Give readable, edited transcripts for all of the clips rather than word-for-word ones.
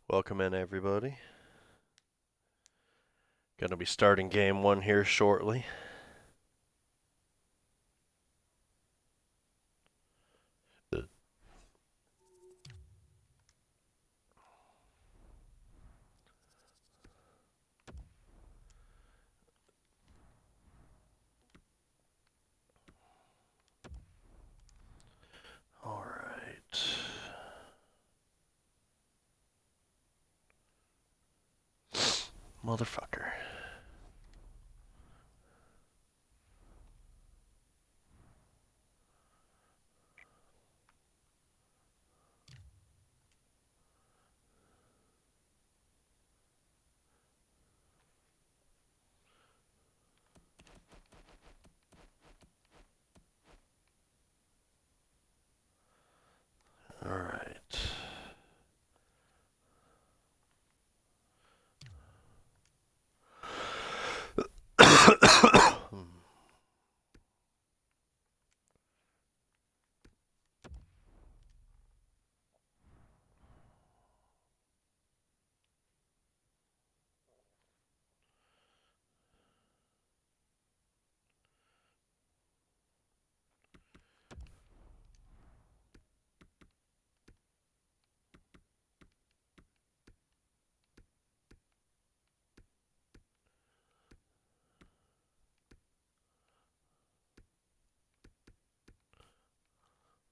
Welcome in, everybody. Going to be starting game one here shortly. All right. Motherfucker. All right.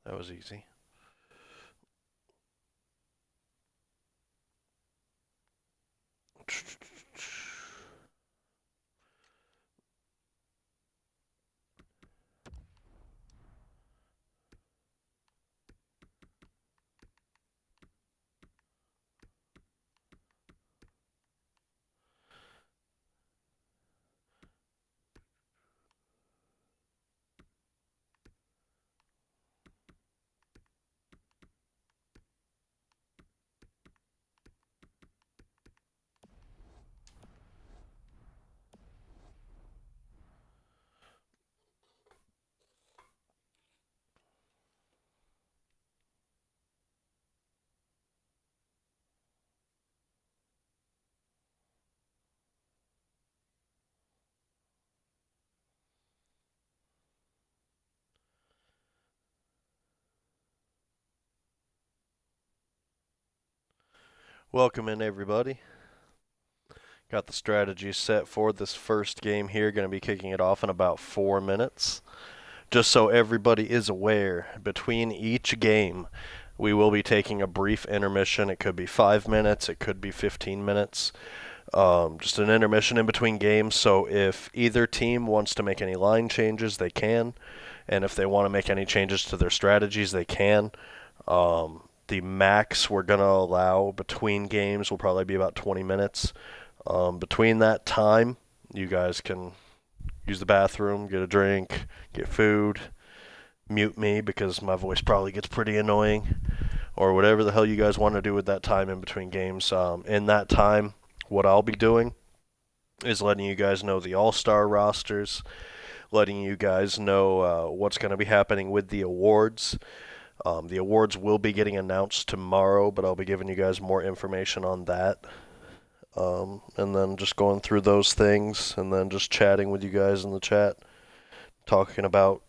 That was easy. Welcome in, everybody. Got the strategy set for this first game here. Going to be kicking it off in about 4 minutes. Just so everybody is aware, between each game, we will be taking a brief intermission. It could be 5 minutes, it could be 15 minutes. Just an intermission in between games, so if either team wants to make any line changes, they can. And if they want to make any changes to their strategies, they can. The max we're going to allow between games will probably be about 20 minutes. Between that time, you guys can use the bathroom, get a drink, get food, mute me because my voice probably gets pretty annoying, or whatever the hell you guys want to do with that time in between games. In that time, what I'll be doing is letting you guys know the All-Star rosters, letting you guys know what's going to be happening with the awards. The awards will be getting announced tomorrow, but I'll be giving you guys more information on that. And then just going through those things, and then just chatting with you guys in the chat, talking about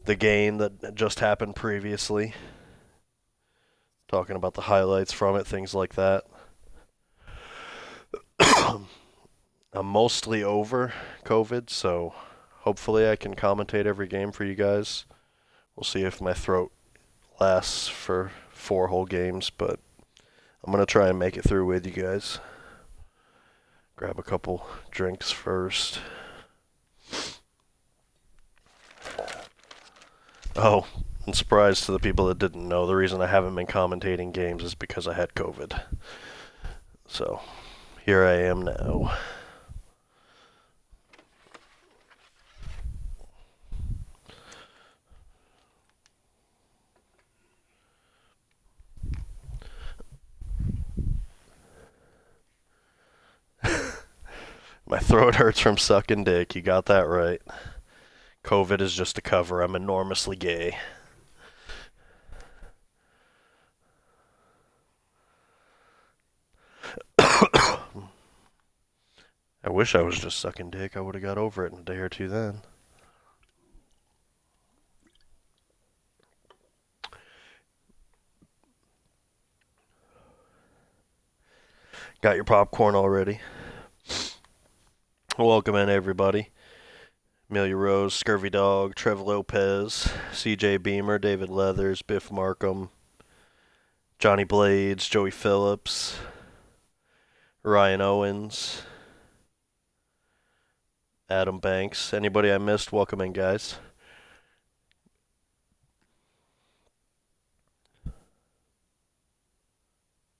the game that just happened previously, talking about the highlights from it, things like that. I'm mostly over COVID, so hopefully I can commentate every game for you guys. We'll see if my throat lasts for 4 whole games, but I'm going to try and make it through with you guys. Grab a couple drinks first. Oh, and surprise to the people that didn't know, the reason I haven't been commentating games is because I had COVID. So, here I am now. My throat hurts from sucking dick. You got that right. COVID is just a cover. I'm enormously gay. I wish I was just sucking dick. I would have got over it in a day or two then. Got your popcorn already? Welcome in, everybody. Amelia Rose, Scurvy Dog, Trev Lopez, CJ Beamer, David Leathers, Biff Markham, Johnny Blades, Joey Phillips, Ryan Owens, Adam Banks. Anybody I missed, welcome in, guys.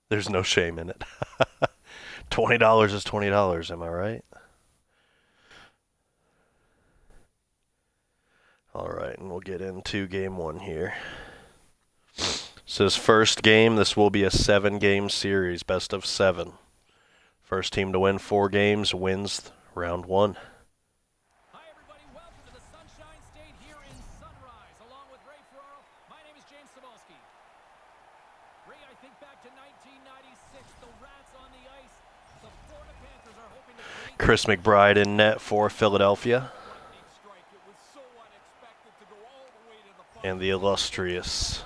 There's no shame in it. $20 is $20, am I right? Alright, and we'll get into game 1 here. So this first game, this will be a 7-game series, best of 7. First team to win 4 games wins round 1. Hi everybody, welcome to the Sunshine State here in Sunrise. Along with Ray Ferraro, my name is James Cebulski. Ray, I think back to 1996, the Rats on the ice. The Florida Panthers are hoping to... Chris McBride in net for Philadelphia. And the illustrious,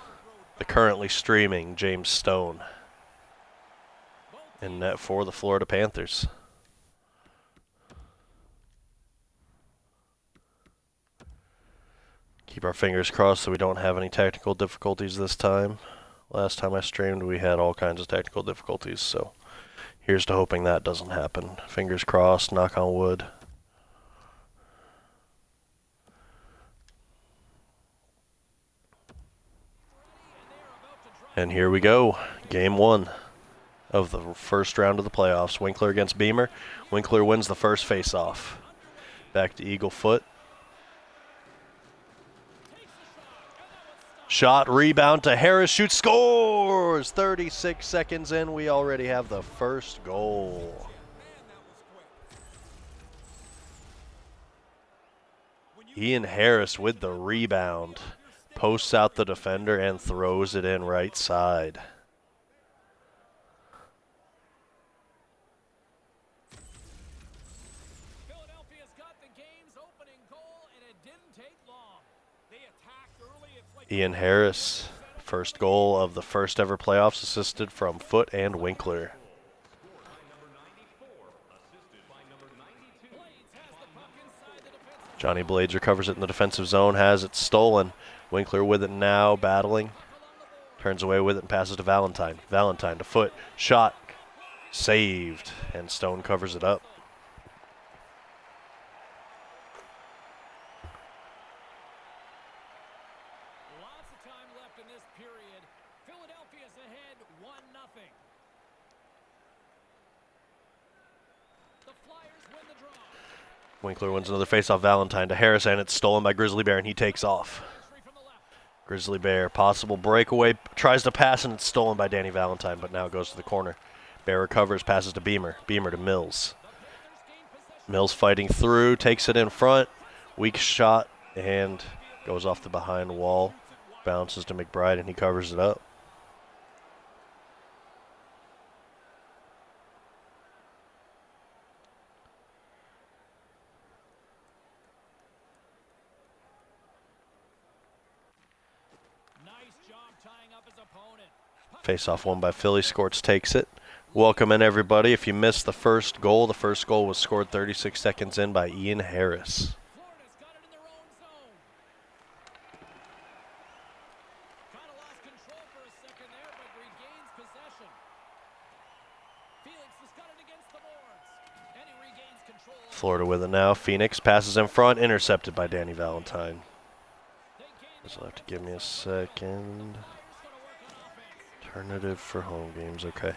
the currently streaming James Stone in net for the Florida Panthers. Keep our fingers crossed so we don't have any technical difficulties this time. Last time I streamed, we had all kinds of technical difficulties, so here's to hoping that doesn't happen. Fingers crossed, knock on wood. And here we go, game 1 of the first round of the playoffs. Winkler against Beamer. Winkler wins the first face-off. Back to Eagle Foot. Shot, rebound to Harris, shoots, scores! 36 seconds in, we already have the first goal. Ian Harris with the rebound. Posts out the defender and throws it in right side. Philadelphia's got the game's opening goal, and it didn't take long. They attacked early. It's like Ian Harris, first goal of the first ever playoffs, assisted from Foot and Winkler. Johnny Blades recovers it in the defensive zone, has it stolen. Winkler with it now, battling. Turns away with it and passes to Valentine. Valentine to Foot. Shot. Saved. And Stone covers it up. lots of time left in this period. Philadelphia's ahead 1-0. The Flyers win the draw. Winkler wins another faceoff. Valentine to Harris, and it's stolen by Grizzly Bear, and he takes off. Grizzly Bear, possible breakaway, tries to pass, and it's stolen by Danny Valentine, but now it goes to the corner. Bear recovers, passes to Beamer. Beamer to Mills. Mills fighting through, takes it in front. Weak shot and goes off the behind wall. Bounces to McBride and he covers it up. Face-off won by Philly. Scorts takes it. Welcome in, everybody. If you missed the first goal was scored 36 seconds in by Ian Harris. Florida's got it in their own zone. Kind of lost control for a second there, but regains possession. Felix has got it against the boards, and he regains control. Florida with it now. Phoenix passes in front, intercepted by Danny Valentine. Just have to give me a second. Alternative for home games, okay.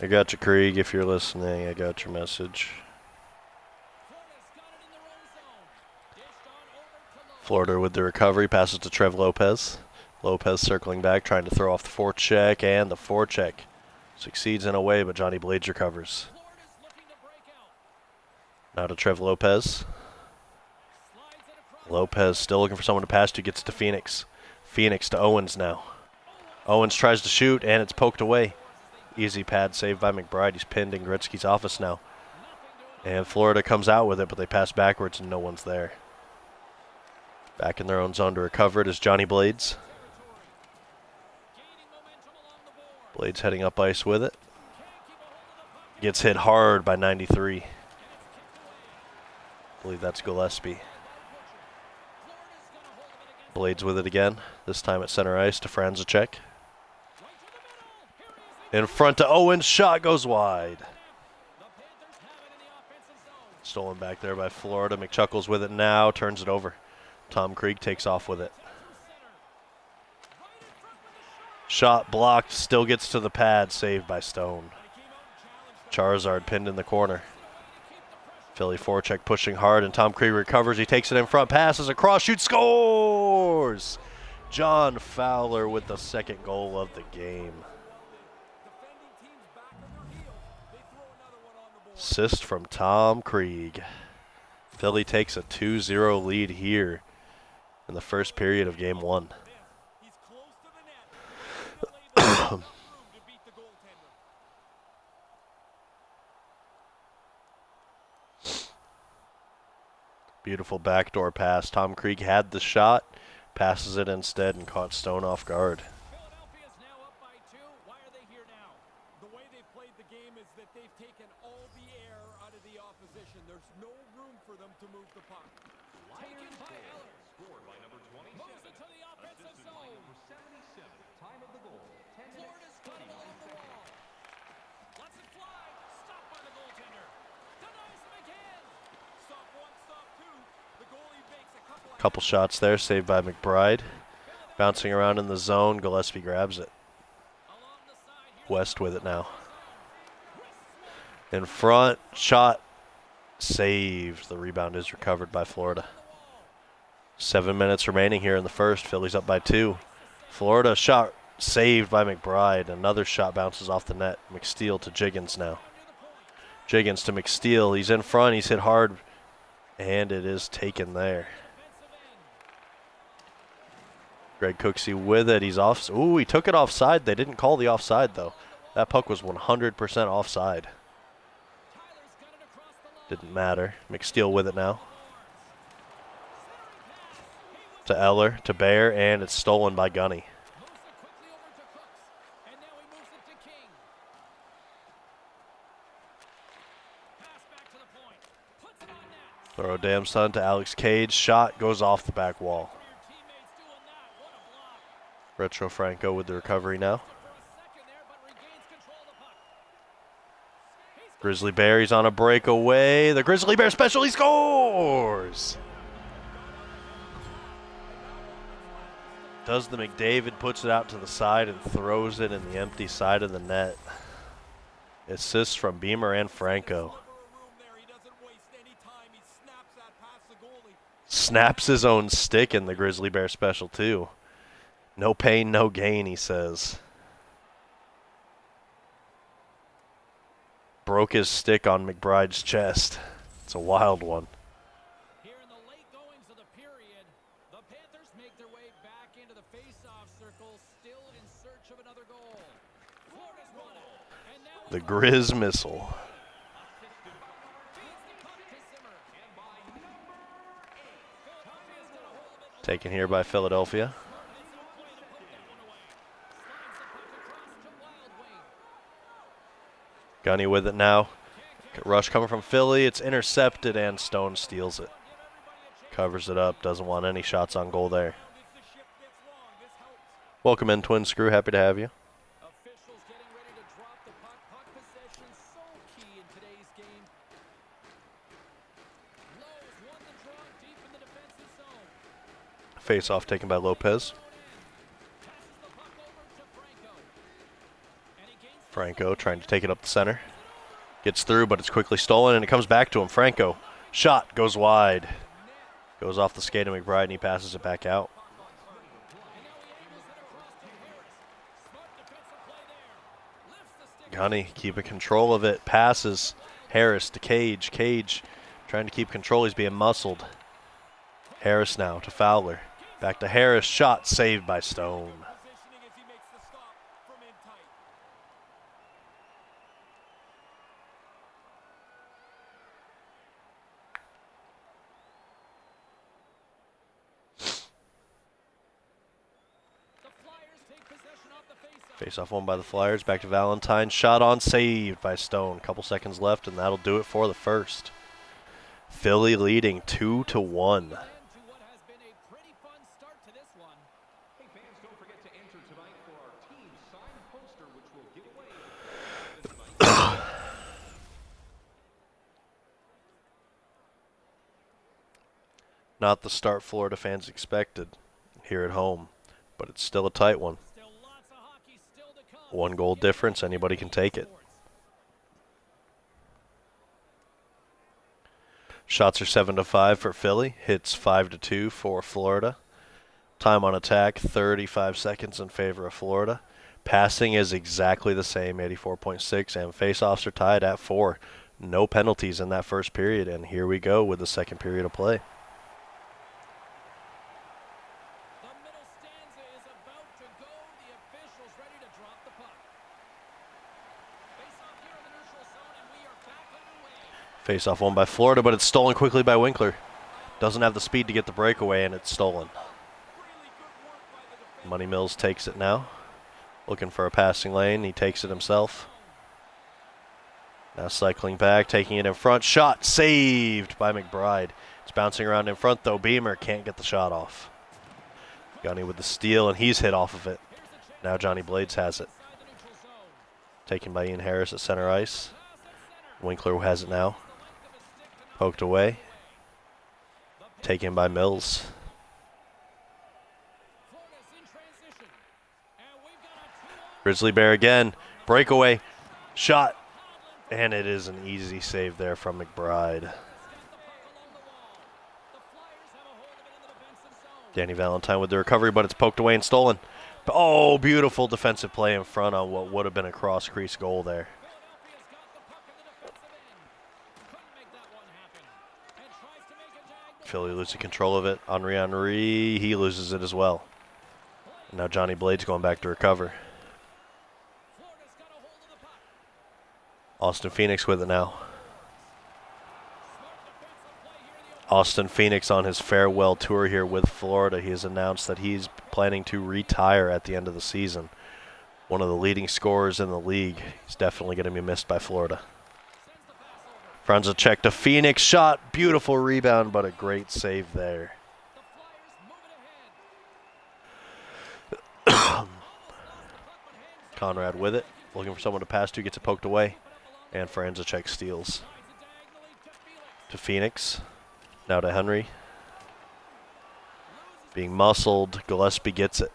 I got you, Krieg, if you're listening. I got your message. Florida with the recovery, passes to Trev Lopez. Lopez circling back, trying to throw off the forecheck, and the forecheck succeeds in a way, but Johnny Blades recovers. Now to Trev Lopez. Lopez still looking for someone to pass to, gets to Phoenix. Phoenix to Owens now. Owens tries to shoot, and it's poked away. Easy pad saved by McBride. He's pinned in Gretzky's office now. And Florida comes out with it, but they pass backwards and no one's there. Back in their own zone to recover it is Johnny Blades. Blades heading up ice with it. Gets hit hard by 93. I believe that's Gillespie. Blades with it again. This time at center ice to Franzacek. In front to Owens, shot goes wide. Stolen back there by Florida. McChuckles with it now, turns it over. Tom Krieg takes off with it. Shot blocked, still gets to the pad, saved by Stone. Charizard pinned in the corner. Philly forecheck pushing hard, and Tom Krieg recovers. He takes it in front, passes across, shoots, scores! John Fowler with the second goal of the game. Assist from Tom Krieg. Philly takes a 2-0 lead here in the first period of game one. Beautiful backdoor pass. Tom Krieg had the shot, passes it instead and caught Stone off guard. Philadelphia is now up by 2. Why are they here now? The way they've played the game is that they've taken all the air out of the opposition. There's no room for them to move the puck. Taken by Eller. Scored by number 27. Moves it to the offensive zone. Number 77. Time of the goal. Florida's got it along the wall. Lets it fly. Stopped by the goaltender. Denies him again. Stop one, stop two. The goalie makes a Couple shots there, saved by McBride. Bouncing around in the zone, Gillespie grabs it. West with it now. In front, shot, saved. The rebound is recovered by Florida. 7 minutes remaining here in the first. Philly's up by 2. Florida shot saved by McBride. Another shot bounces off the net. McSteele to Jiggins now. Jiggins to McSteele. He's in front. He's hit hard. And it is taken there. Greg Cooksey with it. He's off. Ooh, he took it offside. They didn't call the offside, though. That puck was 100% offside. Didn't matter. McSteele with it now. To Eller, to Bear, and it's stolen by Gunny. Throw damn son to Alex Cage. Shot goes off the back wall. Retro Franco with the recovery now. Grizzly Bear, he's on a breakaway. The Grizzly Bear special, he scores! Does the McDavid, puts it out to the side and throws it in the empty side of the net. Assists from Beamer and Franco. Snaps his own stick in the Grizzly Bear special too. No pain, no gain, he says. Broke his stick on McBride's chest. It's a wild one. Here in the late goings of the period, the Panthers make their way back into the face-off circle, still in search of another goal. Florida's won it. And now The Grizz missile. Taken here by Philadelphia. Gunny with it now. Rush coming from Philly. It's intercepted and Stone steals it. Covers it up. Doesn't want any shots on goal there. Welcome in, Twin Screw. Happy to have you. officials getting ready to drop the puck. Puck possession so key in today's game. Lowe's won the draw deep in the defensive zone. Face off taken by Lopez. Passes the puck over to Franco. And he gains Franco trying to take it up the center. Gets through, but it's quickly stolen, and it comes back to him. Franco. Shot goes wide. Goes off the skate of McBride, and he passes it back out. Gunny keeping control of it. Passes Harris to Cage. Cage trying to keep control. He's being muscled. Harris now to Fowler. Back to Harris. Shot saved by Stone. Positioning as he makes the stop from in tight. the Flyers take possession off the faceoff. Face off won by the Flyers. Back to Valentine. Shot on, saved by Stone. Couple seconds left, and that'll do it for the first. Philly leading 2-1. To what has been a pretty fun start to this one. Hey fans, don't forget to enter tonight for our team signed poster, which will give away Not the start Florida fans expected here at home, but it's still a tight one. Still lots of hockey still to come. One goal difference, anybody can take it. Shots are 7-5 for Philly. Hits 5-2 for Florida. Time on attack, 35 seconds in favor of Florida. Passing is exactly the same, 84.6, and face-offs are tied at 4. No penalties in that first period, and here we go with the second period of play. The middle stanza is about to go. The officials ready to drop the puck. Face off here in the neutral zone, and we are back underway. Face-off won by Florida, but it's stolen quickly by Winkler. Doesn't have the speed to get the breakaway, and it's stolen. Really good work by the defense. Money Mills takes it now. Looking for a passing lane. He takes it himself. Now cycling back, taking it in front. Shot saved by McBride. It's bouncing around in front, though. Beamer can't get the shot off. Gunny with the steal, and he's hit off of it. Now Johnny Blades has it. Inside the neutral zone. Taken by Ian Harris at center ice. Winkler has it now. Poked away. Taken by Mills. Florida's in transition. And we've got a 2-on. Grizzly Bear again. Breakaway. Shot. And it is an easy save there from McBride. Got the puck along the wall. The Flyers have a hold of it in the defensive zone. Danny Valentine with the recovery, but it's poked away and stolen. Oh, beautiful defensive play in front on what would have been a cross-crease goal there. Philadelphia's got the puck in the defensive end. Couldn't make that one happen. And tries to make a diagonal. Philly losing control of it. Henry, he loses it as well. And now Johnny Blades going back to recover. Florida's got a hold of the puck. Austin Phoenix with it now. Smart defensive play here in the Austin Phoenix on his farewell tour here with Florida. He has announced that he's planning to retire at the end of the season. One of the leading scorers in the league. He's definitely going to be missed by Florida. sends the pass over. Franzicek to Phoenix. Shot. Beautiful rebound, but a great save there. The Flyers move it ahead. Conrad with it. Looking for someone to pass to. Gets it poked away. And Franzicek steals. Drives it diagonally to Felix. To Phoenix. Now to Henry. Being muscled. Gillespie gets it.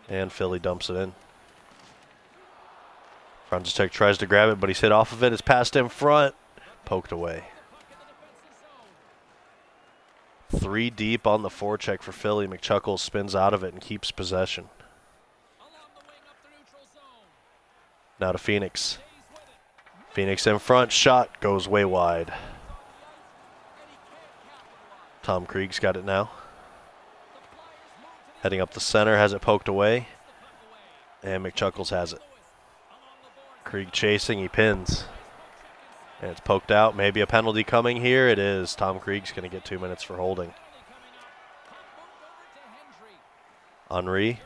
And Philly dumps it in. Franzicek tries to grab it, but he's hit off of it. It's passed in front. Poked away. Puck in the defensive zone. 3 deep on the forecheck for Philly. McChuckles spins out of it and keeps possession. Along the wing up the neutral zone. Now to Phoenix. Stays with it. Phoenix in front, shot goes way wide. Tom Krieg's got it now. Heading up the center, has it poked away. And McChuckles has it. Krieg chasing, he pins. And it's poked out, maybe a penalty coming here. It is. Tom Krieg's going to get 2 minutes for holding. Henry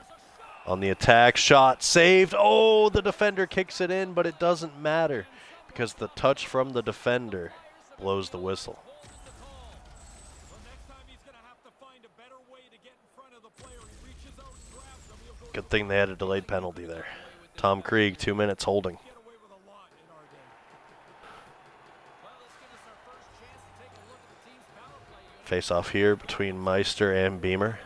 on the attack, shot saved. Oh, the defender kicks it in, but it doesn't matter because the touch from the defender blows the whistle. Good thing they had a delayed penalty there. Tom Krieg, 2 minutes holding. Face off here between Meister and Beamer.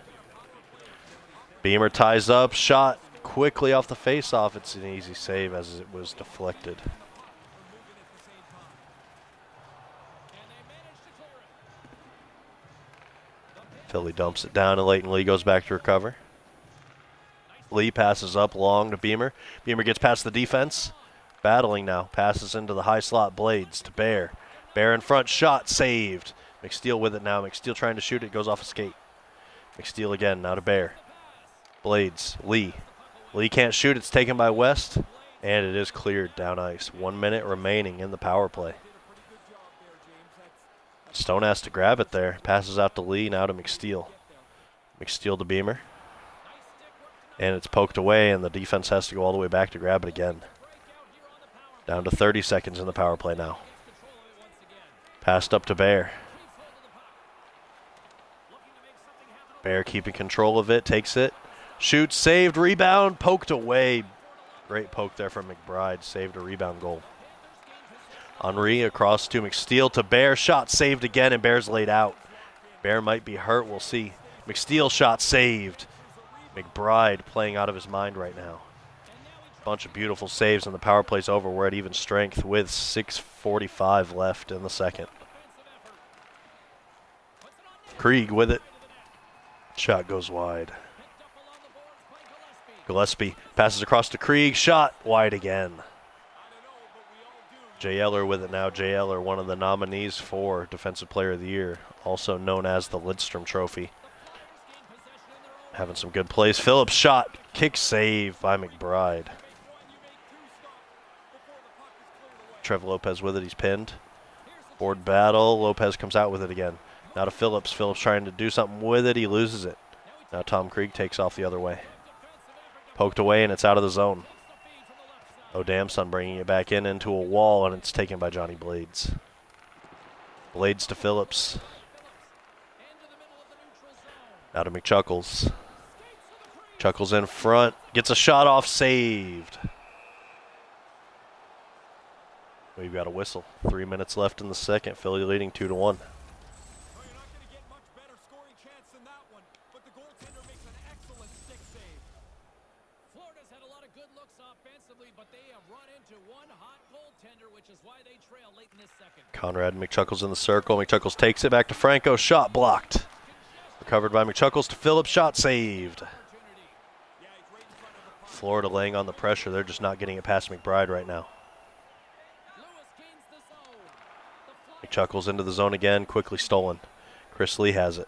Beamer ties up, shot quickly off the face-off. It's an easy save as it was deflected. Philly dumps it down and Leighton Lee goes back to recover. Lee passes up long to Beamer. Beamer gets past the defense. Battling now. Passes into the high slot. Blades to Bear. Bear in front. Shot saved. McSteele with it now. McSteele trying to shoot it. Goes off a skate. McSteele again. Now to Bear. Blades. Lee. Lee can't shoot. It's taken by West. And it is cleared down ice. 1 minute remaining in the power play. Stone has to grab it there. Passes out to Lee. Now to McSteele. McSteele to Beamer. And it's poked away, and the defense has to go all the way back to grab it again. Down to 30 seconds in the power play now. Passed up to Bear. Bear keeping control of it, takes it. Shoots, saved, rebound, poked away. Great poke there from McBride, saved a rebound goal. Henry across to McSteele to Bear, shot saved again, and Bear's laid out. Bear might be hurt, we'll see. McSteele shot saved. McBride playing out of his mind right now. Bunch of beautiful saves, and the power play's over. We're at even strength with 6:45 left in the second. Krieg with it. Shot goes wide. Gillespie passes across to Krieg. Shot wide again. Jay Eller with it now. Jay Eller, one of the nominees for Defensive Player of the Year, also known as the Lidstrom Trophy. Having some good plays. Phillips shot. Kick save by McBride. Trevor Lopez with it. He's pinned. Board battle. Lopez comes out with it again. Now to Phillips. Phillips trying to do something with it. He loses it. Now Tom Krieg takes off the other way. Poked away, and it's out of the zone. O'Damson bringing it back in into a wall, and it's taken by Johnny Blades. Blades to Phillips. Now to McChuckles. Chuckles in front, gets a shot off, saved. We've got a whistle. 3 minutes left in the second. Philly leading 2-1. You're not going to get much better scoring chance than that one, but the goaltender makes an excellent stick save. Florida's had a lot of good looks offensively, but they have run into one hot goaltender, which is why they trail late in this second. Conrad and McChuckles in the circle. McChuckles takes it back to Franco. Shot blocked. Recovered by McChuckles to Phillips. Shot saved. Florida laying on the pressure. They're just not getting it past McBride right now. McChuckles into the zone again. Quickly stolen. Chris Lee has it.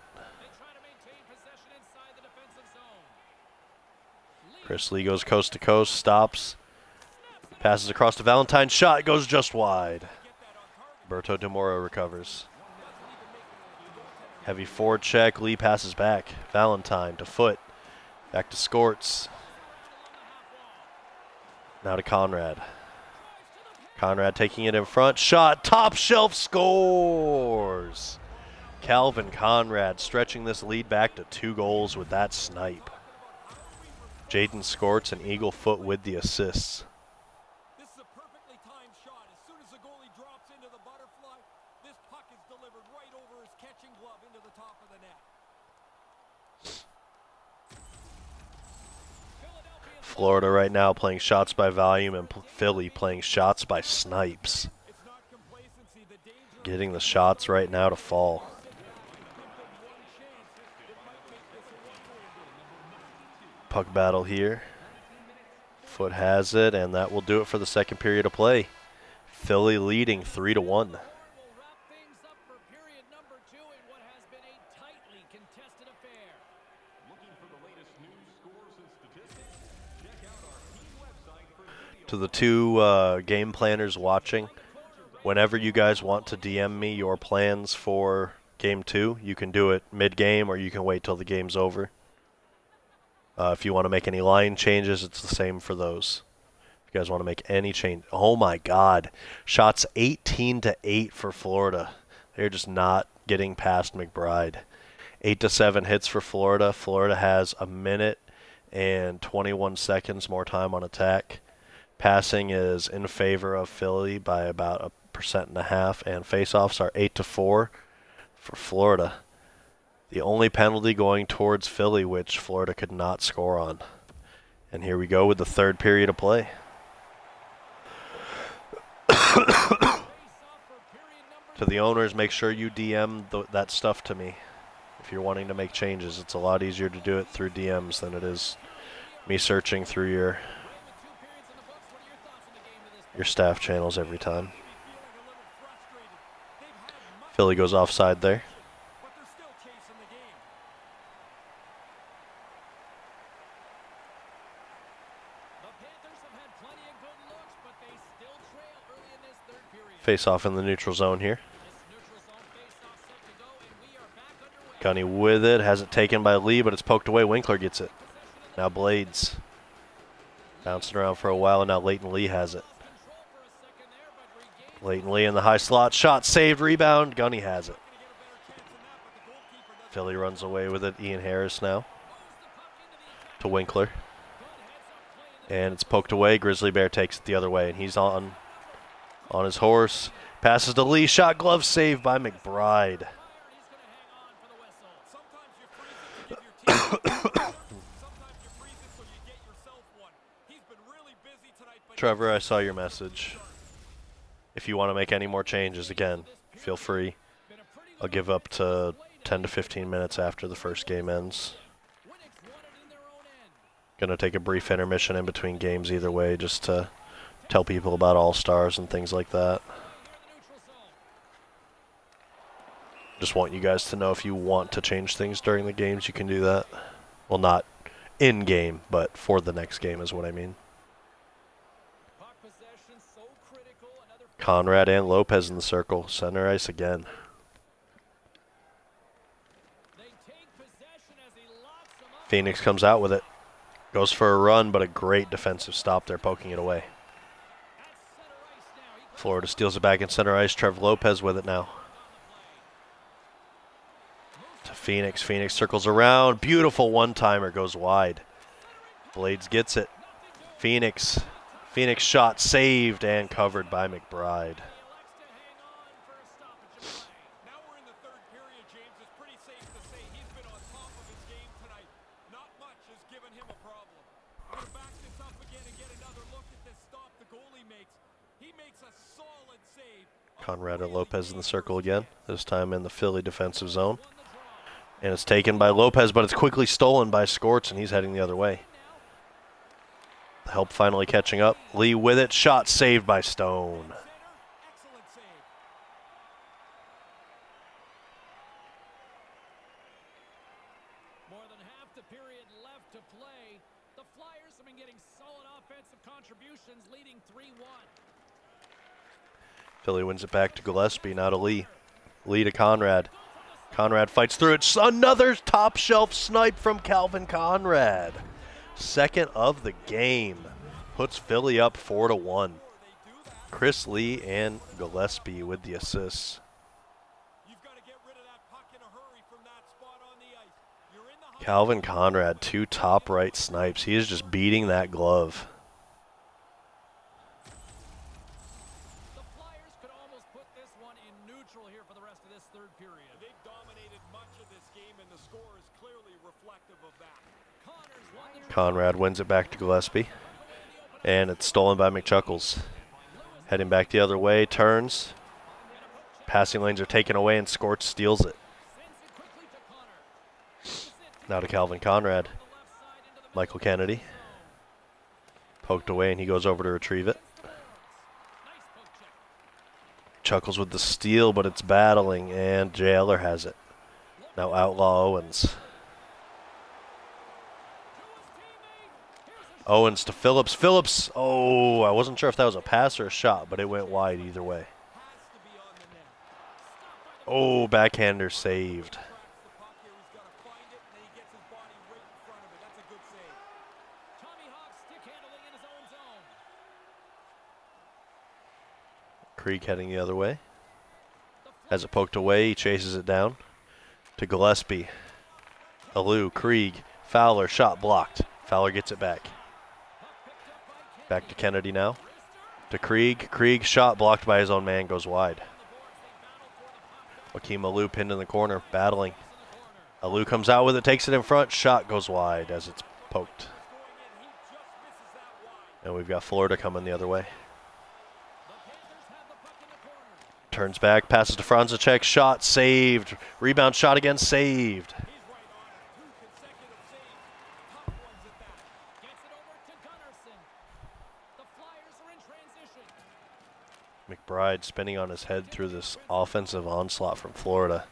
Chris Lee goes coast to coast. Stops. Passes across to Valentine. Shot goes just wide. Berto DeMoro recovers. Heavy forward check. Lee passes back. Valentine to Foot. Back to Skorts. Now to Conrad. Conrad taking it in front. Shot. Top shelf scores. Calvin Conrad stretching this lead back to 2 goals with that snipe. Jaden Skorts and Eagle Foot with the assists. This is a perfectly timed shot. As soon as the goalie drops into the butterfly, this puck is delivered right over his catching glove into the top of the net. Florida right now playing shots by volume, and Philly playing shots by snipes. Getting the shots right now to fall. Puck battle here. Foot has it, and that will do it for the second period of play. Philly leading 3-1. Will wrap things up for period number 2 in what has been a tightly contested affair. Looking for the latest news, scores, and statistics? Check out our team website for video. To the two game planners watching, whenever you guys want to DM me your plans for Game 2, you can do it mid-game or you can wait till the game's over. If you want to make any line changes, it's the same for those. If you guys want to make any change. Oh my God. Shots 18-8 for Florida. They're just not getting past McBride. 8-7 hits for Florida. Florida has 1 minute and 21 seconds more time on attack. Passing is in favor of Philly by about 1.5%, and faceoffs are 8-4 for Florida. The only penalty going towards Philly, which Florida could not score on. And here we go with the third period of play. To the owners, make sure you DM that stuff to me. If you're wanting to make changes, it's a lot easier to do it through DMs than it is me searching through your staff channels every time. Philly goes offside there. But they're still chasing the game. The Panthers have had plenty of good looks, but they still trail early in this third period. Face off in the neutral zone here. This neutral zone face-off set to go, and we are back underway. Gunny with it. Has it taken by Lee, but it's poked away. Winkler gets it. Now Blades. Bouncing around for a while, and now Leighton Lee has it. Control for a second there, but regained. Leighton Lee in the high slot. Shot saved. Rebound. Gunny has it. Philly runs away with it. Ian Harris now to Winkler. And it's poked away. Grizzly Bear takes it the other way, and he's on his horse. Passes to Lee. Shot glove saved by McBride. Sometimes you freeze it to give your team sometimes you freeze it so you get yourself one. He's been really busy tonight, but Trevor, I saw your message. If you want to make any more changes, again, feel free. I'll give up to 10 to 15 minutes after the first game ends. Gonna take a brief intermission in between games either way, just to tell people about All-Stars and things like that. Just want you guys to know if you want to change things during the games, you can do that. Well, not in-game, but for the next game is what I mean. Conrad and Lopez in the circle. Center ice again. Phoenix comes out with it. Goes for a run, but a great defensive stop there, poking it away. Florida steals it back in center ice. Trevor Lopez with it now. To Phoenix. Phoenix circles around. Beautiful one-timer, goes wide. Blades gets it. Phoenix. Phoenix shot saved and covered by McBride. now we're in the third period, James. It's pretty safe to say he's been on top of his game tonight. Not much has given him a problem. We're gonna back this up again and get another look at this stop the goalie makes. He makes a solid save. Conrad and Lopez in the circle again, this time in the Philly defensive zone. And it's taken by Lopez, but it's quickly stolen by Skorts, and he's heading the other way. The help finally catching up. Lee with it. Shot saved by Stone. Excellent save. More than half the period left to play. The Flyers have been getting solid offensive contributions, leading 3-1. Philly wins it back to Gillespie, now to Lee. Lee to Conrad. Conrad fights through it. Another top shelf snipe from Calvin Conrad. Second of the game. Puts Philly up 4-1. Chris Lee and Gillespie with the assists. You've got to get rid of that puck in a hurry from that spot on the ice. You're in the Calvin Conrad, 2 top right snipes. He is just beating that glove. The Flyers could almost put this one in neutral here for the rest of this third period. They've dominated much of this game, and the score is clearly reflective of that. Connors won the Conrad wins it back to Gillespie. And it's stolen by McChuckles. Heading back the other way, turns. Passing lanes are taken away, and Skorts steals it. sends it quickly to Connor. Now to Calvin Conrad. The left side into the Michael Kennedy. Poked away, and he goes over to retrieve it. nice poke check. Chuckles with the steal, but it's battling, and Jailer has it. Now Outlaw Owens. Owens to Phillips. Phillips, oh, I wasn't sure if that was a pass or a shot, but it went wide either way. Oh, backhander saved. Krieg heading the other way. Has it poked away, he chases it down to Gillespie. Alou, Krieg, Fowler, shot blocked. Fowler gets it back. Back to Kennedy now. To Krieg. Krieg, shot blocked by his own man, goes wide. Joakim Alou pinned in the corner, battling. Alou comes out with it, takes it in front. Shot goes wide as it's poked. And we've got Florida coming the other way. Turns back, passes to Franzacek, shot saved. Rebound shot again, saved. McBride spinning on his head through this offensive onslaught from Florida.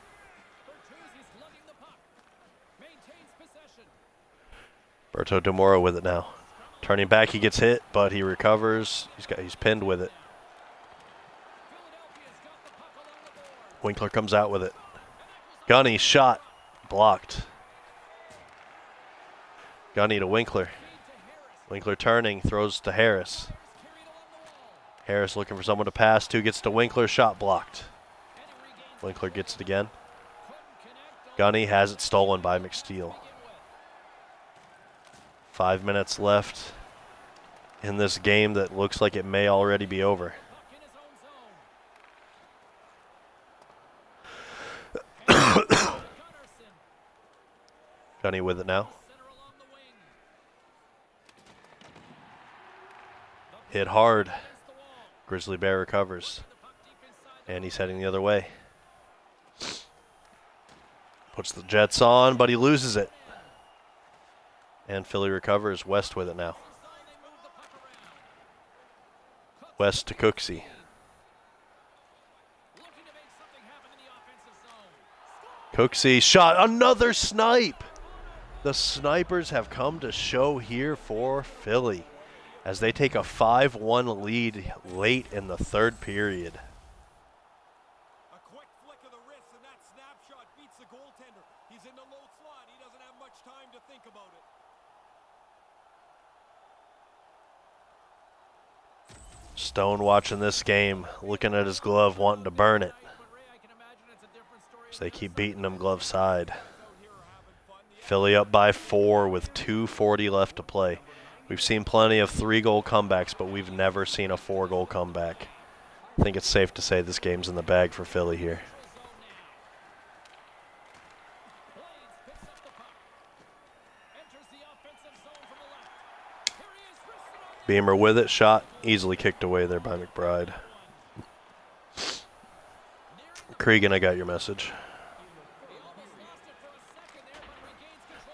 Berto Demora with it now. Turning back, he gets hit, but he recovers. He's pinned with it. Winkler comes out with it. Gunny, shot, blocked. Gunny to Winkler. Winkler turning, throws to Harris. Harris looking for someone to pass to, gets to Winkler, shot blocked. Winkler gets it again. Gunny has it stolen by McSteele. 5 minutes left in this game that looks like it may already be over. Gunny with it now. Hit hard. Grizzly Bear recovers. And he's heading the other way. Puts the Jets on, but he loses it. And Philly recovers. West with it now. West to Cooksey. Cooksey shot, another snipe. The snipers have come to show here for Philly as they take a 5-1 lead late in the third period. A quick flick of the wrist and that snapshot beats the goaltender. He's in the low slot. He doesn't have much time to think about it. Stone watching this game, looking at his glove, wanting to burn it. So they keep beating him glove side. Philly up by 4 with 2:40 left to play. We've seen plenty of 3-goal comebacks, but we've never seen a 4-goal comeback. I think it's safe to say this game's in the bag for Philly here. Beamer with it, shot easily kicked away there by McBride. Cregan, I got your message.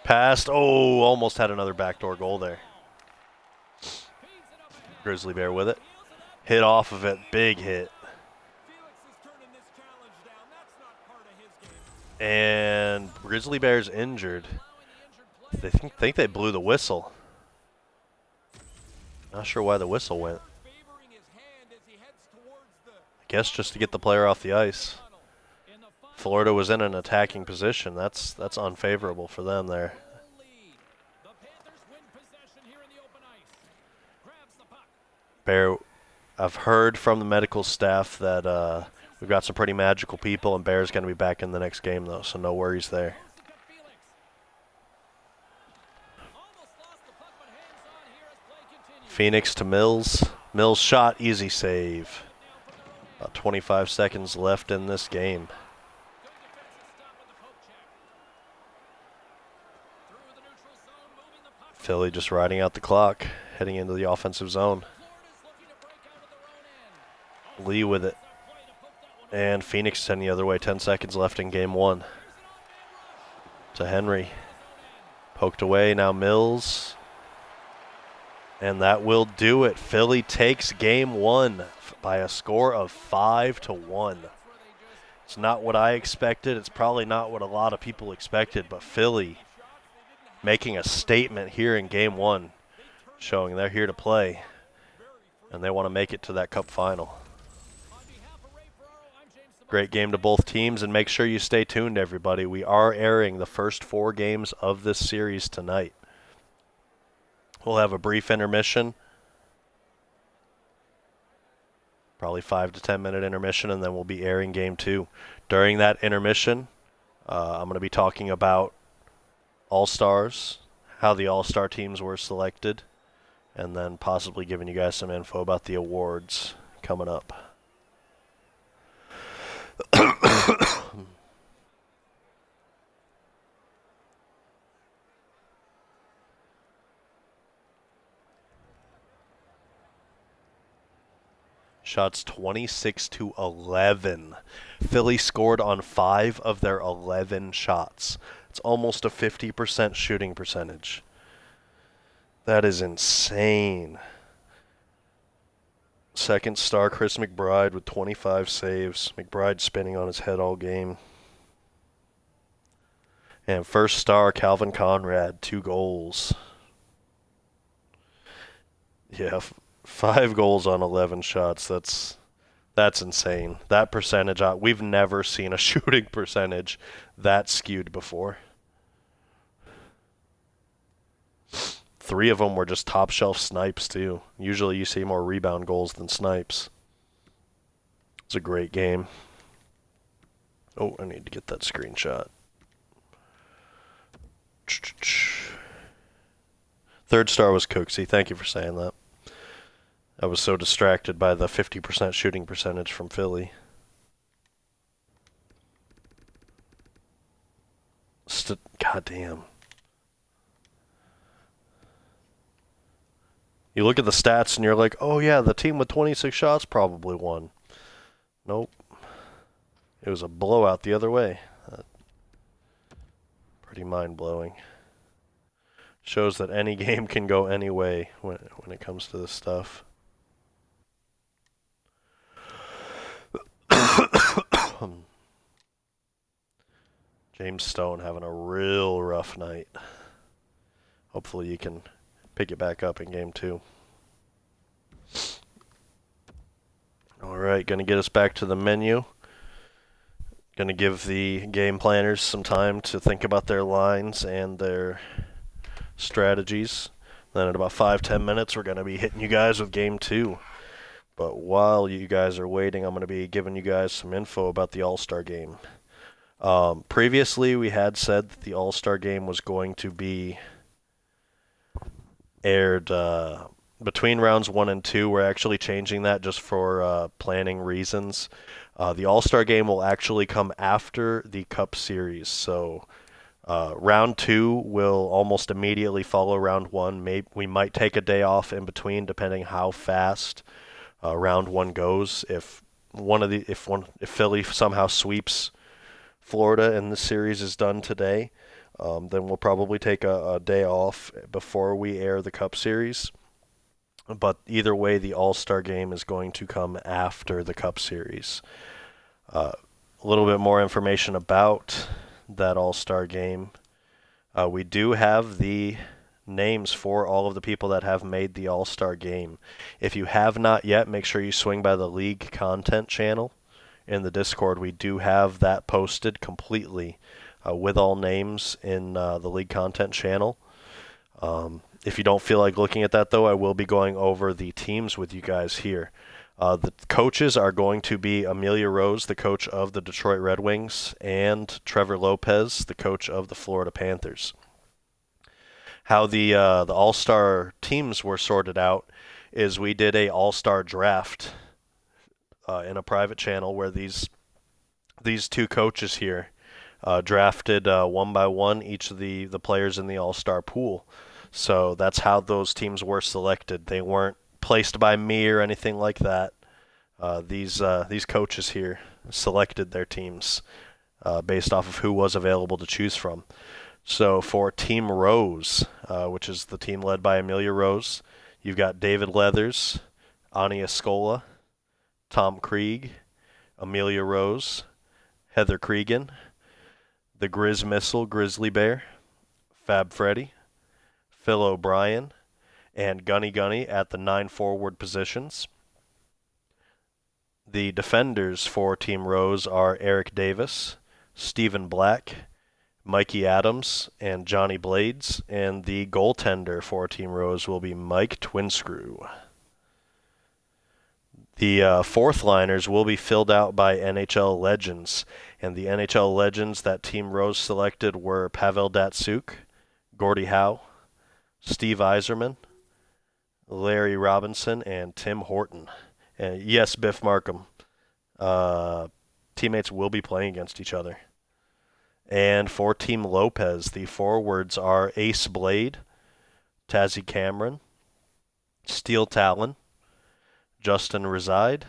Passed, oh, almost had another backdoor goal there. Grizzly Bear with it. Hit off of it, big hit. And Grizzly Bear's injured. They think they blew the whistle. Not sure why the whistle went. I guess just to get the player off the ice. Florida was in an attacking position. That's unfavorable for them there. Bear, I've heard from the medical staff that we've got some pretty magical people, and Bear's going to be back in the next game, though, so no worries there. Phoenix to Mills. Mills shot, easy save. About 25 seconds left in this game. Philly just riding out the clock, heading into the offensive zone. Lee with it. And Phoenix sending the other way, 10 seconds left in game 1. To Henry. Poked away, now Mills. And that will do it. Philly takes game one by a score of 5-1. It's not what I expected. It's probably not what a lot of people expected, but Philly making a statement here in game one, showing they're here to play, and they want to make it to that cup final. Great game to both teams, and make sure you stay tuned, everybody. We are airing the first 4 games of this series tonight. We'll have a brief intermission, probably 5 to 10 minute intermission, and then we'll be airing game 2. During that intermission, I'm going to be talking about All-Stars, how the All-Star teams were selected, and then possibly giving you guys some info about the awards coming up. Shots 26-11. Philly scored on 5 of their 11 shots. It's almost a 50% shooting percentage. That is insane. Second star, Chris McBride with 25 saves. McBride spinning on his head all game. And first star, Calvin Conrad, 2 goals. Yeah, 5 goals on 11 shots. That's insane. That percentage, we've never seen a shooting percentage that skewed before. 3 of them were just top shelf snipes too. Usually you see more rebound goals than snipes. It's a great game. Oh, I need to get that screenshot. Third star was Cooksey. Thank you for saying that. I was so distracted by the 50% shooting percentage from Philly. God damn. You look at the stats and you're like, oh yeah, the team with 26 shots probably won. Nope. It was a blowout the other way. Pretty mind-blowing. Shows that any game can go any way when it comes to this stuff. James Stone having a real rough night. Hopefully you can pick it back up in game 2. Alright, going to get us back to the menu. Going to give the game planners some time to think about their lines and their strategies. Then in about 5-10 minutes, we're going to be hitting you guys with game 2. But while you guys are waiting, I'm going to be giving you guys some info about the All-Star game. Previously, we had said that the All-Star game was going to be aired between rounds 1 and 2. We're actually changing that just for planning reasons. The All-Star game will actually come after the Cup Series. So round 2 will almost immediately follow round 1. We might take a day off in between, depending how fast round 1 goes. If Philly somehow sweeps Florida and the series is done today, then we'll probably take a day off before we air the Cup Series. But either way, the All-Star game is going to come after the Cup Series. A little bit more information about that All-Star game. We do have the names for all of the people that have made the All-Star game. If you have not yet, make sure you swing by the league content channel in the Discord. We do have that posted completely with all names in the league content channel. If you don't feel like looking at that, though, I will be going over the teams with you guys here. The coaches are going to be Amelia Rose, the coach of the Detroit Red Wings, and Trevor Lopez, the coach of the Florida Panthers. How the All-Star teams were sorted out is we did a All-Star draft in a private channel where these 2 coaches here drafted one by one each of the players in the All-Star pool. So that's how those teams were selected. They weren't placed by me or anything like that. These coaches here selected their teams based off of who was available to choose from. So for Team Rose, which is the team led by Amelia Rose, You've got David Leathers, Ani Escola, Tom Krieg, Amelia Rose, Heather Cregan, the Grizz Missile Grizzly Bear, Fab Freddy, Phil O'Brien, and Gunny Gunny at the 9 forward positions. The defenders for Team Rose are Eric Davis, Stephen Black, Mikey Adams, and Johnny Blades, and the goaltender for Team Rose will be Mike Twinscrew. The fourth liners will be filled out by NHL legends, and the NHL legends that Team Rose selected were Pavel Datsyuk, Gordie Howe, Steve Yzerman, Larry Robinson, and Tim Horton. And yes, Biff Markham. Teammates will be playing against each other. And for Team Lopez, the forwards are Ace Blade, Tazzy Cameron, Steel Talon, Justin Reside,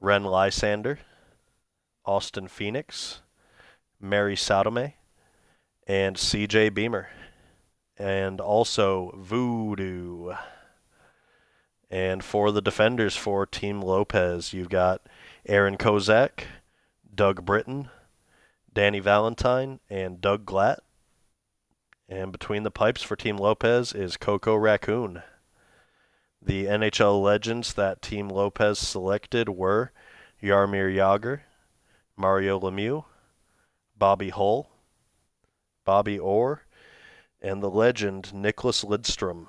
Ren Lysander, Austin Phoenix, Mary Sadome, and CJ Beamer. And also Voodoo. And for the defenders for Team Lopez, you've got Aaron Kozak, Doug Britton, Danny Valentine, and Doug Glatt. And between the pipes for Team Lopez is Coco Raccoon. The NHL legends that Team Lopez selected were Jaromir Jagr, Mario Lemieux, Bobby Hull, Bobby Orr, and the legend Nicholas Lidstrom.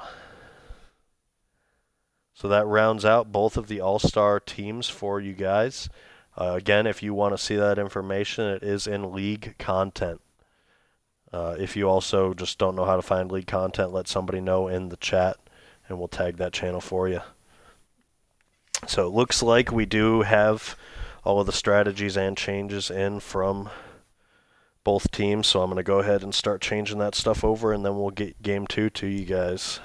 So that rounds out both of the all-star teams for you guys. Again, if you want to see that information, it is in league content. If you also just don't know how to find league content, let somebody know in the chat, and we'll tag that channel for you. So it looks like we do have all of the strategies and changes in from both teams, so I'm going to go ahead and start changing that stuff over, and then we'll get Game 2 to you guys.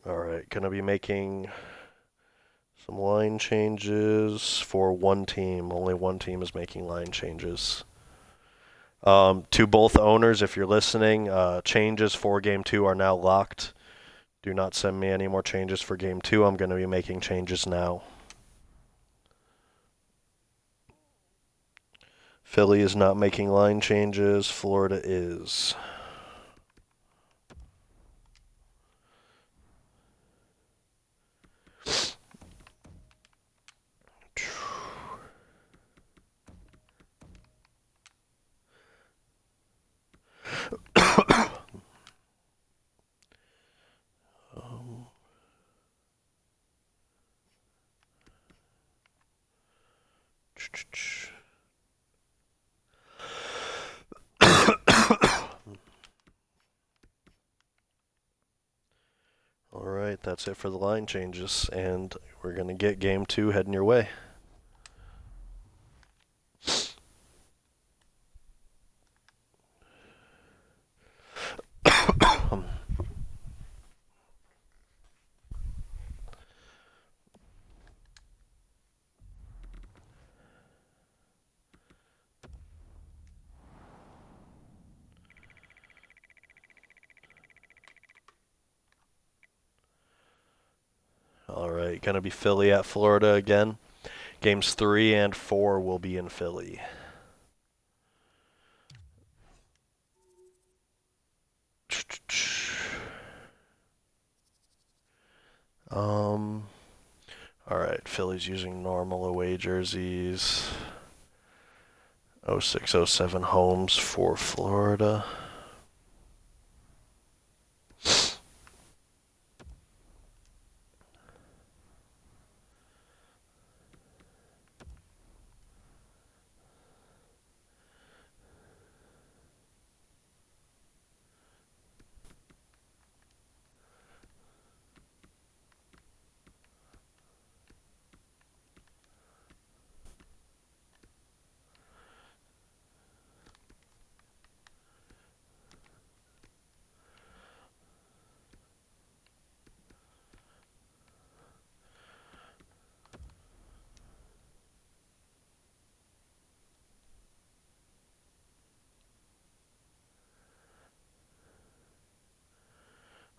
Alright, going to be making some line changes for one team. Only one team is making line changes. To both owners, if you're listening, changes for Game 2 are now locked. Do not send me any more changes for Game 2. I'm going to be making changes now. Philly is not making line changes. Florida is. Alright, that's it for the line changes, and we're going to get Game 2 heading your way. Alright, going to be Philly at Florida again. Games 3 and 4 will be in Philly. Alright, Philly's using normal away jerseys. 0607 homes for Florida.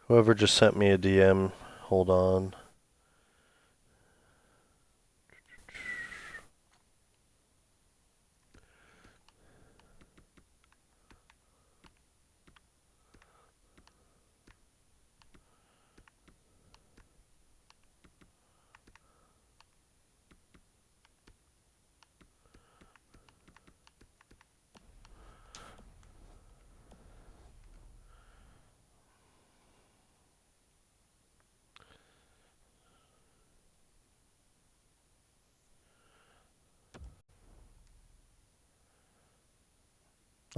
Whoever just sent me a DM, hold on.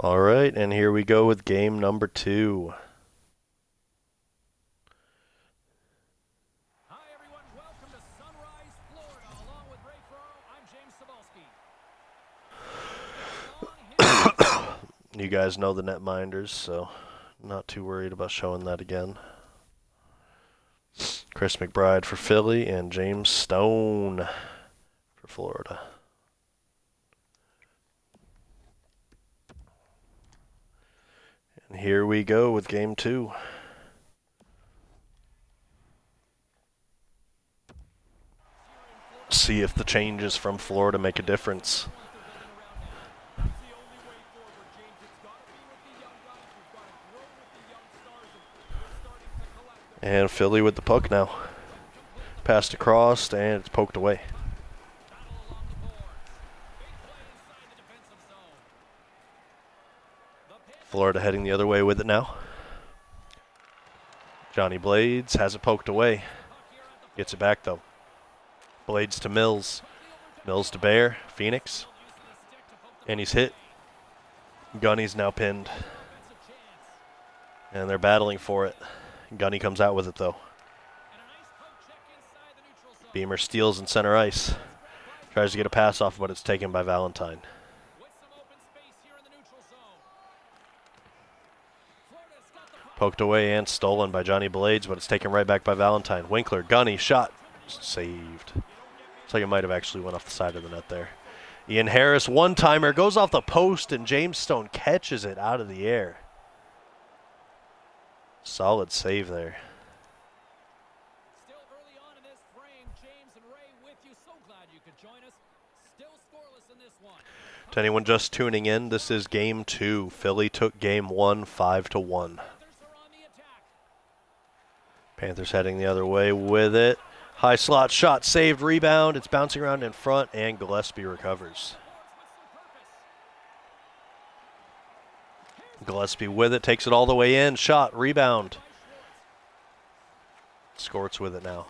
All right, and here we go with game number 2. Hi, everyone. Welcome to Sunrise, Florida. Along with Ray Ferraro, I'm James Cebulski. You guys know the netminders, so not too worried about showing that again. Chris McBride for Philly and James Stone for Florida. And here we go with game 2. See if the changes from Florida make a difference. That's the only way forward, James. It's got to be with the young guys. We've got to grow with the young stars, and we're starting to collect them. And Philly with the puck now. Passed across, and it's poked away. Battle along the boards. Big play inside the defensive zone. The pitch. Florida heading the other way with it now. Johnny Blades has it poked away. Gets it back, though. Blades to Mills. Mills to Bear. Phoenix. And he's hit. Gunny's now pinned. And they're battling for it. Gunny comes out with it, though. And a nice poke check inside the neutral zone. Beamer steals in center ice. Tries to get a pass off, but it's taken by Valentine. With some open space here in the neutral zone. Florida's got the puck. Poked away and stolen by Johnny Blades, but it's taken right back by Valentine. Winkler, Gunny, shot. Saved. Looks like it might have actually went off the side of the net there. Ian Harris, one-timer, goes off the post, and James Stone catches it out of the air. Solid save there. Still early on in this frame. James and Ray with you. So glad you could join us. Still scoreless in this one. To anyone just tuning in, this is game 2. Philly took game 1, 5-1. Panthers are on the attack. Panthers heading the other way with it. High slot shot, saved, rebound. It's bouncing around in front, and Gillespie recovers. Gillespie with it, takes it all the way in. Shot, rebound. Skorts with it now.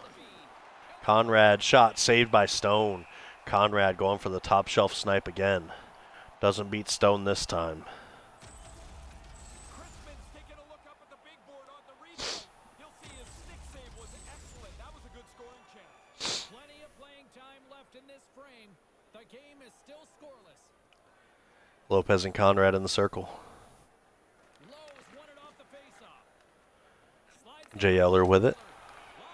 Conrad, shot, saved by Stone. Conrad going for the top shelf snipe again. Doesn't beat Stone this time. Crispin's taking a look up at the big board on the rebound. He'll see his stick save was excellent. That was a good scoring chance. Plenty of playing time left in this frame. The game is still scoreless. Lopez and Conrad in the circle. Lowe's won it off the faceoff. Slides Jay Eller with it.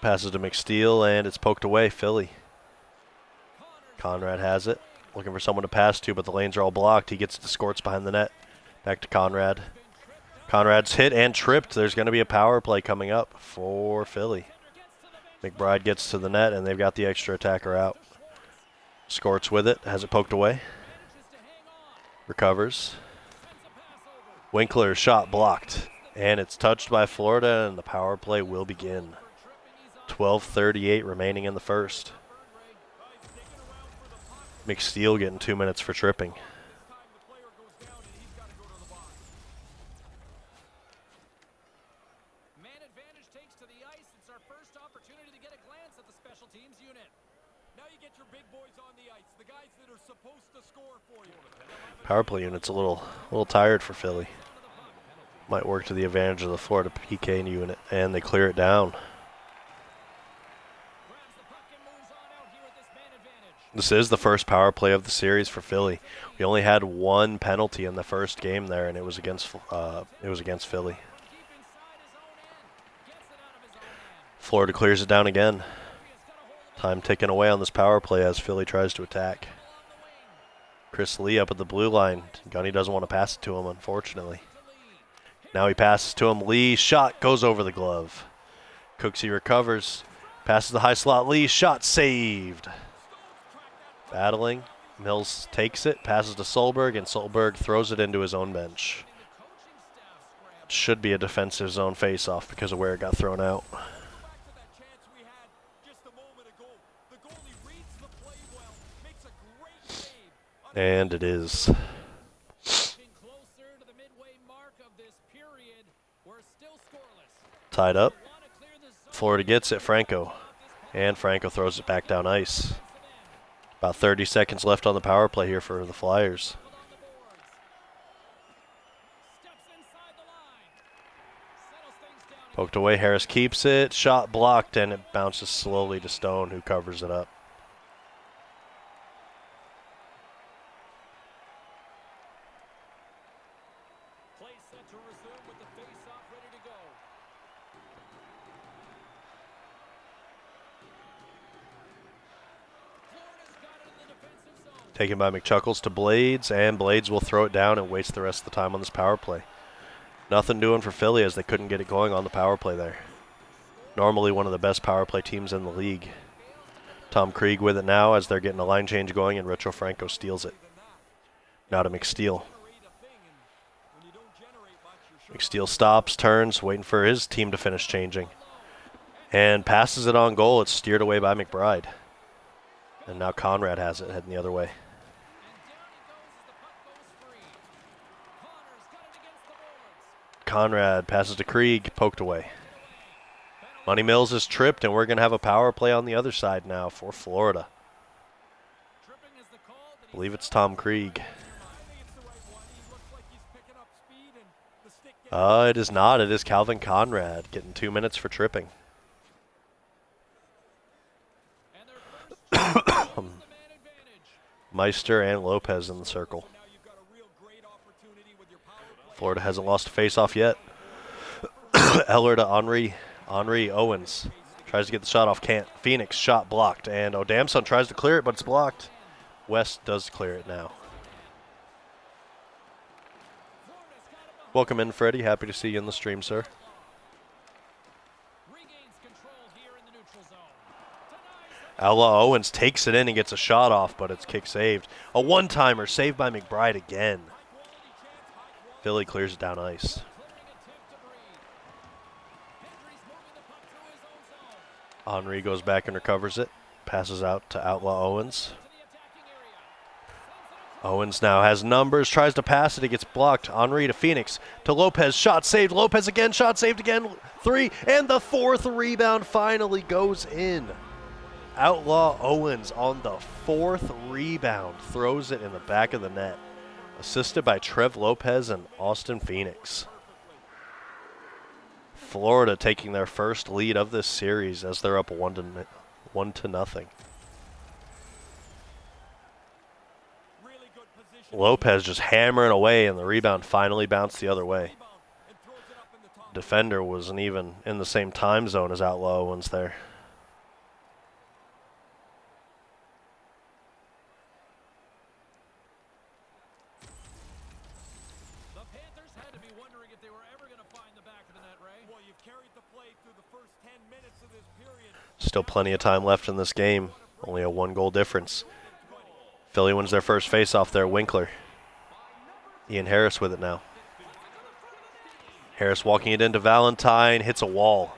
Passes to McSteele, and it's poked away. Philly. Conrad has it. Looking for someone to pass to, but the lanes are all blocked. He gets it to Skorts behind the net. Back to Conrad. Conrad's hit and tripped. There's going to be a power play coming up for Philly. McBride gets to the net, and they've got the extra attacker out. Skorts with it. Has it poked away. Recovers. Winkler shot blocked. And it's touched by Florida, and the power play will begin. 12:38 remaining in the first. McSteele getting 2 minutes for tripping. This time the player goes down and he's got to go to the box. man advantage takes to the ice. It's our first opportunity to get a glance at the special teams unit. Now you get your big boys on the ice, the guys that are supposed to score for you. Power play unit's a little tired for Philly. Might work to the advantage of the Florida PK unit, and they clear it down. Grabs the puck and moves on out here at this man advantage. This is the first power play of the series for Philly. We only had one penalty in the first game there, and it was against Philly. Deep inside his own end. Gets it out of his own end. Florida clears it down again. He has got a hold of it Time ticking away on this power play as Philly tries to attack. along the wing. Chris Lee up at the blue line. Gunny doesn't want to pass it to him, unfortunately. To Lee. Now he passes to him. Lee shot goes over the glove. Cooksey recovers. Passes the high slot Lee. Shot saved. Battling. Mills takes it. Passes to Solberg, and Solberg throws it into his own bench. It should be a defensive zone faceoff because of where it got thrown out. And it is. Tied up. Florida gets it. Franco. And Franco throws it back down ice. About 30 seconds left on the power play here for the Flyers. Poked away. Harris keeps it. Shot blocked, and it bounces slowly to Stone, who covers it up. Taken by McChuckles to Blades, and Blades will throw it down and waste the rest of the time on this power play. Nothing doing for Philly as they couldn't get it going on the power play there. Normally one of the best power play teams in the league. Tom Krieg with it now as they're getting a line change going, and Richo Franco steals it. Now to McSteel. McSteel stops, turns, waiting for his team to finish changing. And passes it on goal. It's steered away by McBride. And now Conrad has it, heading the other way. Conrad passes to Krieg, poked away. Money Mills is tripped, and we're going to have a power play on the other side now for Florida. I believe it's Tom Krieg. It is not. It is Calvin Conrad getting 2 minutes for tripping. Meister and Lopez in the circle. Florida hasn't lost a faceoff yet. Eller to Henri. Henri Owens tries to get the shot off. Can't. Phoenix shot blocked. And O'Damson tries to clear it, but it's blocked. West does clear it now. Welcome in, Freddie. Happy to see you in the stream, sir. Outlaw Owens takes it in and gets a shot off, but it's kick saved. A one-timer saved by McBride again. Philly clears it down ice. Henri goes back and recovers it. Passes out to Outlaw Owens. Owens now has numbers, tries to pass it, it gets blocked. Henri to Phoenix, to Lopez, shot saved. Lopez again, shot saved again. 3, and the 4th rebound finally goes in. Outlaw Owens on the 4th rebound throws it in the back of the net. Assisted by Trev Lopez and Austin Phoenix. Florida taking their first lead of this series as they're up 1-0. Lopez just hammering away, and the rebound finally bounced the other way. Defender wasn't even in the same time zone as Outlaw Owens there. Still plenty of time left in this game. Only a 1-goal difference. Philly wins their first faceoff there. Winkler. Ian Harris with it now. Harris walking it into Valentine. Hits a wall.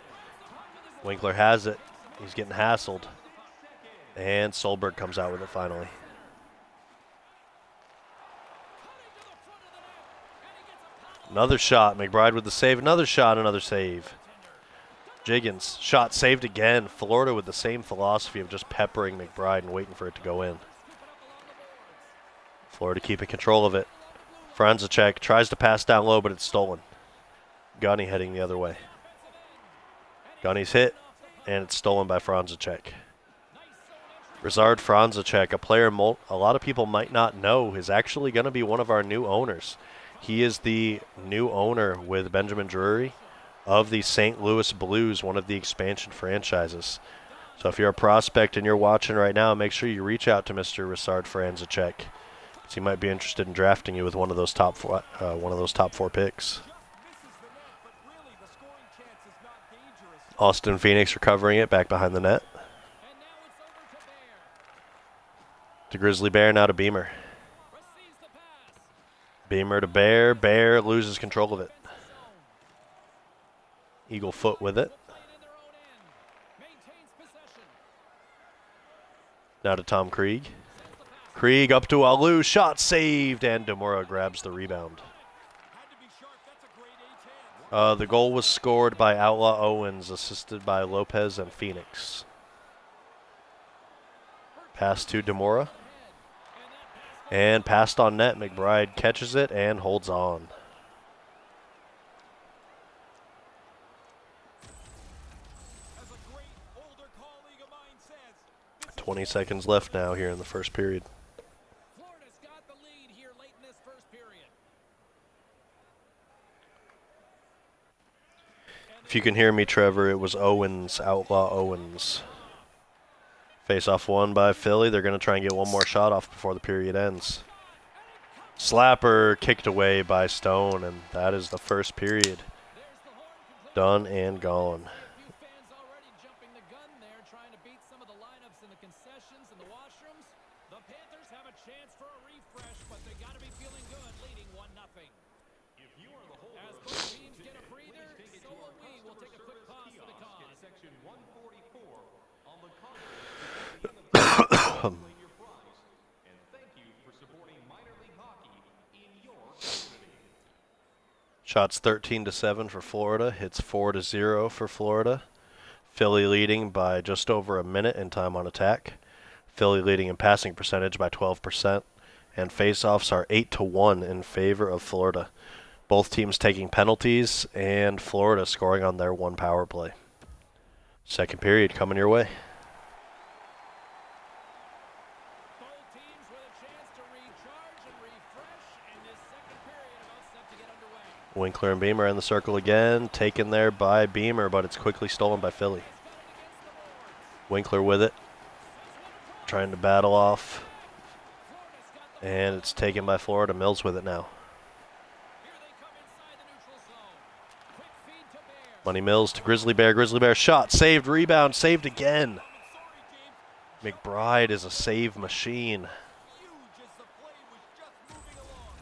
Winkler has it. He's getting hassled. And Solberg comes out with it finally. Another shot. McBride with the save. Another shot. Another save. Jiggins, shot saved again. Florida with the same philosophy of just peppering McBride and waiting for it to go in. Florida keeping control of it. Franzacek tries to pass down low, but it's stolen. Gunny heading the other way. Gunny's hit, and it's stolen by Franzacek. Rizard Franzacek, a player a lot of people might not know, is actually going to be one of our new owners. He is the new owner with Benjamin Drury of the St. Louis Blues, one of the expansion franchises. So if you're a prospect and you're watching right now, make sure you reach out to Mr. Rizard Franzacek, because he might be interested in drafting you with one of those top 4 picks. Austin Phoenix recovering it back behind the net. And now it's over to Bear. To Grizzly Bear, now to Beamer. Receives the pass. Beamer to Bear. Bear loses control of it. Defensive zone. Eagle foot with it. Will play it in their own end. Maintains possession. Now to Tom Krieg. Sends the pass. Krieg up to Alou. Shot saved. And Demora grabs the rebound. Had to be sharp. That's a great A-chance. The goal was scored by Outlaw Owens, assisted by Lopez and Phoenix. Pass to Demora. And passed on net. McBride catches it and holds on. As a great older colleague of mine says, this is 20 seconds left now here in the first period. Florida's got the lead here late in this first period. If you can hear me, Trevor, it was Owens, Outlaw Owens. Face-off won by Philly. They're going to try and get one more shot off before the period ends. Slapper kicked away by Stone, and that is the first period. There's the horn concluded. Done and gone. A few fans already jumping the gun there, trying to beat some of the lineups in the concessions and the washrooms. The Panthers have a chance for a refresh, but they got to be feeling good, leading 1-0. If you are the holder As of both a teams get a breather, please take it so to will our we. We'll take a quick customer pause for the service cause. kiosk in section 144 on the console. Claim your prize. And thank you for supporting minor league hockey in your community. Shots 13-7 for Florida. Hits 4-0 for Florida. Philly leading by just over a minute in time on attack. Philly leading in passing percentage by 12%. And faceoffs are 8-1 in favor of Florida. Both teams taking penalties, and Florida scoring on their one power play. Second period coming your way. Both teams with a chance to recharge and refresh, and this second period about set to get underway. Winkler and Beamer in the circle again. Taken there by Beamer, but it's quickly stolen by Philly. He's got it against the boards. Winkler with it. Trying to battle off. Florida's got the And it's taken by Florida. Mills with it now. Here they come inside the neutral zone. Quick feed to Bear. Money Mills to Grizzly Bear. Grizzly Bear shot. Saved. Rebound. Saved again. sorry, James. McBride is a save machine. Huge as the play was just moving along.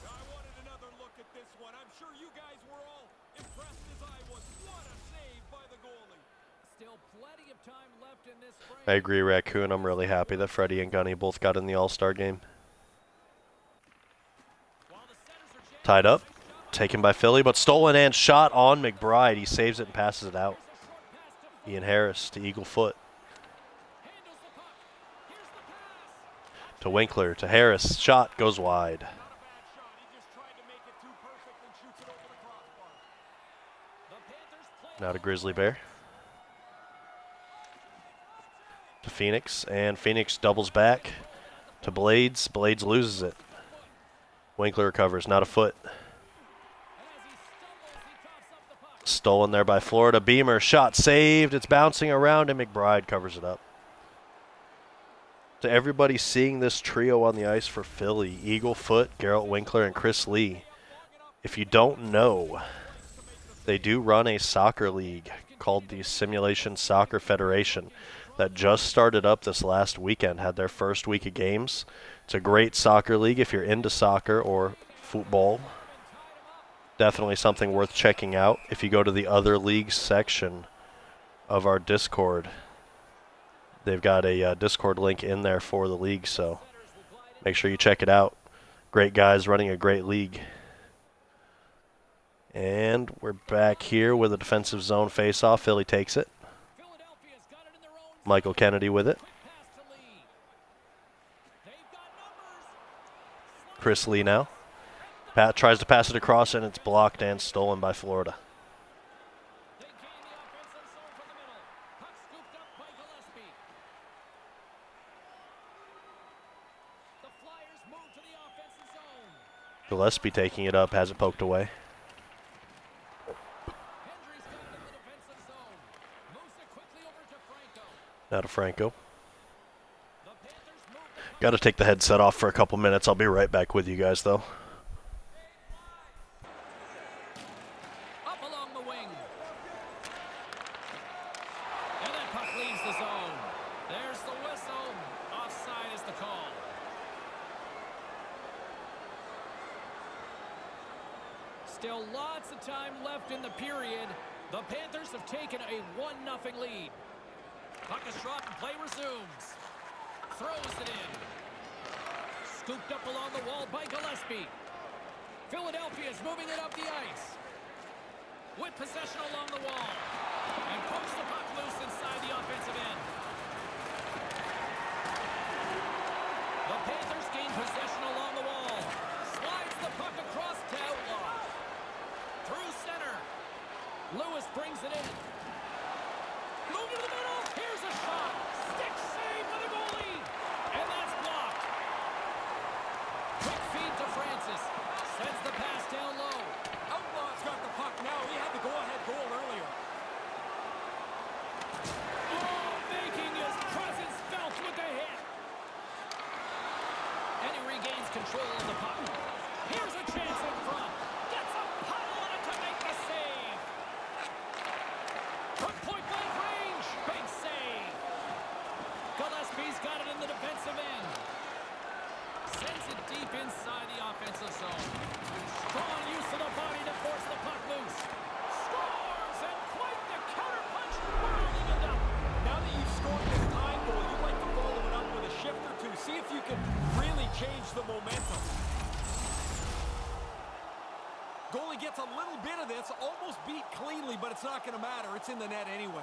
I wanted another look at this one. I'm sure you guys were all impressed as I was. What a save by the goalie. Still plenty of time left in this frame. I agree, Raccoon. I'm really happy that Freddie and Gunny both got in the All-Star game. While the centers are jamming, Tied up. Taken by Philly, but stolen and shot on McBride. He saves it and passes it out. there's a short pass to Ian Harris to Eagle Foot. handles the puck. Here's the pass. To Winkler. To Harris. Shot goes wide. Not a bad shot. He just tried to make it too perfect and shoots it over the crossbar. The Panthers play Now to Grizzly Bear. To Phoenix. And Phoenix doubles back. To Blades. Blades loses it. Winkler recovers. Not a foot. and as he stumbles, he coughs up the puck. Stolen there by Florida. Beamer. Shot saved. It's bouncing around and McBride covers it up. To everybody seeing this trio on the ice for Philly, Eagle Foot, Garrett Winkler, and Chris Lee. If you don't know, they do run a soccer league called the Simulation Soccer Federation that just started up this last weekend, had their first week of games. It's a great soccer league if you're into soccer or football. Definitely something worth checking out. If you go to the other leagues section of our Discord, they've got a Discord link in there for the league, so make sure you check it out. Great guys running a great league. And we're back here with a defensive zone face-off. Philly takes it. Philadelphia's got it in their own Michael Kennedy with it. quick pass to Lee. They've got numbers. Chris Lee now. Pat tries to pass it across, and it's blocked and stolen by Florida. They gain the offensive zone from the middle. Puck scooped up by Gillespie. The Flyers move to the offensive zone. Gillespie taking it up, has it poked away. Hendry's got it in the defensive zone. Moves it quickly over to Franco. Now to Franco. The Panthers move. Got to take the headset off for a couple minutes. I'll be right back with you guys, though. Up along the wing. Still lots of time left in the period. The Panthers have taken a 1-0 lead. Puck is dropped and play resumes. Throws it in. Scooped up along the wall by Gillespie. Philadelphia is moving it up the ice. With possession along the wall. And pokes the puck loose inside the offensive end. The Panthers gain possession along the wall. Slides the puck across to Outlaw. Through center. Lewis brings it in. Move to the middle. Here's a shot. Stick save by the goalie. And that's blocked. Quick feed to Francis. Sends the pass down low. Outlaw's got the puck now. He had the go-ahead goal earlier. Oh, making his presence felt with the hit. And he regains control of the puck. Here's a chance in front. Gets a puddle on it to make the save. From point-blank range. Big save. Gillespie's got it in the defensive end. Sends it deep inside the offensive zone. Strong use of the body to force the puck loose. Scores! And quite the counterpunch. Whirling it up. Now that you've scored this time goal, you'd like to follow it up with a shift or two. See if you can really change the momentum. Goalie gets a little bit of this, almost beat cleanly, but it's not going to matter. It's in the net anyway.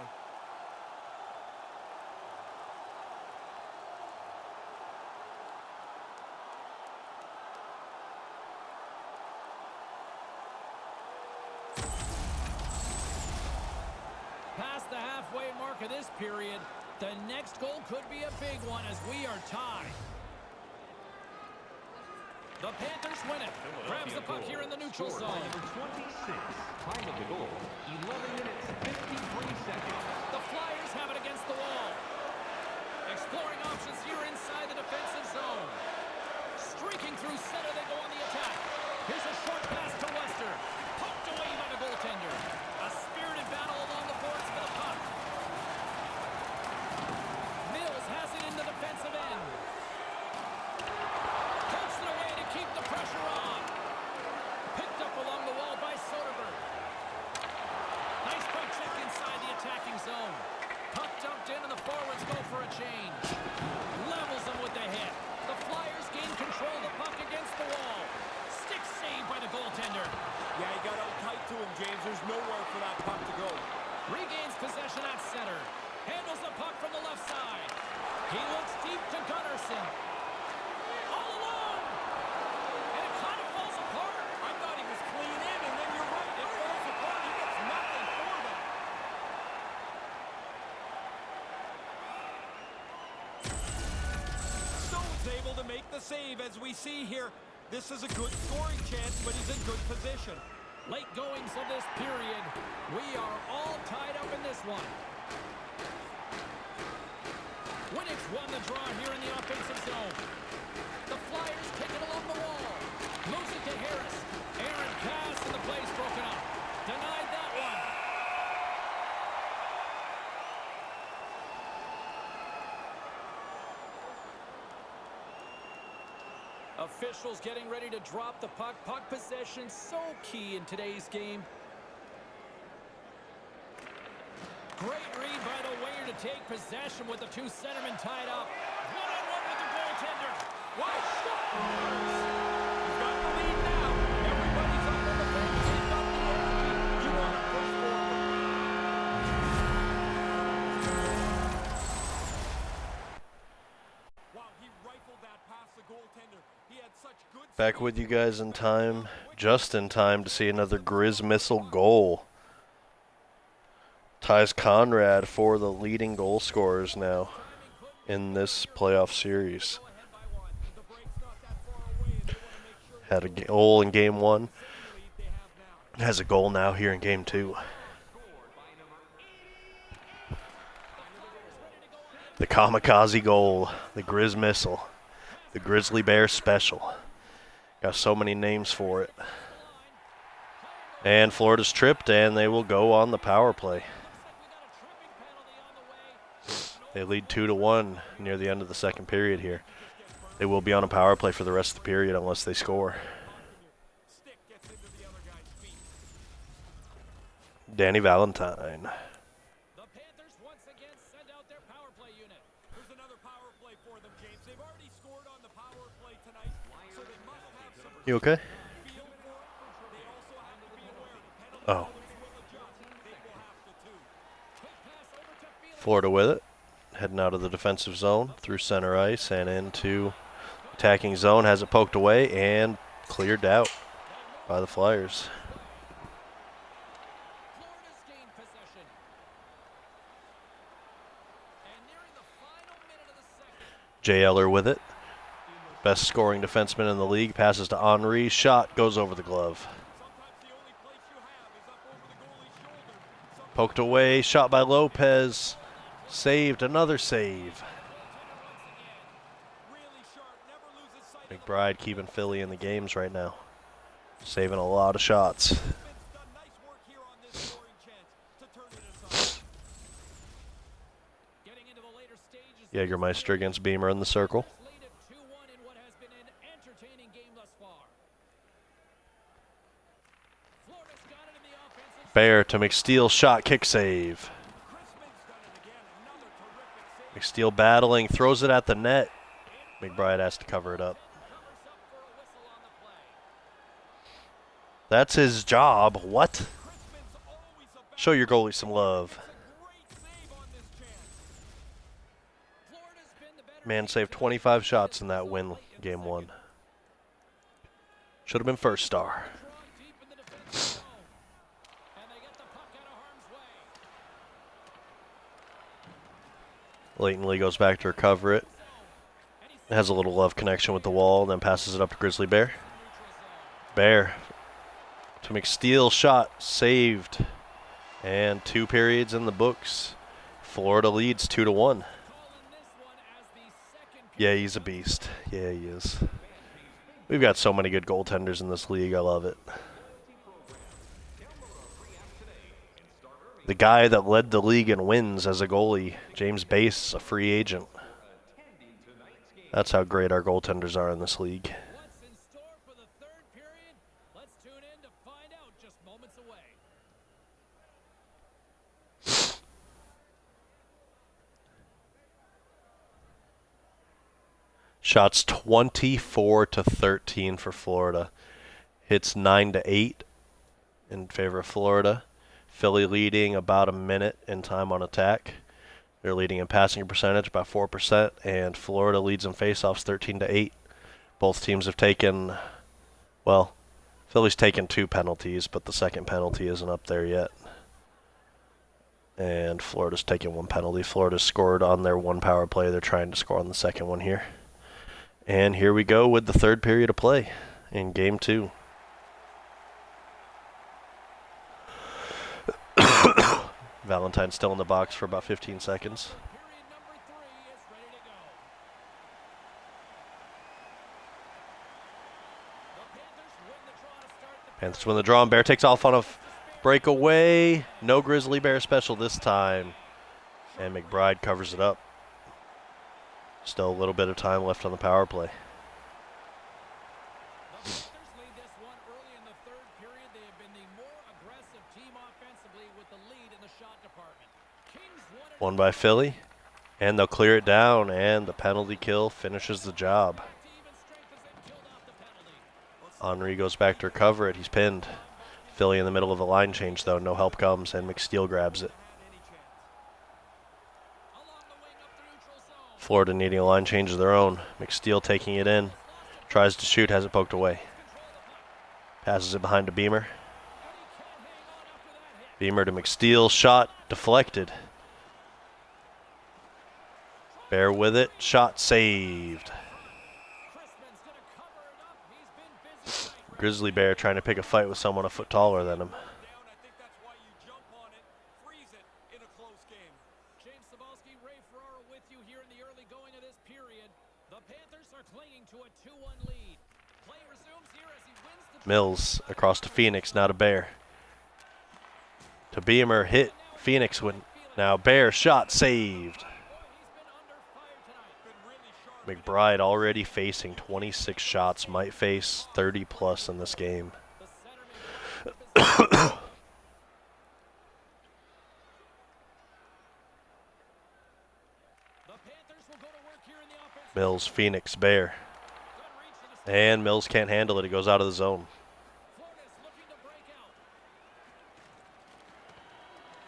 Past the halfway mark of this period, the next goal could be a big one as we are tied. The Panthers win it. Grabs the puck here in the neutral zone. Number 26. Time of the goal, 11 minutes, 53 seconds. The Flyers have it against the wall. Exploring options here inside the defensive zone. Streaking through center, they go on the attack. Here's a short pass to Wester. Poked away by the goaltender. A spirited battle along the boards for the puck. Mills has it in the defensive end. Pokes it away to keep the pressure on. Picked up along the wall by Soderberg. Nice puck check inside the attacking zone. Puck dumped in and the forwards go for a change. Levels them with the hit. The Flyers gain control of the puck against the wall. Stick save by the goaltender. Yeah, he got out tight to him, James. There's nowhere for that puck to go. Regains possession at center. Handles the puck from the left side. He looks deep to Gunnarsson. All alone. And it kind of falls apart. I thought he was clean in, and then you're right. It falls apart. He gets nothing for that. Stone's able to make the save, as we see here. This is a good scoring chance, but he's in good position. Late goings of this period. We are all tied up in this one. Winnick's won the draw here in the offensive zone. The Flyers take it along the wall. Moves it to Harris. Aaron pass and the play's broken up. Denied that one. Officials getting ready to drop the puck. Puck possession so key in today's game. Great read by the winger to take possession with the two centermen tied up. One-on-one with the goaltender. Wide shot! You've got the lead now. Everybody's up on the bench. They've got the energy. You want to push forward. Wow, he rifled that past the goaltender. He had such good Back with you guys in time, just in time to see another Grizz Missile goal. Ties Conrad for the leading goal scorers now in this playoff series. Had a goal in game one. Has a goal now here in game two. The kamikaze goal, the Grizz Missile, the Grizzly Bear Special. Got so many names for it. And Florida's tripped, and they will go on the power play. They lead 2-1 near the end of the second period here. They will be on a power play for the rest of the period unless they score. stick gets into the other guy's feet. Danny Valentine. The Panthers once again send out their power play unit. Here's another power play for them, James. They've already scored on the power play tonight, so they must have some You okay? feel for it. They also have to be aware the penalty Oh. killers will adjust. They will have to too. Quick pass over to Felix. Florida with it. Heading out of the defensive zone through center ice and into attacking zone. Has it poked away and cleared out by the Flyers. Florida's gained possession. And nearing the final minute of the second. Jay Eller with it. Best scoring defenseman in the league. Passes to Henry. Shot goes over the glove. Sometimes the only place you have is up over the goalie's shoulder. Sometimes Poked away. Shot by Lopez. Saved. Another save. really sharp, never loses sight of the McBride keeping Philly in the games right now. Saving a lot of shots. Smith's done nice work here on this scoring chance to turn it aside. Getting into the later stages. Jägermeister against Beamer in the circle. Lead at 2-1 in what has been an entertaining game thus far. Florida's got it in the offensive. Bear to McSteel. Shot. Kick save. Crispin's done it again, another terrific save. McSteel battling. Throws it at the net. McBride has to cover it up. Covers up for a whistle on the play. That's his job. What? Crispin's always a Show your goalie some love. great save on this chance. Florida's been the better Man team saved tonight. 25 shots in that win, game one. Should have been first star. Drawn deep in the defensive zone. And they get the puck out of harm's way. Leighton Lee goes back to recover it. Has a little love connection with the wall, then passes it up to Grizzly Bear. Bear to McSteel. Shot. Saved. And 2 periods in the books. Florida leads 2-1. Calling this one as the second Yeah, he's a beast. Yeah, he is. We've got so many good goaltenders in this league. I love it. The guy that led the league in wins as a goalie, James Bass, is a free agent. That's how great our goaltenders are in this league. What's in store for the third period? Let's tune in to find out just moments away. Shots 24-13 for Florida. Hits 9-8 in favor of Florida. Philly leading about a minute in time on attack. They're leading in passing percentage about 4%, and Florida leads in faceoffs 13-8. Both teams have taken, well, Philly's taken 2 penalties, but the second penalty isn't up there yet. And Florida's taken 1 penalty. Florida's scored on their 1 power play. They're trying to score on the second one here. And here we go with the third period of play in game 2. Valentine's still in the box for about 15 seconds. Period number 3 is ready to go. The Panthers win the draw to start the Panthers win the draw, and Bear takes off on a breakaway. No Grizzly Bear special this time. And McBride covers it up. Still a little bit of time left on the power play. The Panthers lead this one early in the third period. They have been the more aggressive team offensively with the lead in the shot department. Kings won it. Won by Philly. And they'll clear it down, and the penalty kill finishes the job. Back to even strength as they've killed off the penalty. Henry goes back to recover it. He's pinned. Philly in the middle of a line change, though. No help comes, and McSteel grabs it. Along the wing up the neutral zone. Florida needing a line change of their own. McSteel taking it in. Tries to shoot, has it poked away. Passes it behind to Beamer. Beamer to McSteel. Shot deflected. Bear with it. Shot saved. Crispin's going to cover it up. He's been busy tonight. Grizzly Bear trying to pick a fight with someone a foot taller than him. Down, I think that's why you jump on it, freeze it in a close game. James Cebulski, Ray Ferraro with you here in the early going of this period. The Panthers are clinging to a 2-1 lead. Play resumes here as he wins the Mills across to Phoenix, now to Bear. To Beamer, hit. Phoenix win. Now Bear, shot saved. Boy, he's been under fire tonight. Been really sharp. McBride already facing 26 shots, might face 30 plus in this game. The centerman Mills, Phoenix, Bear. And Mills can't handle it. He goes out of the zone.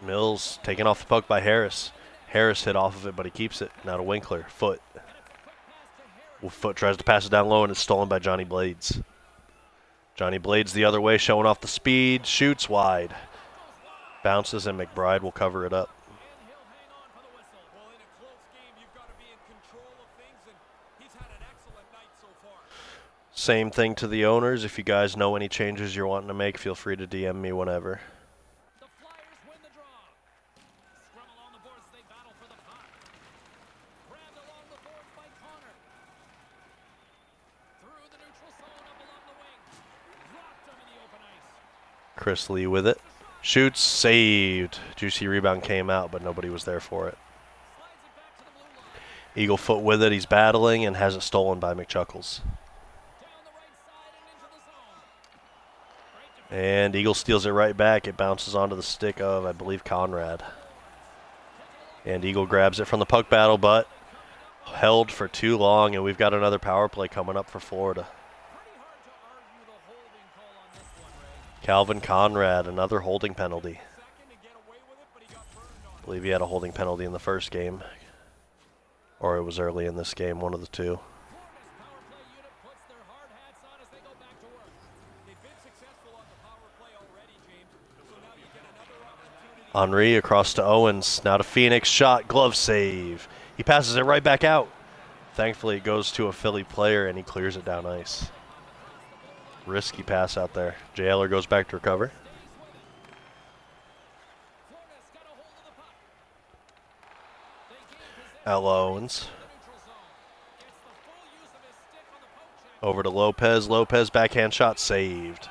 Mills taken off the puck by Harris. Harris hit off of it, but he keeps it. Now to Winkler. Foot. Foot tries to pass it down low, and it's stolen by Johnny Blades. Johnny Blades the other way, showing off the speed. Shoots wide. Bounces, and McBride will cover it up. Same thing to the owners. If you guys know any changes you're wanting to make, feel free to DM me whenever. The Flyers win the draw. Scrum along the boards, they battle for the puck. Grabbed along the boards by Connor. Through the neutral zone, up along the wing. Dropped him in the open ice. Chris Lee with it. Shoots, saved. Juicy rebound came out, but nobody was there for it. Slides it back to the blue line. Eagle foot with it. He's battling and has it stolen by McChuckles. Down the right side and into the zone. Great defense. And Eagle steals it right back. It bounces onto the stick of, I believe, Conrad. And Eagle grabs it from the puck battle, but held for too long, and we've got another power play coming up for Florida. Pretty hard to argue the holding call on this one, Ray. Calvin Conrad, another holding penalty. Second to get away with it, but he got burned on I believe he had a holding penalty in the first game. Or it was early in this game, one of the two. Florida's power play unit puts their hard hats on as they go back to work. They've been successful on the power play already, James. So now you get another opportunity. Henry across to Owens. Now to Phoenix. Shot. Glove save. He passes it right back out. Thankfully, it goes to a Philly player, and he clears it down ice. Risky pass out there. Jailer goes back to recover. Florida's got a hold of the puck. They gain possession Ella in Owens. the neutral zone. Gets the full use of his stick on the poke check. Over to Lopez. Lopez backhand shot saved.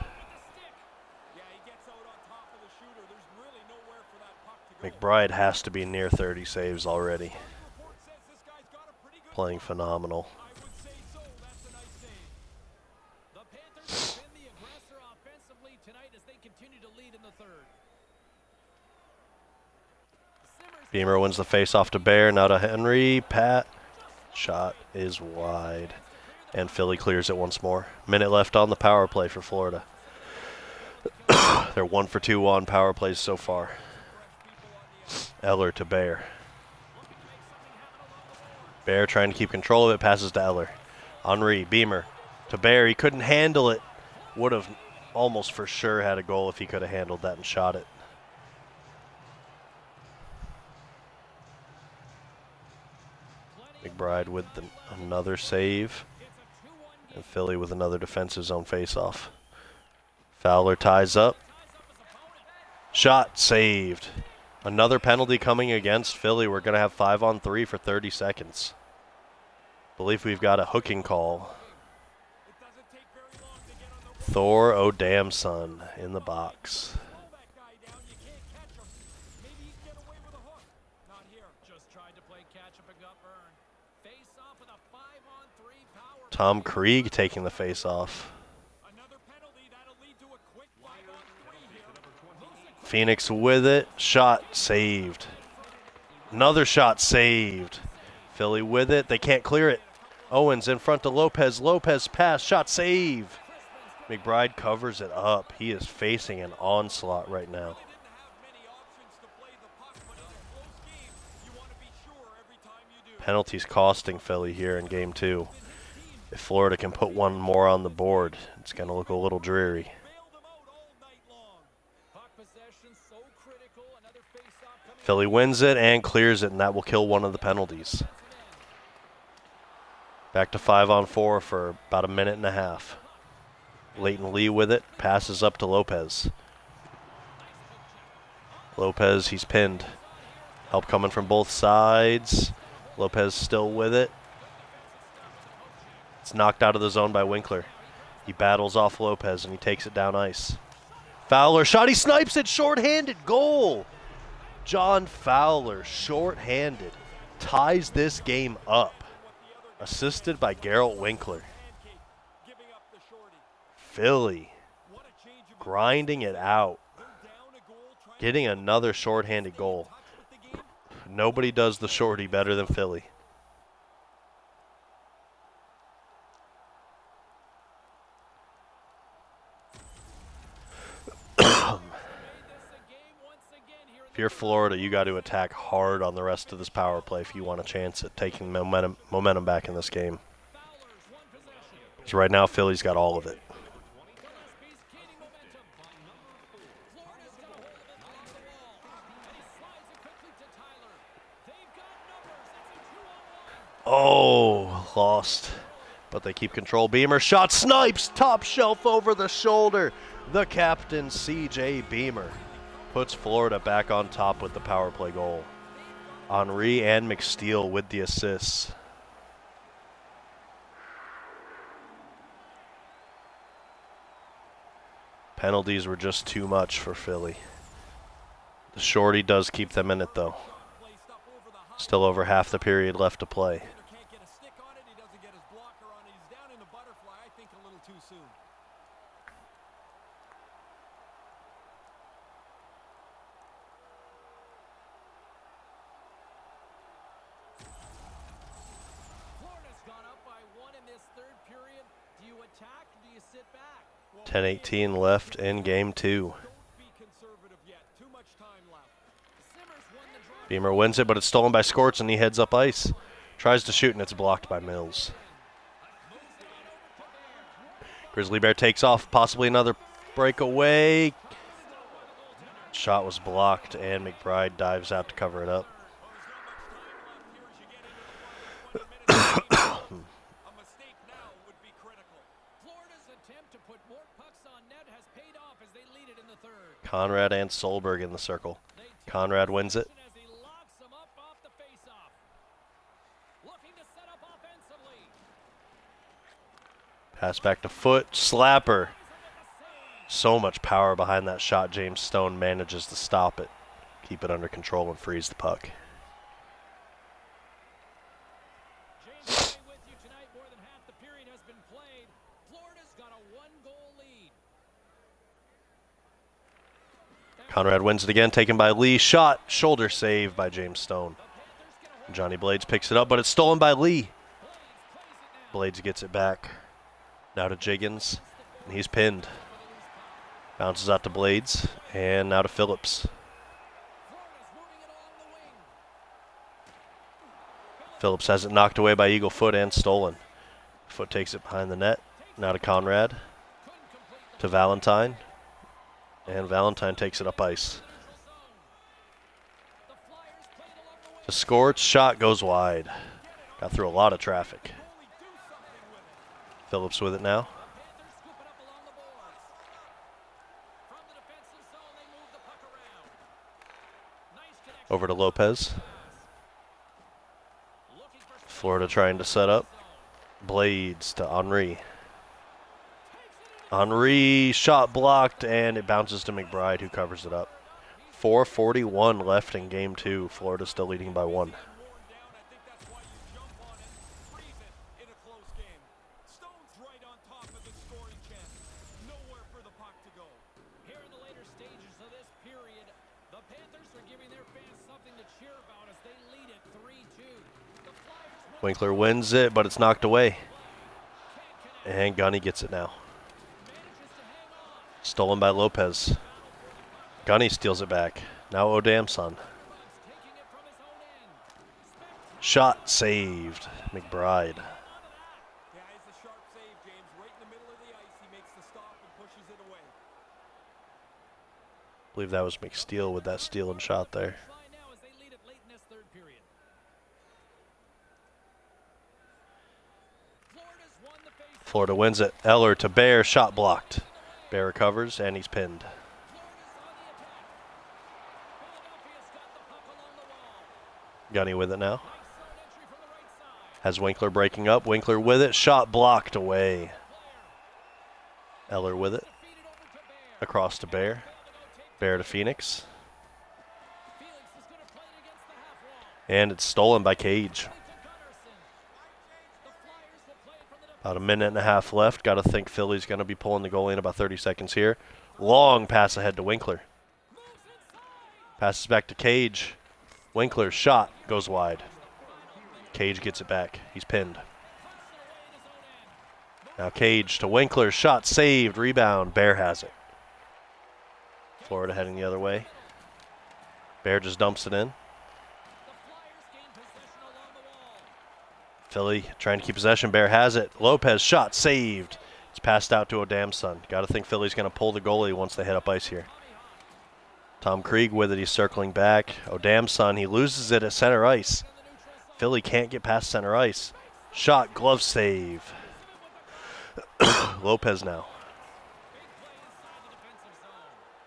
Yeah, he gets out on top of the shooter. There's really nowhere for that puck to go. McBride has to be near 30 saves already. Report says this guy's got a pretty good Playing glove. phenomenal. I would say so. That's a nice save. The Panthers have been the aggressor offensively tonight as they continue to lead in the third. Simmers Beamer wins the face-off to Bear. Now to Henry. Pat. Shot is wide. And Philly clears it once more. Minute left on the power play for Florida. They're 1 for 2 on power plays so far. Eller to Bear. Bear trying to keep control of it. Passes to Eller. Henry. Beamer. To Bear. He couldn't handle it. Would have almost for sure had a goal if he could have handled that and shot it. McBride with another save. And Philly with another defensive zone faceoff. Fowler ties up. Shot saved. Another penalty coming against Philly. We're going to have 5-on-3 for 30 seconds. Believe we've got a hooking call. It doesn't take very long to get on the Thor O'Damson in the box. pull that guy down. You can't catch him. Maybe he can get away with a hook. Not here. just tried to play catch up and got burned. Face off with a 5-on-3 power. Tom Krieg taking the face off. Another penalty. That'll lead to a quick 5-on-3 here. Phoenix with it. Shot saved. Another shot saved. Philly with it. They can't clear it. Owens in front to Lopez. Lopez pass. Shot save. McBride covers it up. He is facing an onslaught right now. Didn't have many options to play the puck, but in a close game, you want to be sure every time you do. Penalties costing Philly here in game 2. If Florida can put one more on the board, it's going to look a little dreary. Bailed them out all night long. Puck possession so critical. Another face-off coming. Philly wins it and clears it, and that will kill one of the penalties. Back to 5-on-4 for about a minute and a half. Leighton Lee with it, passes up to Lopez. Lopez, he's pinned. Help coming from both sides. Lopez still with it. It's knocked out of the zone by Winkler. He battles off Lopez and he takes it down ice. Fowler shot, he snipes it, short-handed, goal. John Fowler, short-handed, ties this game up. Assisted by Geralt Winkler. Pancake, giving up the shorty. Philly What a change of grinding it out, They're down a goal, trying getting another short-handed goal. to touch with the game. Nobody does the shorty better than Philly. If you're Florida, you got to attack hard on the rest of this power play if you want a chance at taking momentum back in this game. Fowler's won possession. Because right now, Philly's got all of it. Gillespie's gaining momentum. Florida's got a hold of it along the wall. And he slides it quickly to Tyler. They've got numbers. It's a 2-on-1. Oh, lost. But they keep control. Beamer shot, snipes, top shelf over the shoulder. The captain, C.J. Beamer, puts Florida back on top with the power play goal. Henry and McSteal with the assists. Penalties were just too much for Philly. The shorty does keep them in it, though. Placed up over the high. Still over half the period left to play. Defender can't get a stick on it. He doesn't get his blocker on it. He's down in the butterfly, I think, a little too soon. Florida's gone up by 1 in this third period. Do you attack or do you sit back? 10:18 left in game 2. Don't be conservative yet. Too much time left. Simmers won the draw. Beamer wins it, but it's stolen by Skorts, and he heads up ice. Tries to shoot, and it's blocked by Mills. Grizzly Bear takes off, possibly another breakaway. Shot was blocked, and McBride dives out to cover it up. A mistake now would be critical. Florida's attempt to put more pucks on net has paid off as they lead it in the third. Conrad and Solberg in the circle. Conrad wins it. As he locks him up off the faceoff. Looking to set up offensively. Pass back to Foot. Slapper. So much power behind that shot. James Stone manages to stop it, keep it under control, and freeze the puck. James will be with you tonight. More than half the period has been played. Florida's got a 1-goal lead. Conrad wins it again, taken by Lee. Shot, shoulder save by James Stone. Johnny Blades picks it up, but it's stolen by Lee. Blades gets it back. Now to Jiggins, and he's pinned. Bounces out to Blades, and now to Phillips. Florida's moving it along the wing. Phillips has it knocked away by Eagle Foot and stolen. Foot takes it behind the net. Now to Conrad. To Valentine. And Valentine takes it up ice. The Flyers played along the wing. The Skorts shot goes wide. Got through a lot of traffic. Phillips with it now. Panthers scoop it up along the boards. From the defensive zone, they move the puck around. Nice connection. Over to Lopez. Looking for Florida trying to set up. Blades to Henry. Henry shot blocked, and it bounces to McBride, who covers it up. 4:41 left in game 2. Florida still leading by 1. Worn down, I think that's why you jump on it, freeze it in a close game. Stone's right on top of his scoring chance. Nowhere for the puck to go. here in the later stages of this period. The Panthers are giving their fans something to cheer about as they lead it 3-2. The Flyers win. Winkler wins it, but it's knocked away. And Gunny gets it now. Manages to hang on. Stolen by Lopez. Gunny steals it back. Now O'Damson. Taking it from his own end. Shot saved. McBride. Yeah, it's a sharp save, James. Right in the middle of the ice, he makes the stop and pushes it away. I believe that was McSteal with that steal and shot there. Fine now as they lead it late in this third period. Florida's won the face. Florida wins it. Eller to Bear. Shot blocked. Bear recovers, and he's pinned. Gunny with it now. Has Winkler breaking up. Winkler with it. Shot blocked away. Eller with it. Across to Bear. Bear to Phoenix. And it's stolen by Cage. About a minute and a half left. Got to think Philly's going to be pulling the goalie in about 30 seconds here. Long pass ahead to Winkler. Passes back to Cage. Winkler's shot goes wide. Cage gets it back. He's pinned. Now Cage to Winkler. Shot saved. Rebound. Bear has it. Florida heading the other way. Bear just dumps it in. The Flyers gain possession along the wall. Philly trying to keep possession. Bear has it. Lopez shot saved. It's passed out to O'Damson. Got to think Philly's going to pull the goalie once they hit up ice here. Tom Krieg with it. He's circling back. O'Damson, he loses it at center ice. Philly can't get past center ice. Shot, glove save. Lopez now.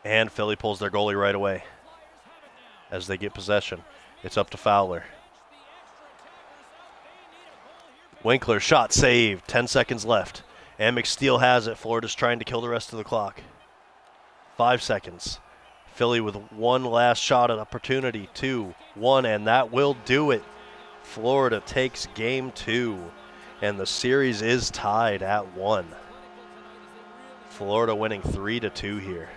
And Philly pulls their goalie right away as they get possession. It's up to Fowler. Winkler, shot saved. 10 seconds left. And McSteele has it. Florida's trying to kill the rest of the clock. 5 seconds. Philly with one last shot at opportunity. 2-1, and that will do it. Florida takes game 2, and the series is tied at 1. Florida winning 3-2 here.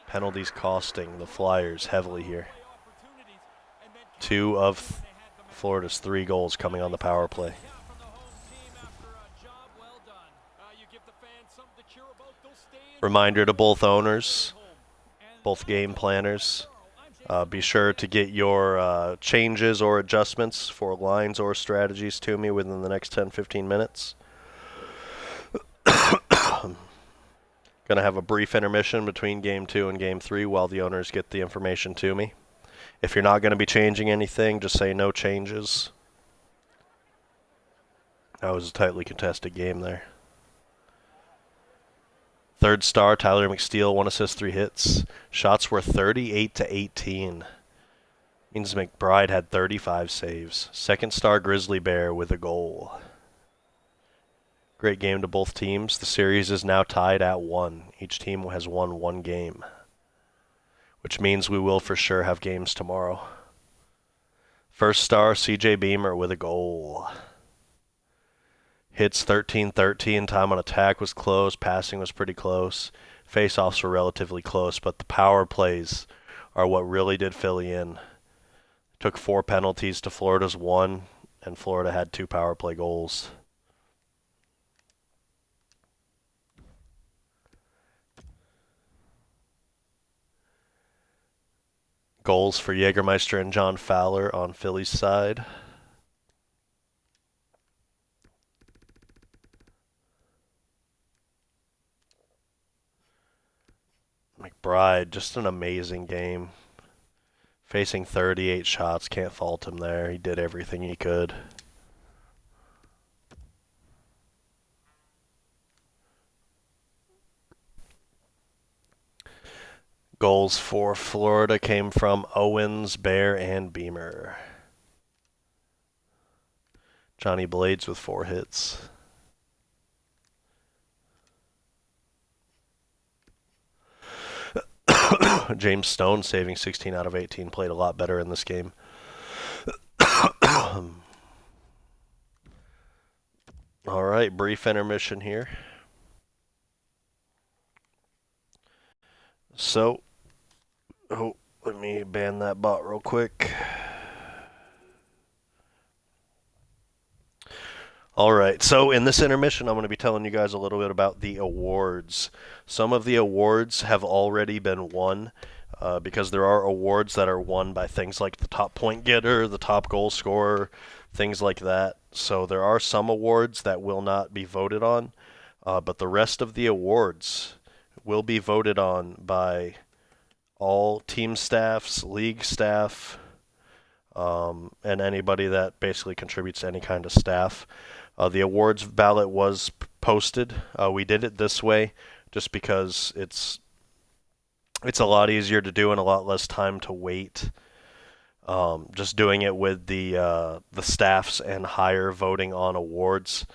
Penalties costing the Flyers heavily here. 2 of Florida's 3 goals coming on the power play. Reminder to both owners, both game planners, be sure to get your changes or adjustments for lines or strategies to me within the next 10-15 minutes. Going to have a brief intermission between Game 2 and Game 3 while the owners get the information to me. If you're not going to be changing anything, just say no changes. That was a tightly contested game there. Third star, Tyler McSteele, 1 assist, 3 hits. Shots were 38-18. Means McBride had 35 saves. Second star, Grizzly Bear with a goal. Great game to both teams. The series is now tied at 1. Each team has won 1 game, which means we will for sure have games tomorrow. First star, CJ Beamer with a goal. Hits 13-13. Time on attack was close. Passing was pretty close. Face-offs were relatively close, but the power plays are what really did Philly in. Took 4 penalties to Florida's 1, and Florida had 2 power play goals. Goals for Jägermeister and John Fowler on Philly's side. McBride, just an amazing game. Facing 38 shots, can't fault him there. He did everything he could. Goals for Florida came from Owens, Bear, and Beamer. Johnny Blades with 4 hits. James Stone saving 16 out of 18, played a lot better in this game. All right, brief intermission here. So, let me ban that bot real quick. All right, so in this intermission, I'm going to be telling you guys a little bit about the awards. Some of the awards have already been won because there are awards that are won by things like the top point getter, the top goal scorer, things like that. So there are some awards that will not be voted on, but the rest of the awards will be voted on by all team staffs, league staff, and anybody that basically contributes to any kind of staff. The awards ballot was posted. We did it this way just because it's a lot easier to do and a lot less time to wait. Just doing it with the staffs and higher voting on awards,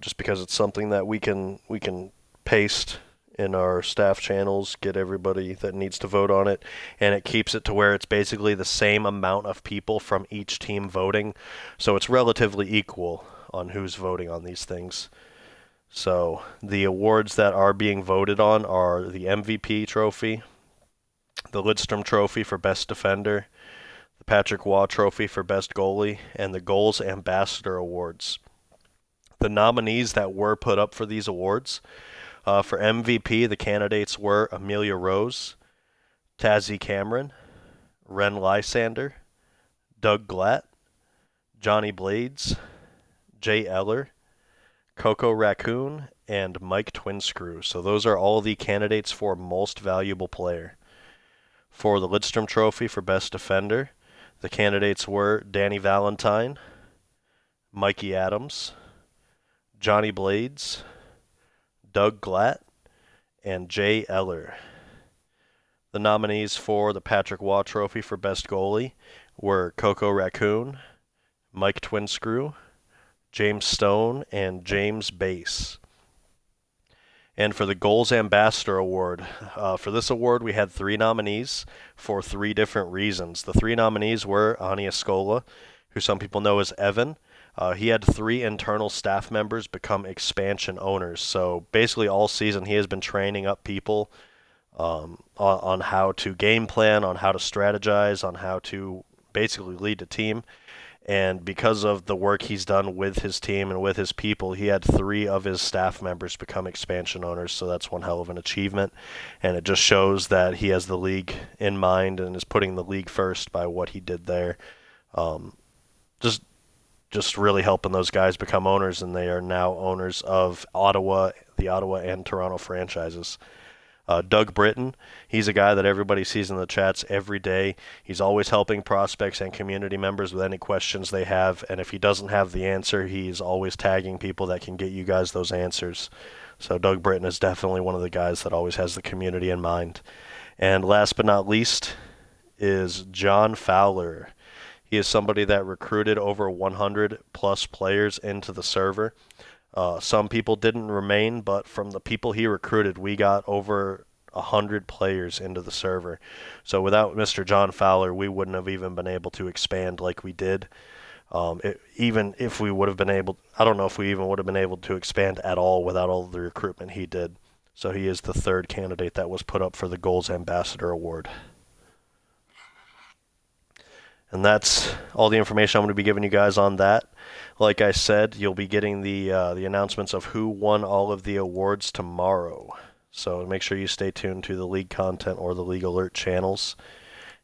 just because it's something that we can paste in our staff channels, get everybody that needs to vote on it, and it keeps it to where it's basically the same amount of people from each team voting, so it's relatively equal on who's voting on these things. So the awards that are being voted on are the MVP trophy, the Lidstrom trophy for best defender, the Patrick Waugh trophy for best goalie, and the Goals Ambassador awards. The nominees that were put up for these awards, for MVP, the candidates were Amelia Rose, Tazzy Cameron, Ren Lysander, Doug Glatt, Johnny Blades, Jay Eller, Coco Raccoon, and Mike Twinscrew. So those are all the candidates for most valuable player. For the Lidstrom Trophy for best defender, the candidates were Danny Valentine, Mikey Adams, Johnny Blades, Doug Glatt, and Jay Eller. The nominees for the Patrick Waugh Trophy for best goalie were Coco Raccoon, Mike Twinscrew, James Stone, and James Bass. And for the Goals Ambassador Award, for this award we had 3 nominees for 3 different reasons. The 3 nominees were Ani Escola, who some people know as Evan. He had 3 internal staff members become expansion owners. So basically all season he has been training up people on how to game plan, on how to strategize, on how to basically lead the team. And because of the work he's done with his team and with his people, he had 3 of his staff members become expansion owners. So that's one hell of an achievement. And it just shows that he has the league in mind and is putting the league first by what he did there. Just really helping those guys become owners, and they are now owners of the Ottawa and Toronto franchises. Doug Britton, he's a guy that everybody sees in the chats every day. He's always helping prospects and community members with any questions they have, and if he doesn't have the answer, he's always tagging people that can get you guys those answers. So Doug Britton is definitely one of the guys that always has the community in mind. And last but not least is John Fowler. He is somebody that recruited over 100 plus players into the server. Some people didn't remain, but from the people he recruited, we got over 100 players into the server. So without Mr. John Fowler, we wouldn't have even been able to expand like we did. Even if we would have been able, I don't know if we even would have been able to expand at all without all the recruitment he did. So he is the 3rd candidate that was put up for the Goals Ambassador Award. And that's all the information I'm going to be giving you guys on that. Like I said, you'll be getting the announcements of who won all of the awards tomorrow. So make sure you stay tuned to the league content or the league alert channels,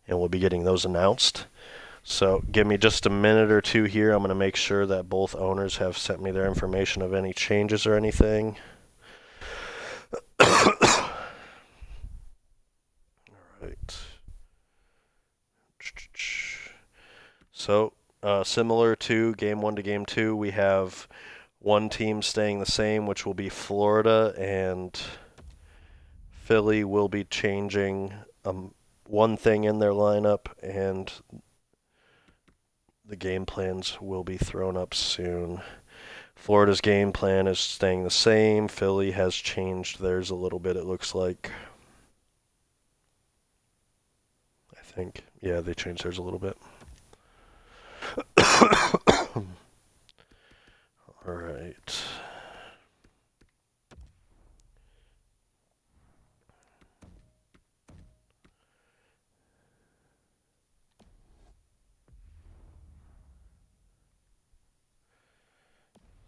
and we'll be getting those announced. So give me just a minute or 2 here. I'm going to make sure that both owners have sent me their information of any changes or anything. All right. So, similar to Game 1 to Game 2, we have one team staying the same, which will be Florida, and Philly will be changing one thing in their lineup, and the game plans will be thrown up soon. Florida's game plan is staying the same. Philly has changed theirs a little bit, it looks like. I think, yeah, they changed theirs a little bit. All right.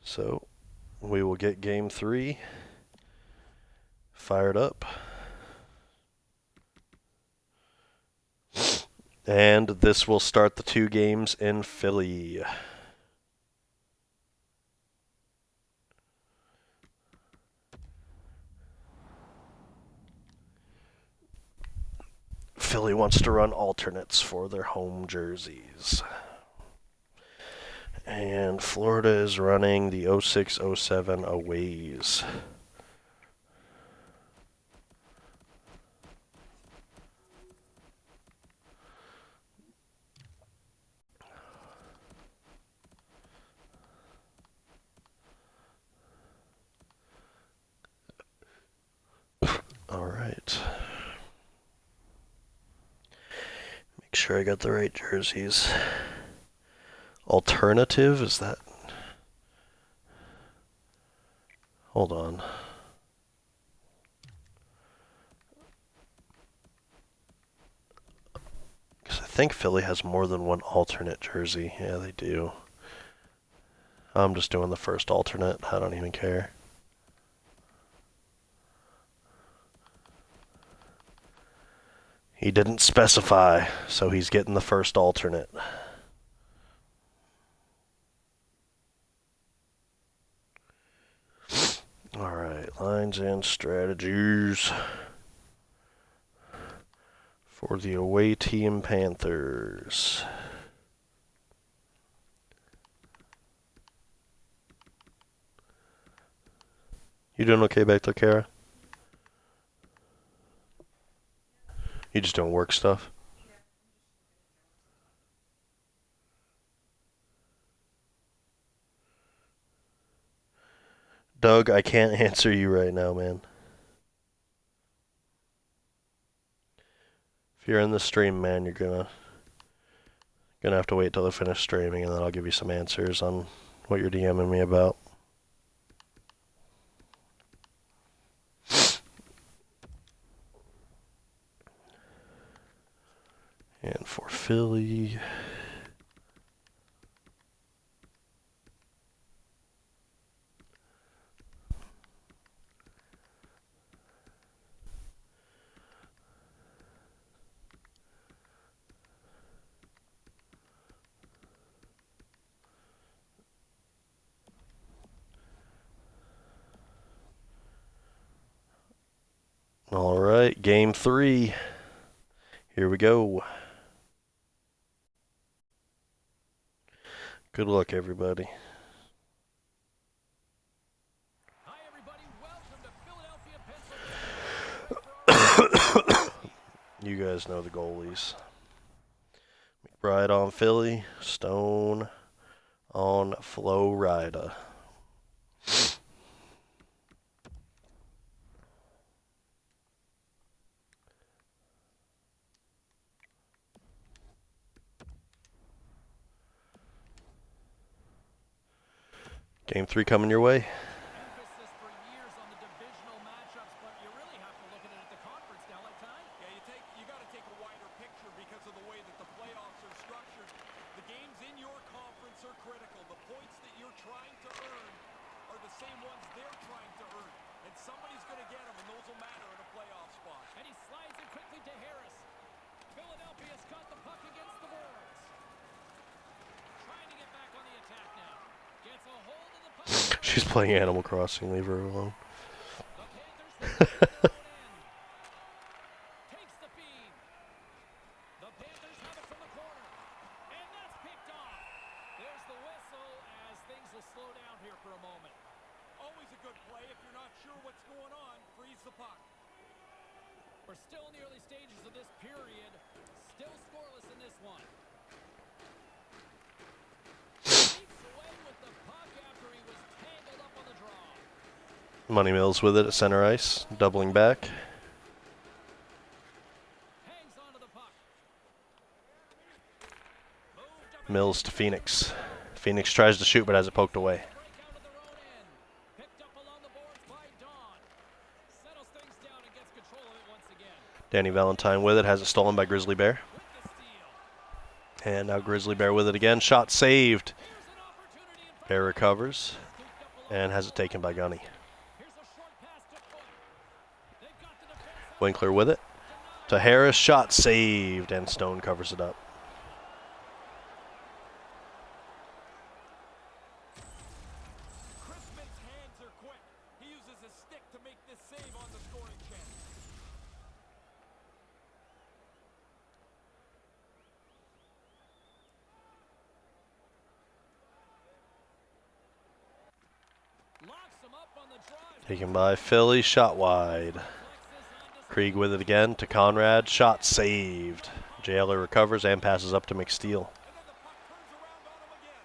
So we will get Game 3 fired up. And this will start the 2 games in Philly. Philly wants to run alternates for their home jerseys. And Florida is running the 06-07 aways. All right. Make sure I got the right jerseys. Alternative, is that? Hold on. Because I think Philly has more than one alternate jersey. Yeah, they do. I'm just doing the first alternate. I don't even care. He didn't specify, so he's getting the first alternate. Alright, lines and strategies for the away team Panthers. You doing okay back there, Kara? You just doing work stuff? Doug, I can't answer you right now, man. If you're in the stream, man, you're gonna have to wait till I finish streaming, and then I'll give you some answers on what you're DMing me about. And for Philly, all right, game 3. Here we go. Good luck, everybody. Hi, everybody. Welcome to Philadelphia, Pennsylvania. You guys know the goalies. McBride on Philly, Stone on Florida. Game 3 coming your way. Emphasis for years on the divisional matchups, but you really have to look at it at the conference now, like time. Yeah, you got to take a wider picture because of the way that the playoffs are structured. The games in your conference are critical. The points that you're trying to earn are the same ones they're trying to earn. And somebody's going to get them, and those will matter in a playoff spot. And he slides it quickly to Harris. Philadelphia's got the puck against the boards. Trying to get back on the attack now. Gets a hold of the puck. She's playing Animal Crossing, leave her alone. The Panthers win their own end. Takes the feed. The Panthers have it from the corner. And that's picked off. There's the whistle as things will slow down here for a moment. Always a good play. If you're not sure what's going on, freeze the puck. We're still in the early stages of this period. Still scoreless in this one. Leaps away with the puck after he was tangled up on the draw. Money Mills with it at center ice, doubling back. Hangs onto the puck. Moved up Mills to Phoenix. Phoenix tries to shoot but has it poked away. break out of their own end. Picked up along the boards by Dawn. Settles things down and gets control of it once again. Danny Valentine with it, has it stolen by Grizzly Bear. With the steal. And now Grizzly Bear with it again. Shot saved. Here's an opportunity in front. Bear recovers Scooped up along. and has it taken by Gunny. Here's a short pass to Foot. They've got the defense up. Winkler with it to Harris. Shot saved and Stone covers it up. Chrisman's hands are quick. He uses his stick to make this save on the scoring chance. Locks him up on the drive. Taken by Philly. Shot wide. Krieg with it again to Conrad. Shot saved. Jailer recovers and passes up to McSteal. And then the puck turns around on him again.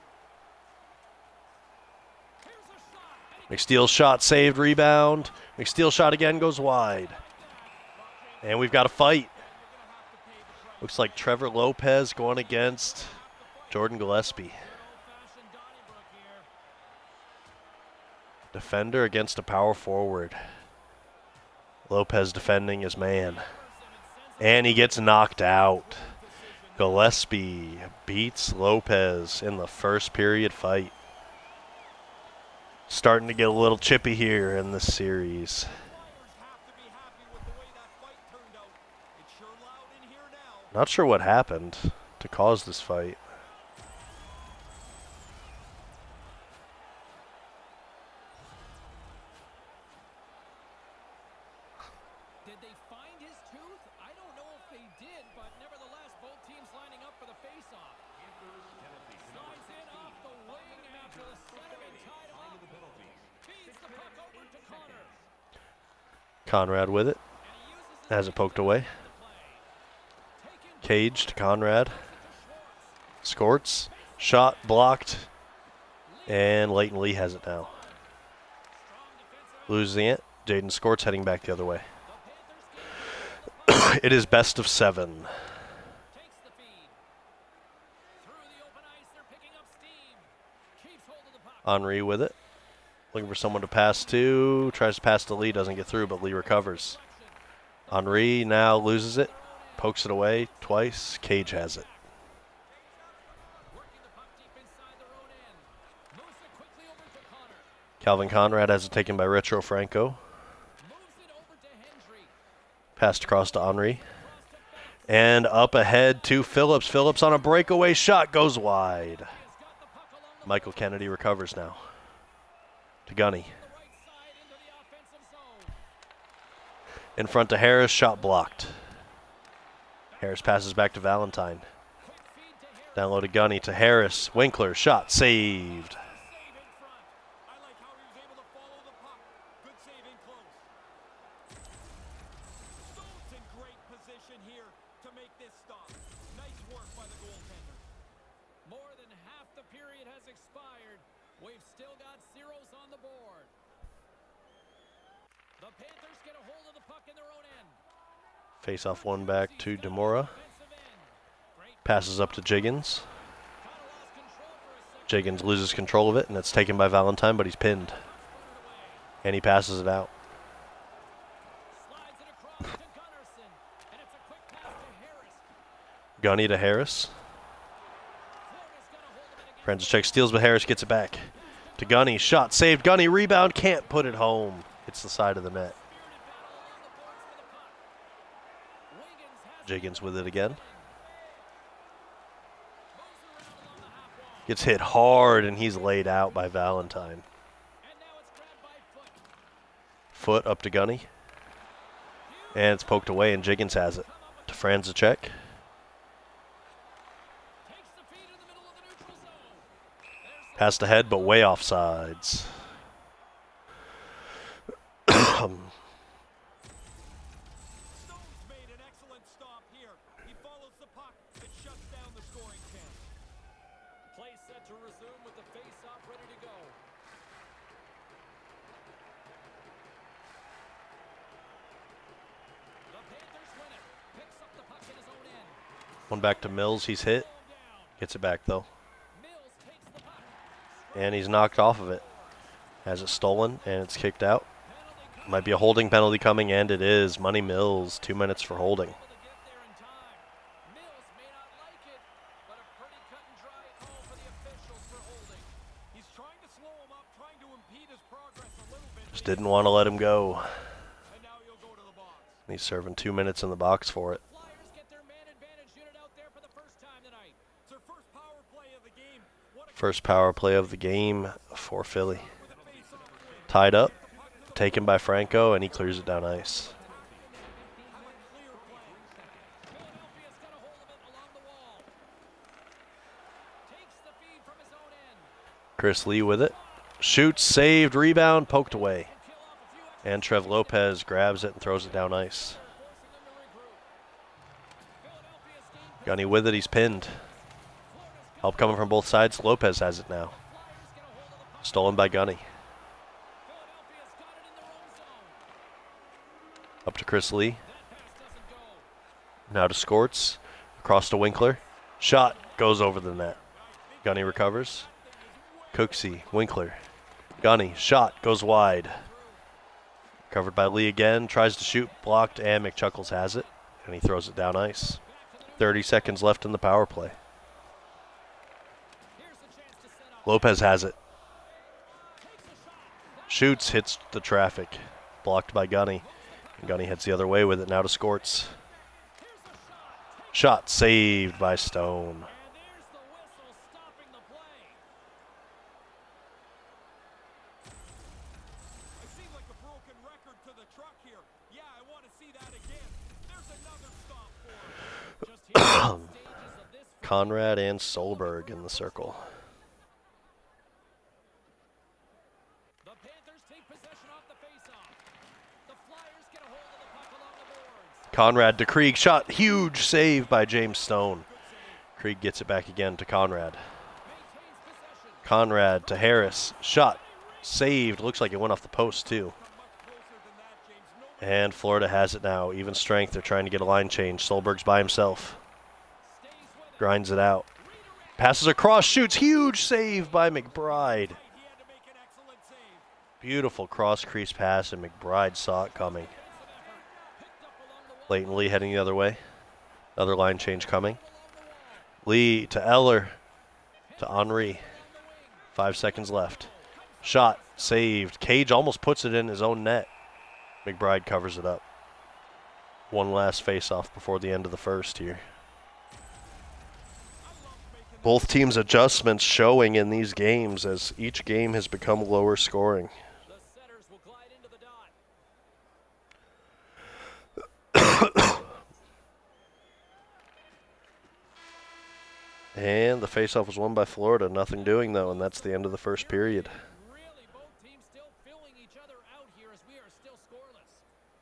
Here's a shot. And he McSteal shot saved. Rebound. McSteal shot again goes wide. And we've got a fight. Looks like Trevor Lopez going against Jordan Gillespie. old-fashioned Donnybrook here. Defender against a power forward. Lopez defending his man. And he gets knocked out. Gillespie beats Lopez in the first period fight. Starting to get a little chippy here in this series. Flyers have to be happy with the way that fight turned out. It's sure loud in here Not sure what happened to cause this fight. Did they find his tooth? I don't know if they did, but nevertheless, both teams lining up for the face-off. Slides in off the wing after the centerman tied him up. Feeds the puck over to Connor. Conrad with it. And he uses his Has it poked away. play. Taken Cage to Conrad. to Schwartz. Scorts. Shot blocked. And Leighton Lee has it now. Strong defensive. Losing it. Jaden Scorts heading back the other way. The Panthers get It is best of 7. takes the feed. Through the open ice, they're picking up steam. Keeps hold of the puck. Henri with it. Looking for someone to pass to. Tries to pass to Lee. Doesn't get through, but Lee recovers. Henri now loses it. Pokes it away twice. Cage has it. Working the puck deep inside their own end. Moves it quickly over to Connor. Calvin Conrad has it taken by Retro Franco. Moves it over to Hendry. Passed across to Henri. And up ahead to Phillips. Phillips on a breakaway shot goes wide. Has got the puck along the Michael Kennedy recovers now. To Gunny. right side into the offensive zone. In front to Harris. Shot blocked. Harris passes back to Valentine. Quick feed to Harris. Down low to Gunny to Harris. Winkler. Shot saved. Save in front. I like how he was able to follow the puck. Good save in close. Stone's in great position here to make this stop. Nice work by the goaltender. More than half the period has expired. We've still got zeros on the board. The Panthers get a hold of the puck in their own end. Face off one back to Demora. Defensive end. Great. Passes up to Jiggins. Kind of lost control for a second. Jiggins loses control of it, and it's taken by Valentine, but he's pinned. Put it away. And he passes it out. Slides it across to Gunnarsson. And it's a quick pass to Harris. Gunny to Harris. Florida's got a hold of it again. Francis steals, but Harris gets it back. To Gunny. Shot saved. Gunny rebound. Can't put it home. It's the side of the net. Spirited battle along the boards for the puck. Wiggins has Jiggins with it again. moves around along the half wall. Gets hit hard, and he's laid out by Valentine. And now it's grabbed by Foot. Foot up to Gunny. And it's poked away, and Jiggins has it. To Franzicek. Takes the feed in the middle of the neutral zone. There's the Passed ahead, but way offsides. Stone's made an excellent stop here. He follows the puck and shuts down the scoring chance. play set to resume with the face-off ready to go. The Panthers win it. Picks up the puck in his own end. One back to Mills. He's hit. Slow him down. Gets it back, though. Mills takes the puck. And he's knocked off of it. Has it stolen, and it's kicked out. Penalty coming. Might be a holding penalty coming, and it is. Money Mills, 2 minutes for holding. Able to get there in time. Mills may not like it, but a pretty cut and dry call for the officials for holding. He's trying to slow him up, trying to impede his progress a little bit. Just didn't want to let him go. And now he'll go to the box. He's serving 2 minutes in the box for it. Flyers get their man advantage unit out there for the first time tonight. It's their first power play of the game. What a First power play of the game for Philly. with a face-off win. Tied up, taken by Franco, and he clears it down ice. How a clear play. Philadelphia's got a hold of it along the wall. Takes the feed from his own end. Chris Lee with it. Shoots, saved, rebound, poked away. Kill off a few extra And Trev Lopez grabs it and throws it down ice. forcing them to regroup. Philadelphia's game Gunny with it, he's pinned. Florida's Help coming from both sides. Lopez has it now. Flyers get a hold of the puck. Stolen by Gunny. Philadelphia's got it in their own zone. Up to Chris Lee. That pass doesn't go. Now to Scorts. Across to Winkler. Shot goes over the net. Gunny recovers. Cooksey, Winkler. Gunny, shot goes wide. Covered by Lee again. Tries to shoot, blocked, and McChuckles has it. And he throws it down ice. 30 seconds left in the power play. Here's the chance to set up. Lopez has it. Takes a shot. Shoots, hits the traffic. Blocked by Gunny. And Gunny heads the other way with it now to Scorts. Here's the shot. Shot saved by Stone. And there's the whistle stopping the play. It seemed like a broken record to the truck here. Yeah, I want to see that again. There's another stop for him. Just here in the stages of this Conrad and Solberg in the circle. The Panthers take possession off the faceoff. The Flyers get a hold of the puck along the boards. Conrad to Krieg. Shot. Huge save by James Stone. Krieg gets it back again to Conrad. Maintains possession. Conrad to Harris. Shot. Saved. Looks like it went off the post, too. And Florida has it now. Even strength. They're trying to get a line change. Solberg's by himself. Stays with it. Grinds it out. Passes across. Shoots. Huge save by McBride. He had to make an excellent save. Beautiful cross crease pass, and McBride saw it coming. Leighton Lee heading the other way. Another line change coming. Lee to Eller to Henry. 5 seconds left. Shot saved. Cage almost puts it in his own net. McBride covers it up. One last face-off before the end of the first here. Both teams' adjustments showing in these games as each game has become lower scoring. The setters will glide into the dot. And the face-off was won by Florida. Nothing doing, though, and that's the end of the first period. Really, both teams still filling each other out here as we are still scoreless.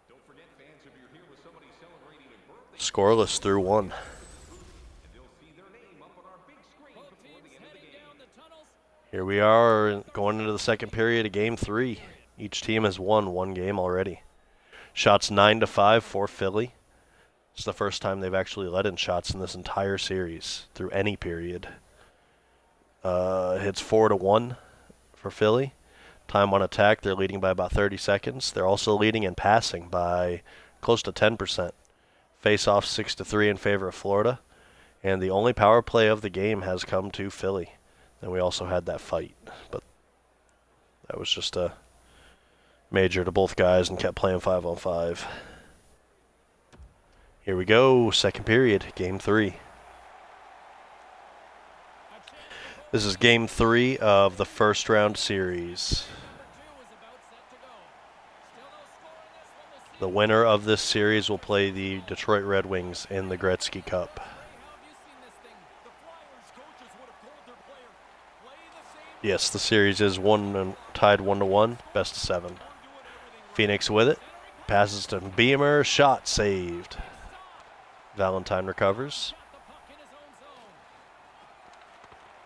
Don't forget, fans, if you're here with somebody celebrating a birthday, Scoreless through one. and they'll see their name up on our big screen Both before the teams end of the heading game. down the tunnels. Here we are going into the second period of Game 3. Each team has won one game already. Shots 9-5 for Philly. It's the first time they've actually led in shots in this entire series through any period. Hits 4-1 for Philly. Time on attack, they're leading by about 30 seconds. They're also leading in passing by close to 10%. Face-off 6-3 in favor of Florida. And the only power play of the game has come to Philly. And we also had that fight, but that was just a major to both guys and kept playing 5-on-5. Here we go, second period, Game 3. This is Game 3 of the first round series. Number 2 is about set to go. Still no score in this one. We'll see. The winner of this series will play the Detroit Red Wings in the Gretzky Cup. How have you seen this thing? The Flyers coaches would have told their players, play the same. Yes, the series is tied 1-1, best of 7. Phoenix with it, passes to Beamer, shot saved. Valentine recovers. The puck in his own zone.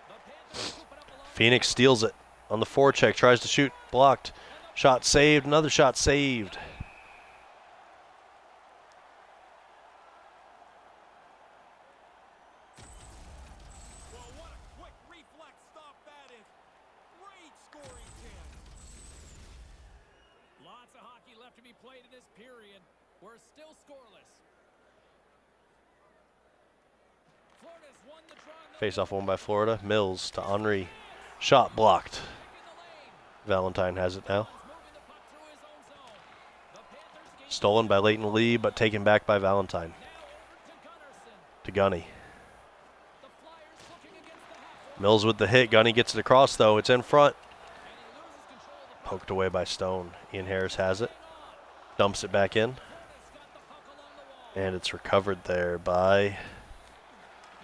The Panthers scoop it up along Phoenix steals it on the forecheck, tries to shoot, blocked. Shot saved, another shot saved. Well, what a quick reflex stop that is. Great scoring chance. Lots of hockey left to be played in this period. We're still scoreless. Florida's won the draw. in the Face-off won by Florida. Mills to Henry. Shot blocked. in the lane. Valentine has it now. Moving the puck through his own zone. The Panthers gain Stolen by Leighton Lee, but taken back by Valentine. now over to Gunnarsson. To Gunny. The Flyers looking against the half wall. Mills with the hit. Gunny gets it across, though. It's in front. And he loses control of the puck. Poked away by Stone. Ian Harris has it. Dumps it back in. Florida's got the puck along the wall. And it's recovered there by Here's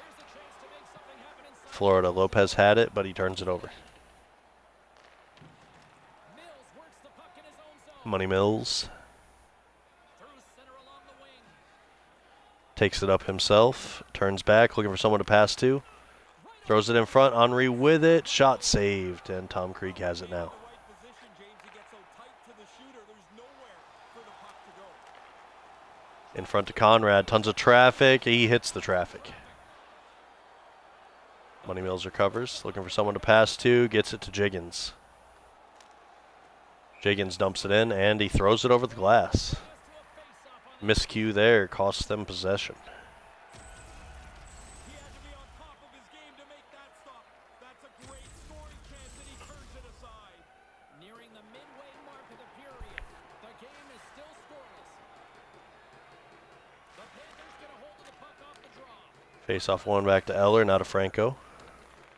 a chance to make something happen inside. Florida. Lopez had it, but he turns it over. Mills works the puck in his own zone. Money Mills Through center along the wing. takes it up himself. Turns back, looking for someone to pass to. Throws it in front. Henry with it. Shot saved. And Tom Krieg has it now. The right position, James. He gets so tight to the shooter, there's nowhere for the puck to go. In front to Conrad. Tons of traffic. He hits the traffic. Money Mills recovers. Looking for someone to pass to. Gets it to Jiggins. Jiggins dumps it in, and he throws it over the glass. Miscue there. Costs them possession. He had to be on top of his game to make that stop. That's a great scoring chance, and he turns it aside. Nearing the midway mark of the period. The game is still scoreless. The Panthers get a hold of the puck off the draw. Face off one back to Eller, now to Franco.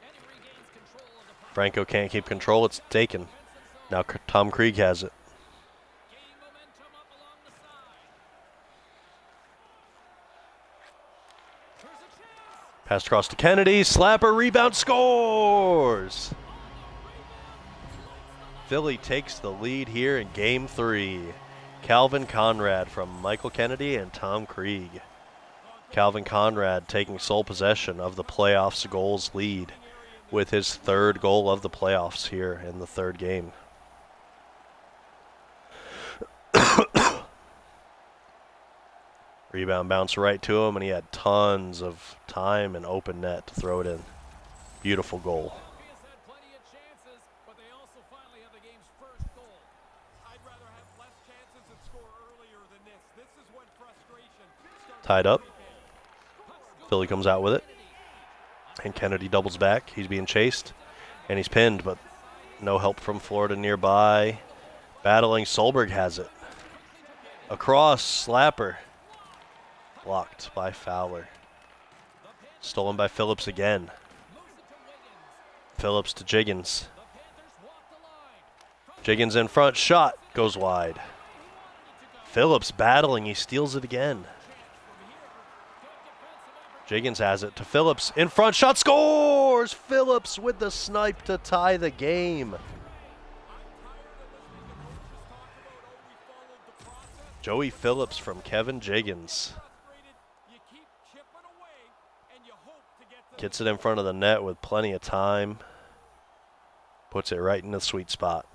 And he regains control of the puck. Franco can't keep control, it's taken. Now Tom Krieg has it. Gaining momentum up along the side. Here's a chance. Pass across to Kennedy, slapper, rebound, scores! Philly takes the lead here in Game 3. Calvin Conrad from Michael Kennedy and Tom Krieg. Calvin Conrad taking sole possession of the playoffs goals lead with his third goal of the playoffs here in the third game. Rebound bounced right to him, and he had tons of time and open net to throw it in. Beautiful goal. Philadelphia's had plenty of chances, but they also finally have the game's first goal. I'd rather have less chances and score earlier than this. This is when frustration starts. Tied up. to creep in. Philly comes out with it. And Kennedy doubles back. He's being chased. And he's pinned, but no help from Florida nearby. Battling, Solberg has it. Across, slapper. Blocked by Fowler. Stolen by Phillips again. Moves it to Wiggins. Phillips to Jiggins. The Panthers walk the line. Jiggins in front, shot goes wide. Phillips battling, he steals it again. Jiggins has it to Phillips, in front, shot, scores! Phillips with the snipe to tie the game. Joey Phillips from Kevin Jiggins. You keep chipping away and you hope to get to Gets it in front of the net with plenty of time. Puts it right in the sweet spot.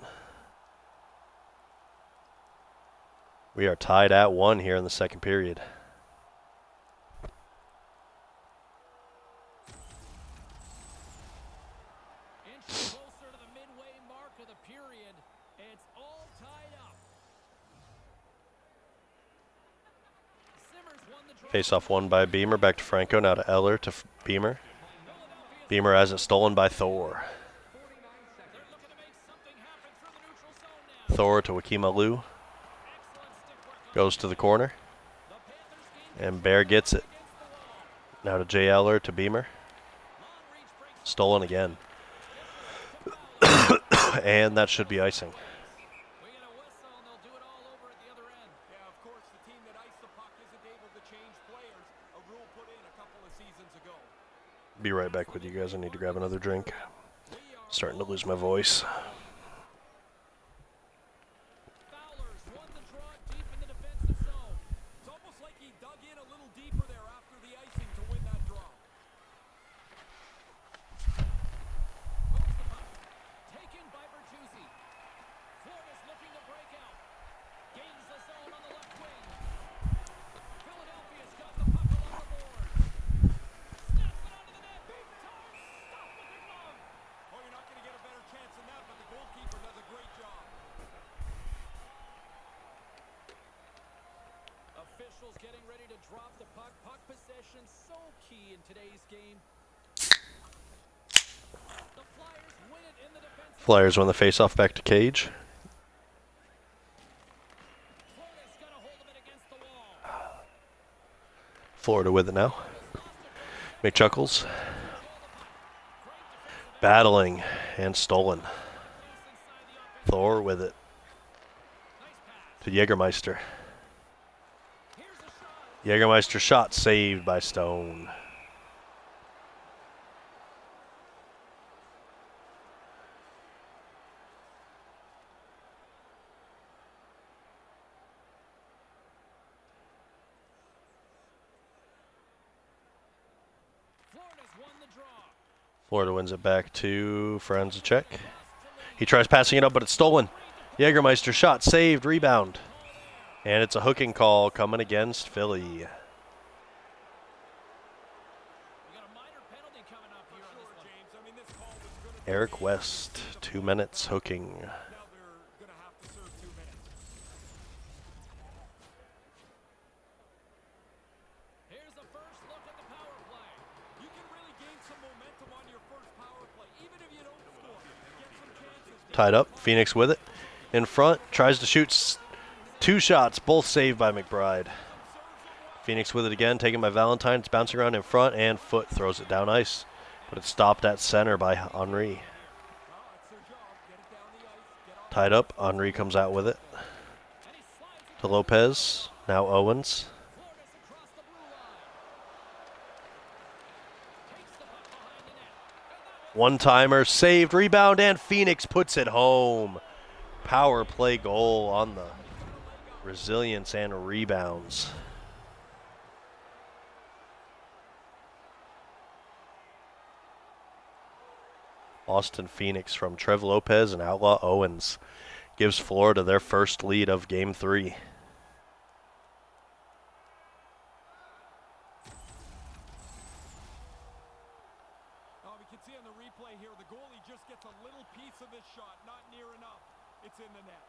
We are tied at 1 here in the second period. Inching closer to the midway mark of the period. It's all tied up. Simmers won the draw. Face off one by Beamer, back to Franco, now to Eller to Beamer. Beamer has it stolen by Thor. They're looking to make something happen through the neutral zone now. Thor to Wakima Lou. Excellent stick work on Goes to the corner. the Panthers gain And Bear gets it. against the wall. Now to Jay Eller to Beamer. Long reach breaks. Stolen again. And that should be icing. We get a whistle and they'll do it all over at the other end. Yeah, of course, the team that iced the puck isn't able to change players. A rule put in a couple of seasons ago. Be right back with you guys. I need to grab another drink. We are Starting to lose my voice. Fowler's won the draw deep in the defensive zone. It's almost like he dug in a little deeper there after the icing to win that draw. Moves the puck. Taken by Bertuzzi. Florida's looking to break out. Gains the zone on the left wing. Philadelphia's got the puck along the boards. Snaps it onto the net. Big time stop with the glove. Oh, you're not going to get a better chance than that, but the goalkeeper does a great job. Officials getting ready to drop the puck. Puck possession so key in today's game. The Flyers win it in the defensive. Flyers win the face-off back to Cage. Florida's got a hold of it against the wall. Florida with it now. McChuckles. Battling and stolen. Thor with it to Jägermeister. Here's a shot. Jägermeister shot saved by Stone. Florida's won the draw. Florida wins it back to Franzicek. He tries passing it up, but it's stolen. Jägermeister shot saved, rebound. And it's a hooking call coming against Philly. We got a minor penalty coming up here on this one. James, I mean, this call was going to Eric West, 2 minutes hooking. now they're going to have to serve 2 minutes. Here's the first look at the power play. You can really gain some momentum on your first power play, even if you don't score. Get some chances. Tied up, Phoenix with it. In front, tries to shoot 2 shots, both saved by McBride. Phoenix with it again, taken by Valentine. It's bouncing around in front, and Foot throws it down ice. But it's stopped at center by Henry. Tied up, Henry comes out with it. To Lopez, now Owens. One-timer, saved, rebound, and Phoenix puts it home. Power play goal on the resilience and rebounds. Austin Phoenix from Trev Lopez and Outlaw Owens gives Florida their first lead of Game 3. We can see on the replay here, the goalie just gets a little piece of this shot, not near enough. It's in the net.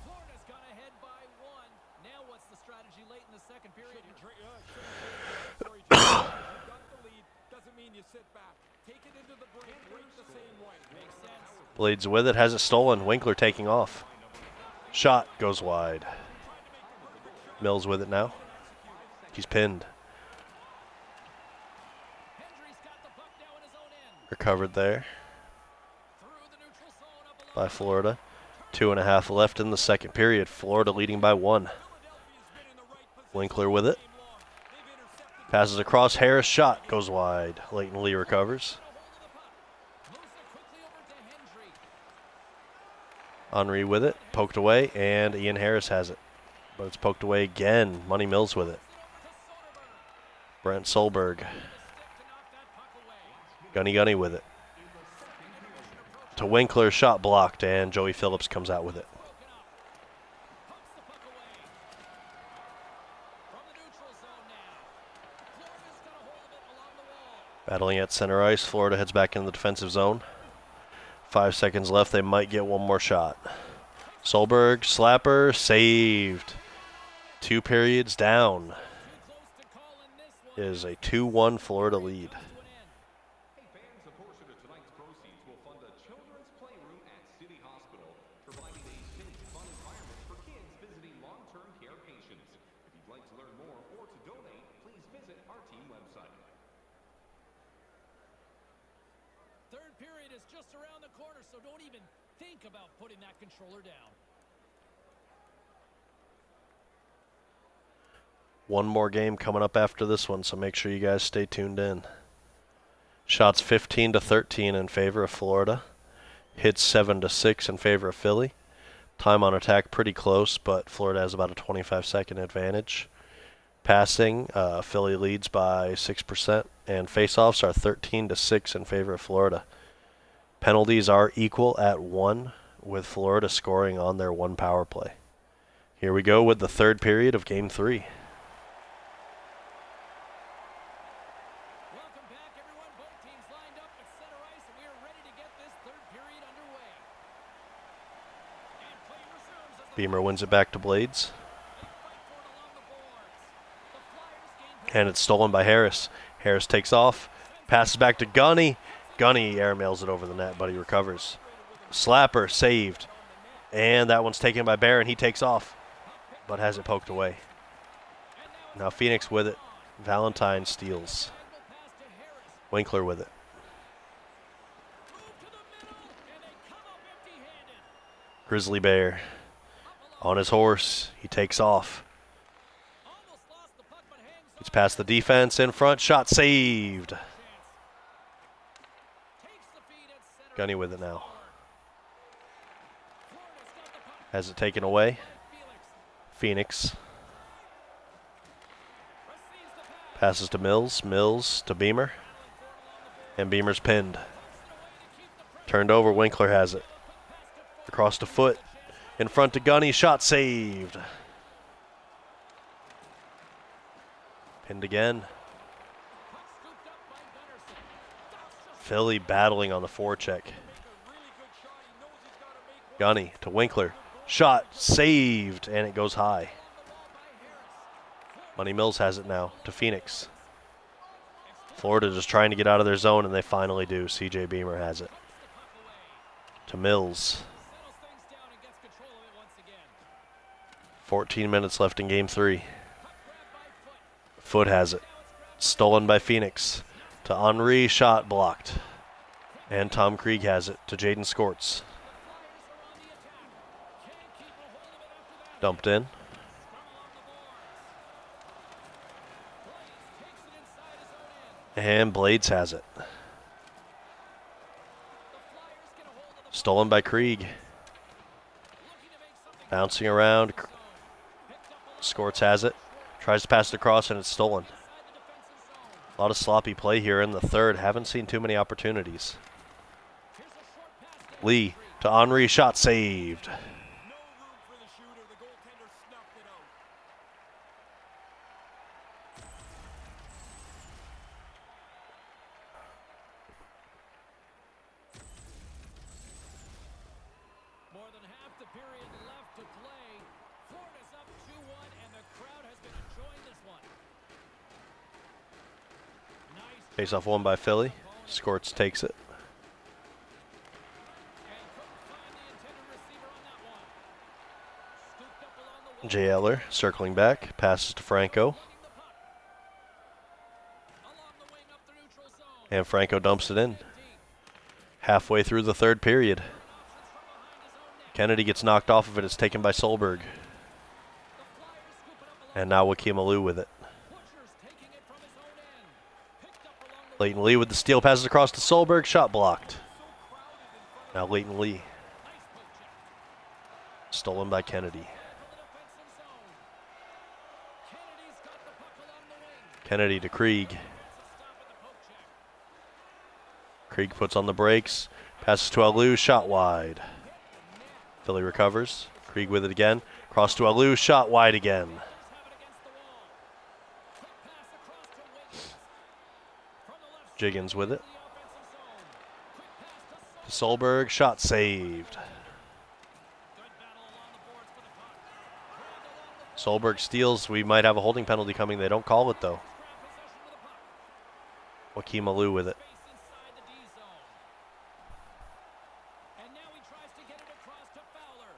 Florida's gone ahead by 1. Now what's the strategy late in the second period? Sorry, Jim. You've got the lead. Doesn't mean you sit back. Take it into the break. Break the same way. Makes sense. Blades with it, has it stolen. Winkler taking off. Shot goes wide. Mills with it now. He's pinned. Hendry's got the puck now in his own end. Recovered there Through the neutral zone up along by Florida. 2.5 left in the second period. Florida leading by 1. Winkler with it. Passes across. Harris. Shot goes wide. Leighton Lee recovers. moves it quickly over to Hendry. Henry with it. Poked away. And Ian Harris has it. But it's poked away again. Money Mills with it. Brent Solberg. Gunny with it. To Winkler. Shot blocked. And Joey Phillips comes out with it. Pumps the puck away. From the neutral zone now. Florida's got a hold of it along the wall. Battling at center ice. Florida heads back into the defensive zone. 5 seconds left. They might get one more shot. Solberg. Slapper. Saved. 2 periods down. Too close to calling this one. Is a 2-1 Florida lead. To an end. Hey fans, a portion of tonight's proceeds will fund a children's playroom at City Hospital, providing a safe, fun environment for kids visiting long-term care patients. If you'd like to learn more or to donate, please visit our team website. Third period is just around the corner, so don't even think about putting that controller down. One more game coming up after this one, so make sure you guys stay tuned in. Shots 15-13 in favor of Florida. Hits 7-6 in favor of Philly. Time on attack pretty close, but Florida has about a 25-second advantage. Passing, Philly leads by 6%, and faceoffs are 13-6 in favor of Florida. Penalties are equal at 1, with Florida scoring on their 1 power play. Here we go with the third period of Game 3. Welcome back, everyone. Both teams lined up at center ice, and we are ready to get this third period underway. And play resumes as the Beamer wins it back to Blades. fight for it along the boards. The Flyers gain And it's stolen by Harris. Harris takes off, passes back to Gunny. Gunny airmails it over the net, but he recovers. Slapper saved. And that one's taken by Barron. He takes off, but has it poked away. Now Phoenix with it. Valentine steals. pass to Harris. Winkler with it. Move to the middle, and they come up empty-handed. Grizzly Bear on his horse. He takes off. Almost lost the puck, but hangs Gets past the defense in front. Shot saved. chance. Takes the feed at center. Gunny with it now. Florida's got the puck. Has it taken away. Felix Phoenix receives the pass. passes to Mills. Mills to Beamer. And Beamer's pinned. Turned over. Winkler has it. Across to Foot. In front to Gunny. Shot saved. Pinned again. Puck scooped up by Gunnarsson. Philly battling on the forecheck. Gunny to Winkler. Shot saved. And it goes high. Money Mills has it now to Phoenix. Florida just trying to get out of their zone, and they finally do. CJ Beamer has it. To Mills. 14 minutes left in game 3. Foot has it. Stolen by Phoenix. To Henri, shot blocked. And Tom Krieg has it to Jaden Skorts. Dumped in. And Blades has it. Stolen by Krieg. Bouncing around. Skorts has it. Tries to pass it across and it's stolen. A lot of sloppy play here in the third. Haven't seen too many opportunities. Lee to Henri. Shot saved. No room for the shooter. The goaltender snuffed it out. More than half the period left to play. Florida's up 2-1, and the crowd has been enjoying this one. Nice. Face off won by Philly. Skorts takes it. And couldn't find the intended receiver on that one. Scooped up along the wall. Jay Eller circling back. Passes to Franco. Winning the puck. Along the wing up the neutral zone. And Franco dumps it in. Deep. Halfway through the third period. Options from behind his own net. Kennedy gets knocked off of it. It's taken by Solberg. The Flyers scoop it up along And now Joakim Alou with it. Butcher's taking it from his own end. Picked up along the Leighton Lee with the steal. Passes across to Solberg. Shot blocked. Now Leighton Lee. nice poke check. Stolen by Kennedy. From the defensive zone. Kennedy's got the puck along the wing. Kennedy to Krieg. It's a stop at the poke check. Krieg puts on the brakes. Passes to Alou. Shot wide. Philly recovers. Krieg with it again. Cross to Alou. Shot wide again. Have it against the wall. Quick pass across to Wiggins. From the left Jiggins with it. the offensive zone. Quick pass to To Solberg. Shot saved. Good battle along the boards for the puck. Dragged along the Solberg steals. We might have a holding penalty coming. They don't call it though. grab possession with the puck. Joakim Alou with it. Space inside the D zone. And now he tries to get it across to Fowler.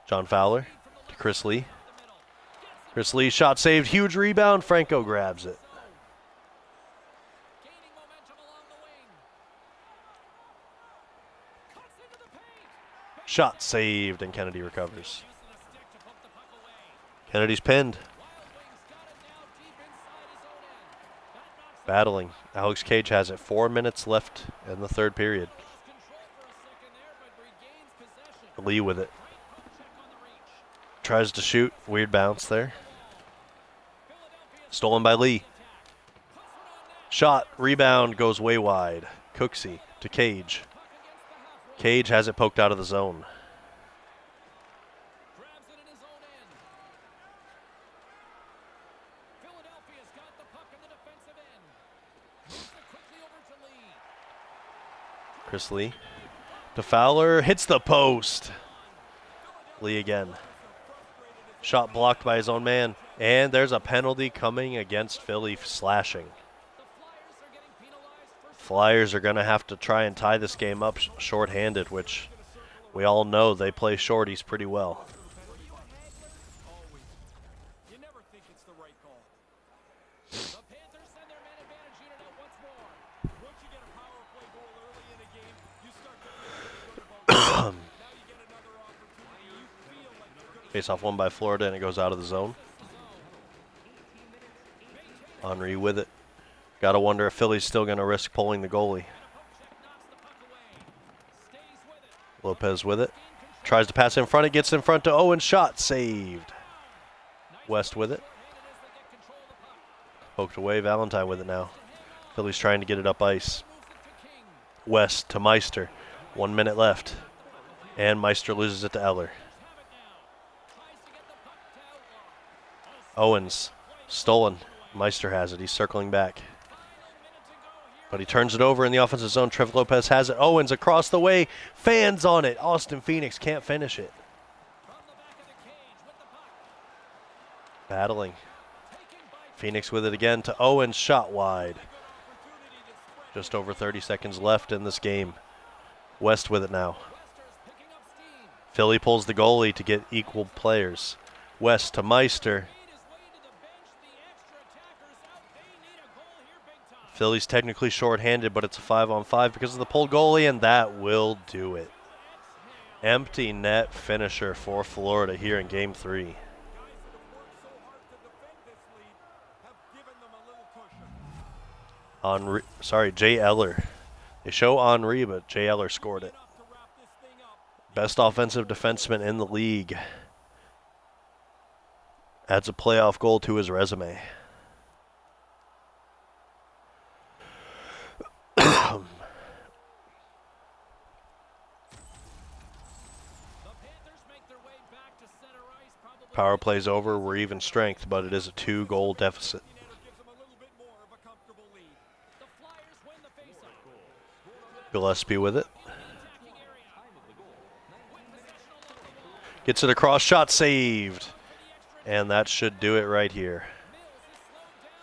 John Fowler Feed from the to left Chris Lee. up the middle. Gets it Chris Lee shot saved. Huge rebound. Franco grabs it. gaining momentum along the wing. Cuts into the paint. Shot saved and Kennedy recovers. Using a stick to poke the puck away. Kennedy's pinned. Wild Wings got it now deep inside his own end. That knocks it Battling. Alex Cage has it. 4 minutes left in the third period. lost control for a second there, but regains possession. Lee with it. Poke check on the reach. Tries to shoot. Weird bounce there. Philadelphia Stolen by Lee. puts one on net. Shot. Rebound goes way wide. Cooksey to Cage. Puck against the half wall. Cage has it poked out of the zone. Grabs it in his own end. Philadelphia's got the puck in the defensive end. Moves it quickly over to Lee. Chris Lee to Fowler. Hits the post. Lee again. Shot blocked by his own man. And there's a penalty coming against Philly slashing. The Flyers are getting penalized for Flyers are going to have to try and tie this game up short-handed, which we all know they play shorties pretty well. Are you a haggler? Always. You never think it's the right call. the Panthers send their man advantage unit out once more. Once you get a power play goal early in a game, you start to feel pretty good about it. Now you get another opportunity. You feel like you're going to Face-off won by Florida, and it goes out of the zone. Henri with it. Got to wonder if Philly's still going to risk pulling the goalie. Check knocks the puck away. Stays with it. Lopez with it. Tries to pass in front. It gets in front to Owen. Shot saved. West with it. Short-handed as they get control of the puck. Poked away. Valentine with it now. Philly's trying to get it up ice. Moves it to King. West to Meister. 1 minute left. And Meister loses it to Eller. Have it now. Tries to get the puck to Outlaw. Owens. Stolen. Meister has it. He's circling back. Final minute to go here. But he turns it over in the offensive zone. Trevor Lopez has it. Owens across the way. Fans on it. Austin Phoenix can't finish it. From the back of the cage with the puck. Battling. Taken by Phoenix with it again to Owens. Shot wide. opportunity to spread. Just over 30 seconds left in this game. West with it now. Wester's picking up steam. Philly pulls the goalie to get equal players. West to Meister. Made his way to the bench. The extra attacker's out. They need a goal here big time. Philly's technically shorthanded, but it's a 5-on-5 because of the pulled goalie, and that will do it. Empty net finisher for Florida here in Game 3. Guys that have worked so hard to defend this lead have given them a little cushion. Jay Eller. They show Henri, but Jay Eller scored it. Enough to wrap this thing up. Best offensive defenseman in the league. Adds a playoff goal to his resume. The Panthers make their way back to center ice. Probably Power play's over. We're even strength, but it is a 2-goal deficit. Netter gives them a little bit more of a comfortable lead. the Flyers win the faceoff. Gillespie with it. Attacking area. With possession along the wall. Gets it across. Shot saved. And that should do it right here.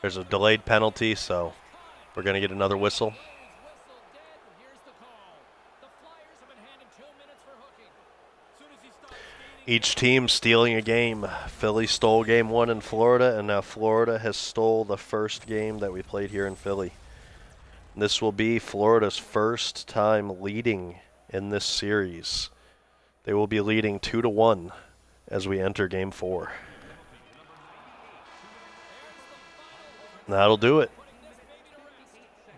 There's a delayed penalty, so we're going to get another whistle. Whistle dead. Here's the call. The Flyers have been handed 2 minutes for hooking. As soon as he stops skating, Each team stealing a game. Philly stole game 1 in Florida, and now Florida has stole the first game that we played here in Philly. This will be Florida's first time leading in this series. They will be leading 2-1 as we enter game 4. And that'll do it.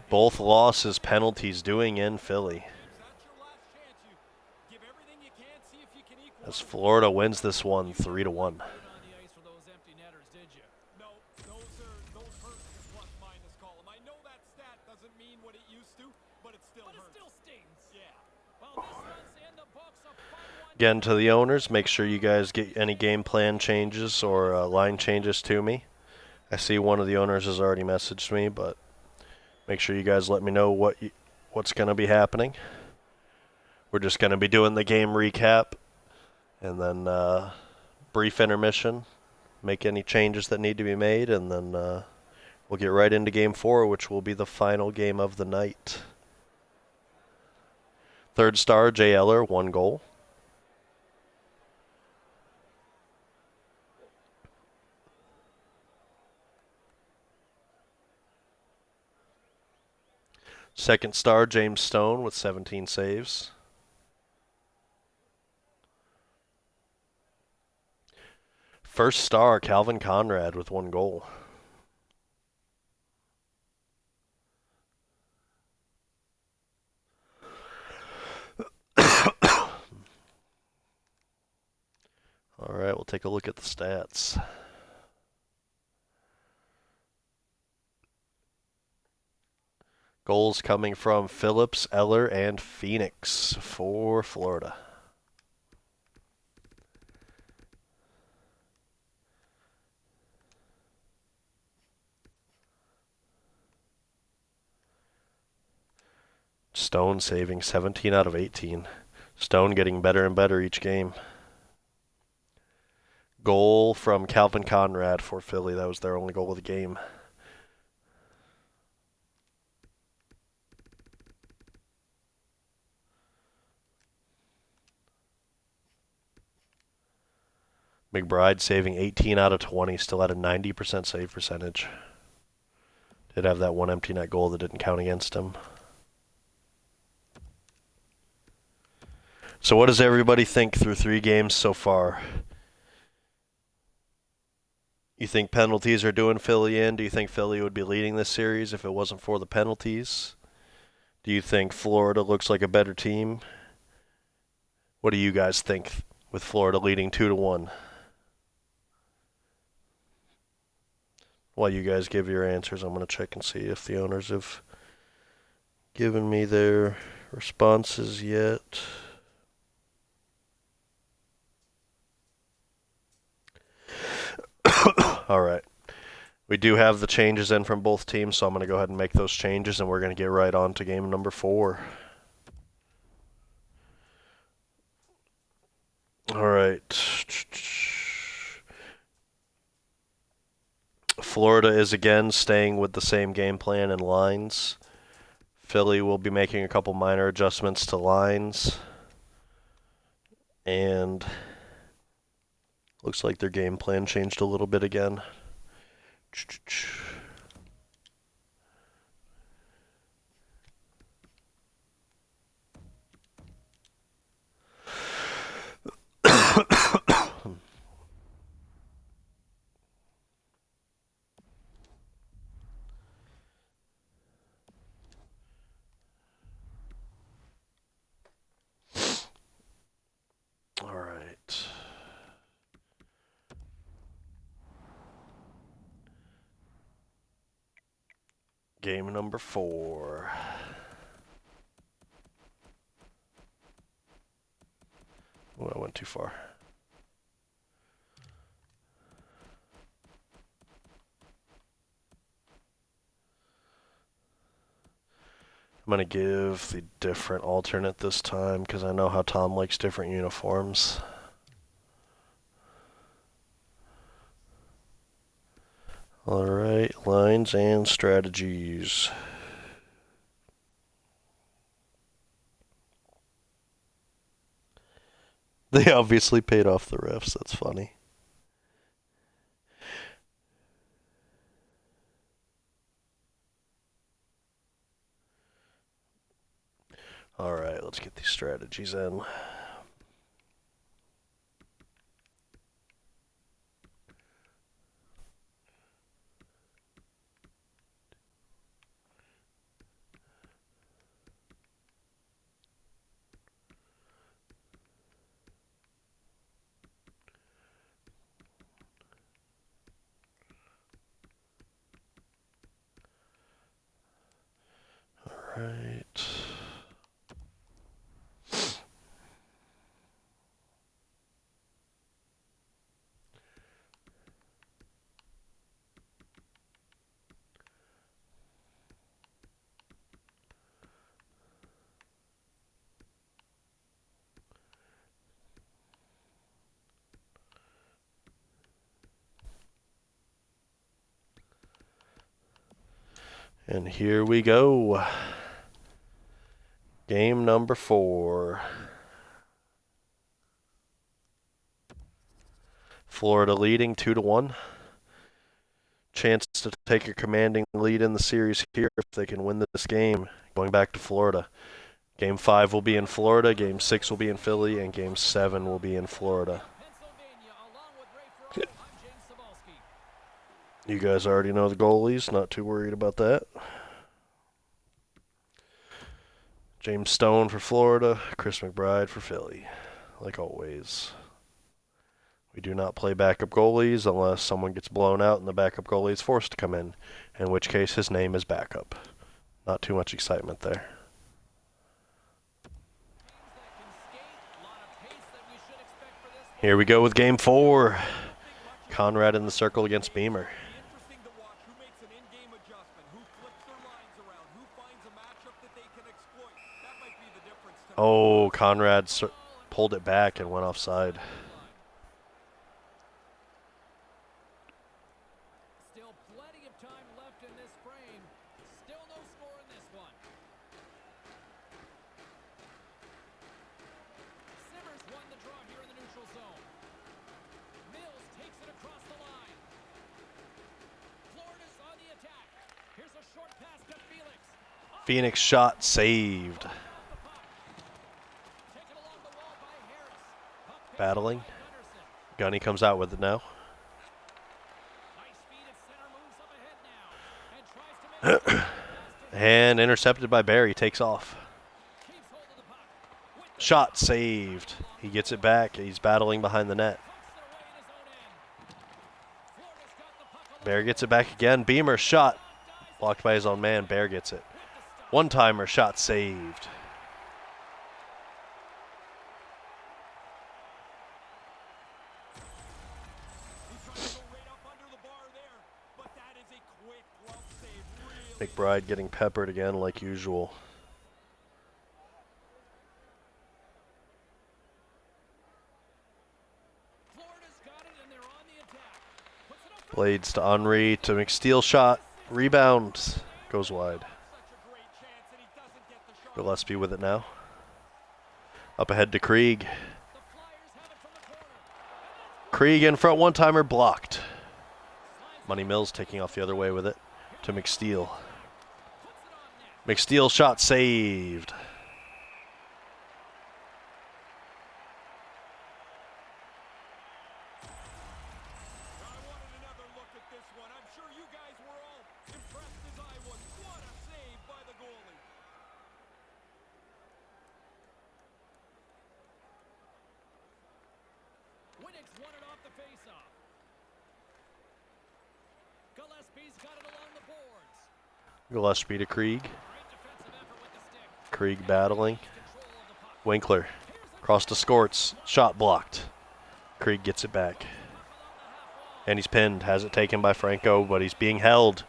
Both losses penalties doing in Philly. that's your last chance. You give everything you can, see if you can equal. As Florida wins this one 3-1. On the ice for those empty netters, did you? No, those hurt your plus minus column. I know that stat doesn't mean what it used to, but it still But it hurts. still stings. Yeah. Well, this one's in the books. A fun one. Again, to the owners, make sure you guys get any game plan changes or line changes to me. I see one of the owners has already messaged me, but make sure you guys let me know what's going to be happening. We're just going to be doing the game recap and then brief intermission, make any changes that need to be made, and then we'll get right into game 4, which will be the final game of the night. Third star, Jay Eller, 1 goal. Second star, James Stone with 17 saves. First star, Calvin Conrad with 1 goal. All right, we'll take a look at the stats. Goals coming from Phillips, Eller, and Phoenix for Florida. Stone saving 17 out of 18. Stone getting better and better each game. Goal from Calvin Conrad for Philly. That was their only goal of the game. McBride saving 18 out of 20, still at a 90% save percentage. Did have that one empty net goal that didn't count against him. So what does everybody think through 3 games so far? You think penalties are doing Philly in? Do you think Philly would be leading this series if it wasn't for the penalties? Do you think Florida looks like a better team? What do you guys think with Florida leading 2-1? While you guys give your answers, I'm going to check and see if the owners have given me their responses yet. All right. We do have the changes in from both teams, so I'm going to go ahead and make those changes, and we're going to get right on to game number 4. All right. Florida is again staying with the same game plan and lines. Philly will be making a couple minor adjustments to lines. And Looks like their game plan changed a little bit again. All right. Game number 4. Oh, I went too far. I'm going to give the different alternate this time because I know how Tom likes different uniforms. Alright, lines and strategies. They obviously paid off the refs, that's funny. Alright, let's get these strategies in. Alright. And here we go. Game number 4. Florida leading 2-1. Chance to take a commanding lead in the series here if they can win this game. Going back to Florida. Game 5 will be in Florida, Game 6 will be in Philly, and Game 7 will be in Florida. You guys already know the goalies, not too worried about that. James Stone for Florida, Chris McBride for Philly, like always. We do not play backup goalies unless someone gets blown out and the backup goalie is forced to come in which case his name is backup. Not too much excitement there. Here we go with Game 4. Conrad in the circle against Beamer. Oh, Conrad pulled it back and went offside. Still plenty of time left in this frame. Still no score in this one. Simmers won the draw here in the neutral zone. Mills takes it across the line. Florida's on the attack. Here's a short pass to Felix. Phoenix shot saved. Battling. Gunny comes out with it now. And intercepted by Barry. Takes off. Shot saved. He gets it back. He's battling behind the net. Bear gets it back again. Beamer shot. Blocked by his own man. Bear gets it. One-timer shot saved. McBride getting peppered again like usual. Blades to Henry to McSteel shot. Rebound. Goes wide. Gillespie with it now. Up ahead to Krieg. Krieg in front, one-timer blocked. Money Mills taking off the other way with it to McSteele. McSteele shot saved. I wanted another look at this one. I'm sure you guys were all impressed as I was. What a save by the goalie. Winnick's won it off the faceoff. Gillespie's got it along the boards. Gillespie to Krieg. Great defensive effort with the stick. Krieg battling. Control of the puck. Winkler across to Skorts. Shot blocked. Krieg gets it back. And he's pinned. Has it taken by Franco, but he's being held.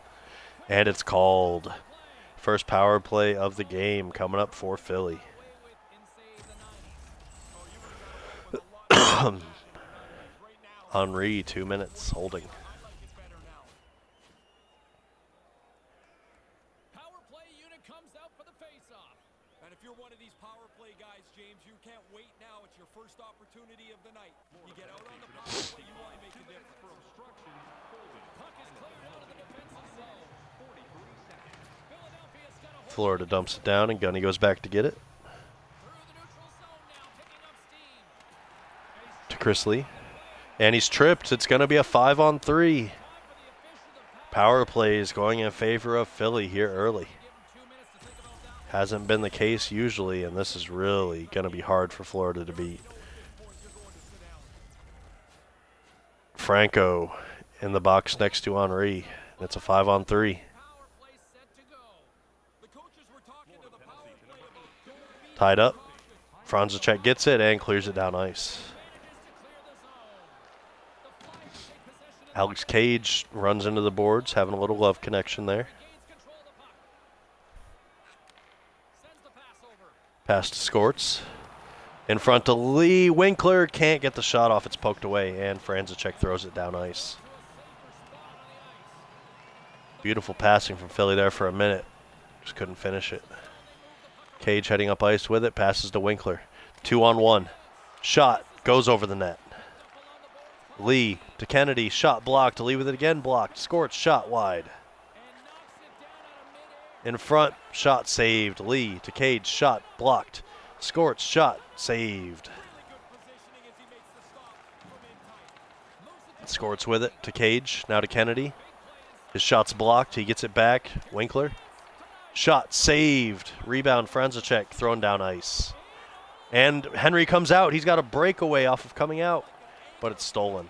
And it's called. First power play of the game coming up for Philly. Away with inside the 90s. Henry, 2 minutes, holding. I like it better now. Power play unit comes out for the faceoff. And if you're one of these power play guys, James, you can't wait now. It's your first opportunity of the night. You get out on the power play, you want to make a difference. Puck is cleared out of the defensive zone. Philadelphia's got a hold Florida dumps it down, and Gunny goes back to get it. through the neutral zone now, picking up steam. To Chris Lee. And he's tripped. It's going to be a 5-on-3. Time for the official to pass. Power play is going in favor of Philly here early. Give him 2 minutes to think about that. Hasn't been the case usually, and this is really going to be hard for Florida to beat. Franco in the box next to Henry. It's a 5-on-3. Power play set to go. The coaches were talking to the power play about don't be Tied up. Franzacek gets it and clears it down ice. Alex Cage runs into the boards, having a little love connection there. Gains control of the puck. Sends the pass over. Pass to Skorts. In front to Lee. Winkler can't get the shot off. It's poked away, and Franzacek throws it down ice. Beautiful passing from Philly there for a minute. Just couldn't finish it. Cage heading up ice with it. Passes to Winkler. 2-on-1. Shot. Goes over the net. Lee to Kennedy. Shot blocked. Lee with it again. Blocked. Skorts. Shot wide. And knocks it down out of midair. In front. Shot saved. Lee to Cage. Shot blocked. Skorts. Shot saved. really good positioning as he makes the stop from in tight. Skorts with it to Cage. Now to Kennedy. His shot's blocked. He gets it back. Winkler. Shot saved. Rebound. Franzacek thrown down ice. And Henry comes out. He's got a breakaway off of coming out, but it's stolen.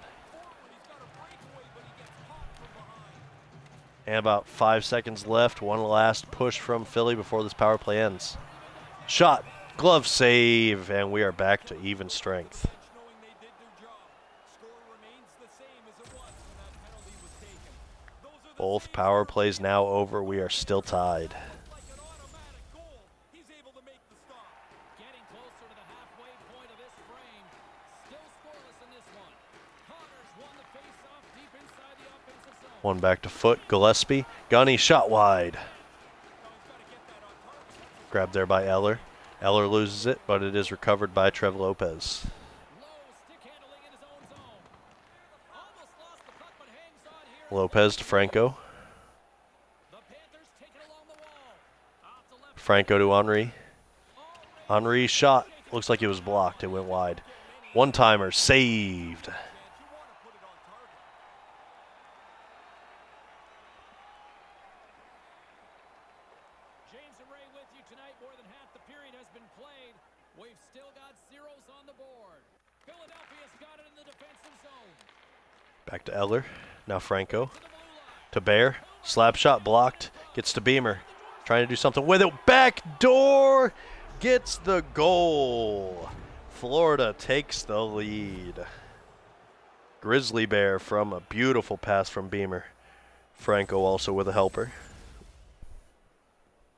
And about 5 seconds left. One last push from Philly before this power play ends. Shot. Glove save. And we are back to even strength. Knowing they did their job. Score remains the same as it was when that penalty was taken. Those are the Both saves power that plays now over. We are still tied. like an automatic goal. He's able to make the stop. Getting closer to the halfway point of this frame. Still scoreless in this one. Connors won the faceoff deep inside the offensive zone. One back to Foot. Gillespie. Gunny shot wide. Grabbed there by Eller. Eller loses it, but it is recovered by Trev Lopez. Low stick handling in his own zone. Almost lost the puck, but hangs on here. Lopez to Franco. The Panthers take it along the wall. Off the left. Franco to Henry. Henry shot. Looks like it was blocked. It went wide. One-timer saved. You want to put it on target. James and Ray with you tonight. More than half the period has been played. We've still got zeros on the board. Philadelphia's got it in the defensive zone. Back to Eller. Now Franco. To the blue line. To Bear. Slap shot blocked. Gets to Beamer. Trying to do something with it. Back door. Gets the goal. Florida takes the lead. Grizzly Bear from a beautiful pass from Beamer. Franco also with a helper.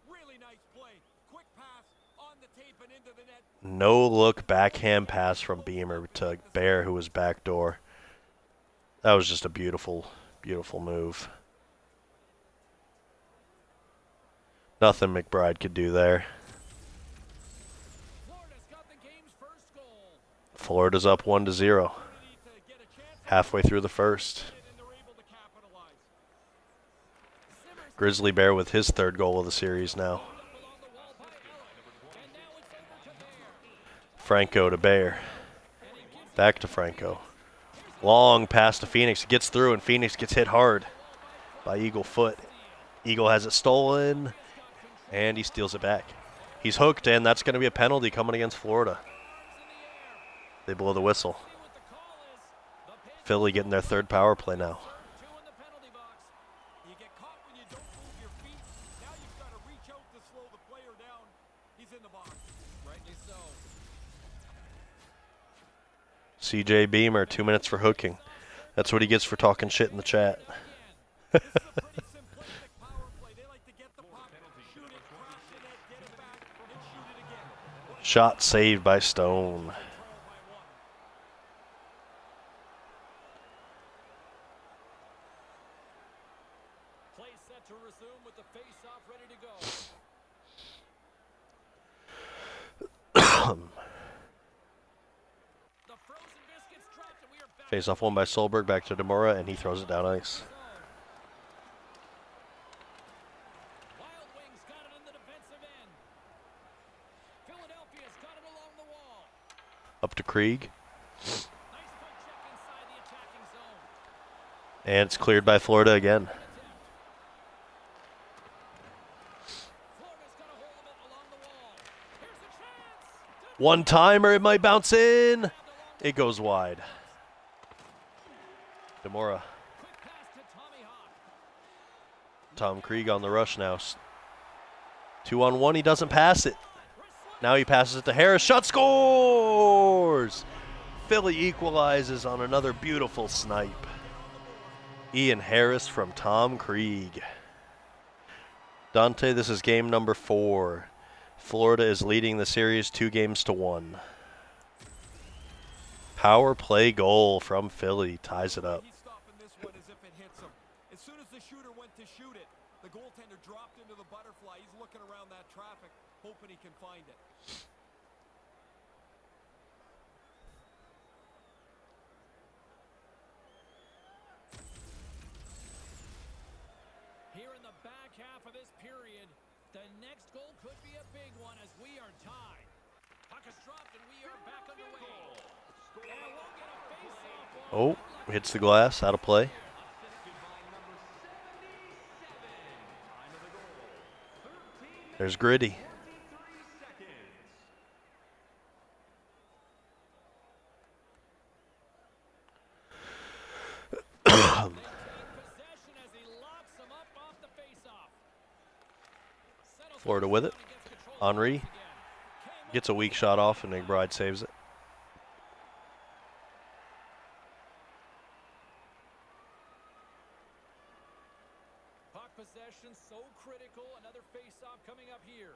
Really nice play. Quick pass on the tape and into the net. No look backhand pass from Beamer to Bear, who was backdoor. That was just a beautiful, beautiful move. Nothing McBride could do there. Florida's got the game's first goal. Florida's up 1-0. To get a chance Halfway through the first. And they're able to capitalize. Grizzly Bear with his third goal of the series now. Along the wall by Ellen. And now it's over to Bear. Franco to Bear. Back to Franco. Long pass to Phoenix. Gets through, and Phoenix gets hit hard by Eagle foot. Eagle has it stolen, and he steals it back. He's hooked, and that's going to be a penalty coming against Florida. They blow the whistle. See what the call is. The pin Philly getting their third power play now. 2 in the penalty box. You get caught when you don't move your feet. Now you've got to reach out to slow the player down. He's in the box. Rightly so. CJ Beamer, 2 minutes for hooking. That's what he gets for talking shit in the chat. This is a pretty simplistic power play. They like to get the puck, shoot it, crash the net, get it back, and shoot it again. Shot saved by Stone. Trail by 1. Play set to resume with the face-off ready to go. The frozen biscuits dropped, and we are back. Face off won by Solberg, back to Demora, and he throws it down ice. Wild Wings got it in the defensive end. Philadelphia's got it along the wall. Up to Krieg, Nice poke check inside the attacking zone. and it's cleared by Florida again. Florida's got a hold of it along the wall. Here's a chance. One timer, it might bounce in. It goes wide. Demora. Quick pass to Tommy Hawk. Tom Krieg on the rush now. 2-on-1, he doesn't pass it. Now he passes it to Harris. Shot, scores! Philly equalizes on another beautiful snipe. Ian Harris from Tom Krieg. Dante, this is game number 4. Florida is leading the series 2-1. Power play goal from Philly ties it up. He's stopping this one as if it hits him. As soon as the shooter went to shoot it, the goaltender dropped into the butterfly. He's looking around that traffic, hoping he can find it. Here in the back half of this period, the next goal could be a big one as we are tied. Puck is dropped and we are back underway. And we'll get a face-off. Oh, hits the glass, out of play. There's Gritty. Possession as he locks him up off the face-off. Settles Florida with it. and gets control of Henri the puck again. gets a weak shot off, and McBride saves it. Puck possession so critical. Another face-off coming up here.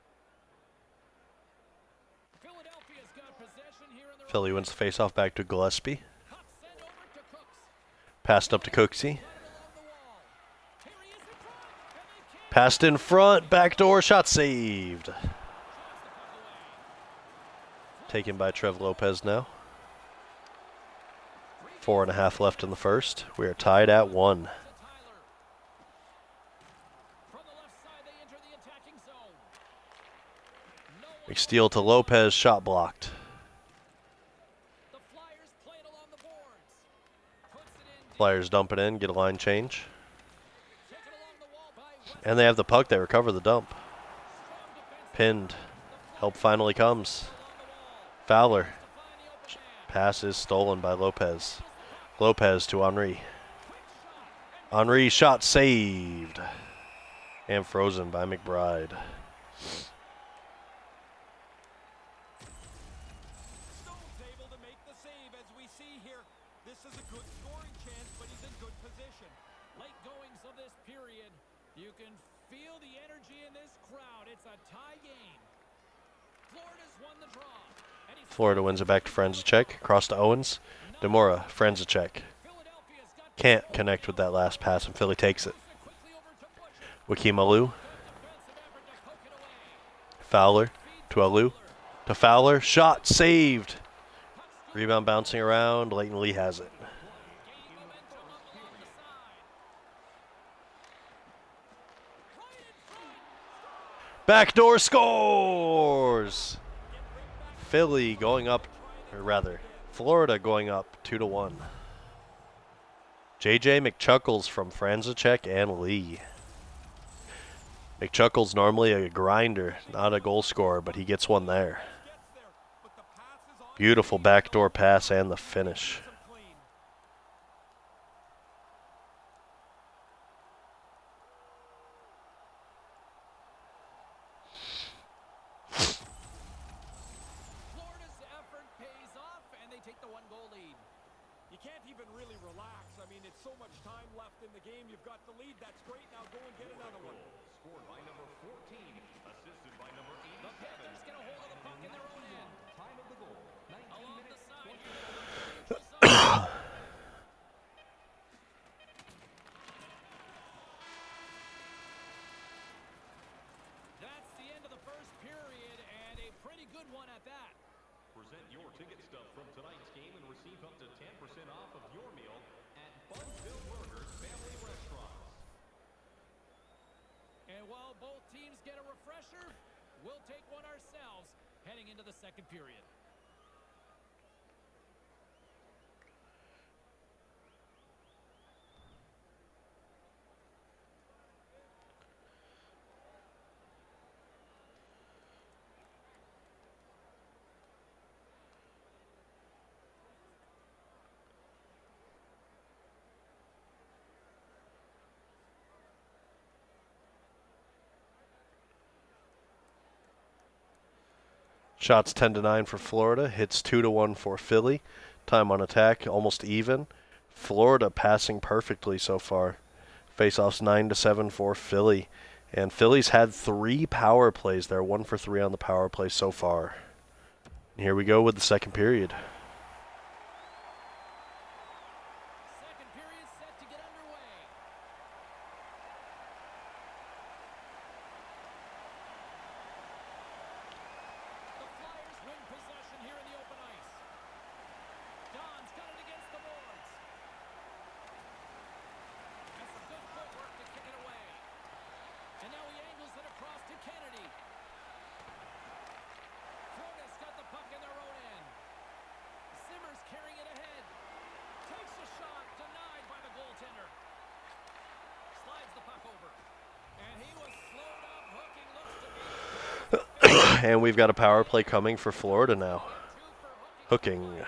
Philadelphia's got possession here in their Philly own wins the faceoff back to Gillespie. puck sent over to Cooks. Passed up to Cooksey. Right along the wall. Here he is in front, and they can't Passed in front, backdoor shot saved. pass the puck away. Taken by Trev Lopez now. 4.5 left in the first. We are tied at 1. To Tyler. From the left side, they enter the attacking zone. No one McSteal to Lopez, shot blocked. The Flyers play it along the boards. Puts it in deep. Flyers dump it in, get a line change. Taken along the wall by West. And they have the puck, they recover the dump. Strong defense Pinned. Help finally comes. Fowler. Pass is stolen by Lopez. Lopez to Henri. Henri shot saved. And frozen by McBride. Stone's able to make the save as we see here. This is a good scoring chance, but he's in good position. Late goings of this period. You can feel the energy in this crowd. It's a tie game. Florida's won the draw. And he's Florida wins it back to Frenzicek. Across to Owens. Demora, Frenzicek. Philadelphia's got Can't connect with that last pass, and Philly takes it. quickly over to Butcher. Joakim Alou. Defensive effort to poke it away. Fowler to Alou. To Fowler. Shot saved. Rebound bouncing around. Leighton Lee has it. Backdoor scores! Philly going up, or rather, Florida going up 2-1. J.J. McChuckles from Franzacek and Lee. McChuckles normally a grinder, not a goal scorer, but he gets one there. Beautiful backdoor pass and the finish. Florida's effort pays off, and they take the 1-goal lead. You can't even really relax. I mean, it's so much time left in the game. You've got the lead. That's great. Now go and get another one. Scored by number 14, assisted by number 87. The Panthers get a hold of the puck in their own end. Time of the goal, 19 Along the minutes, side 20 here. That's the end of the first period, and a pretty good one at that. Present your ticket stub from tonight's game and receive up to 10% off of your meal at Bunsville Burgers Family Restaurants. And while both teams get a refresher, we'll take one ourselves heading into the second period. Shots 10-9 for Florida. Hits 2-1 for Philly. Time on attack almost even. Florida passing perfectly so far. Faceoffs 9-7 for Philly. And Philly's had 3 power plays. They're 1 for 3 on the power play so far. And here we go with the second period. Second period set to get underway. The Flyers win possession here in the open ice. Don's got it against the boards. And some good footwork to kick it away. And now he angles it across to Kennedy. Florida's got the puck in their own end. Zimmer's carrying it ahead. Takes a shot, denied by the goaltender. Slides the puck over. And he was slowed up, hooking, looks to be. And we've got a power play coming for Florida now. 2 for hooking. Hooking.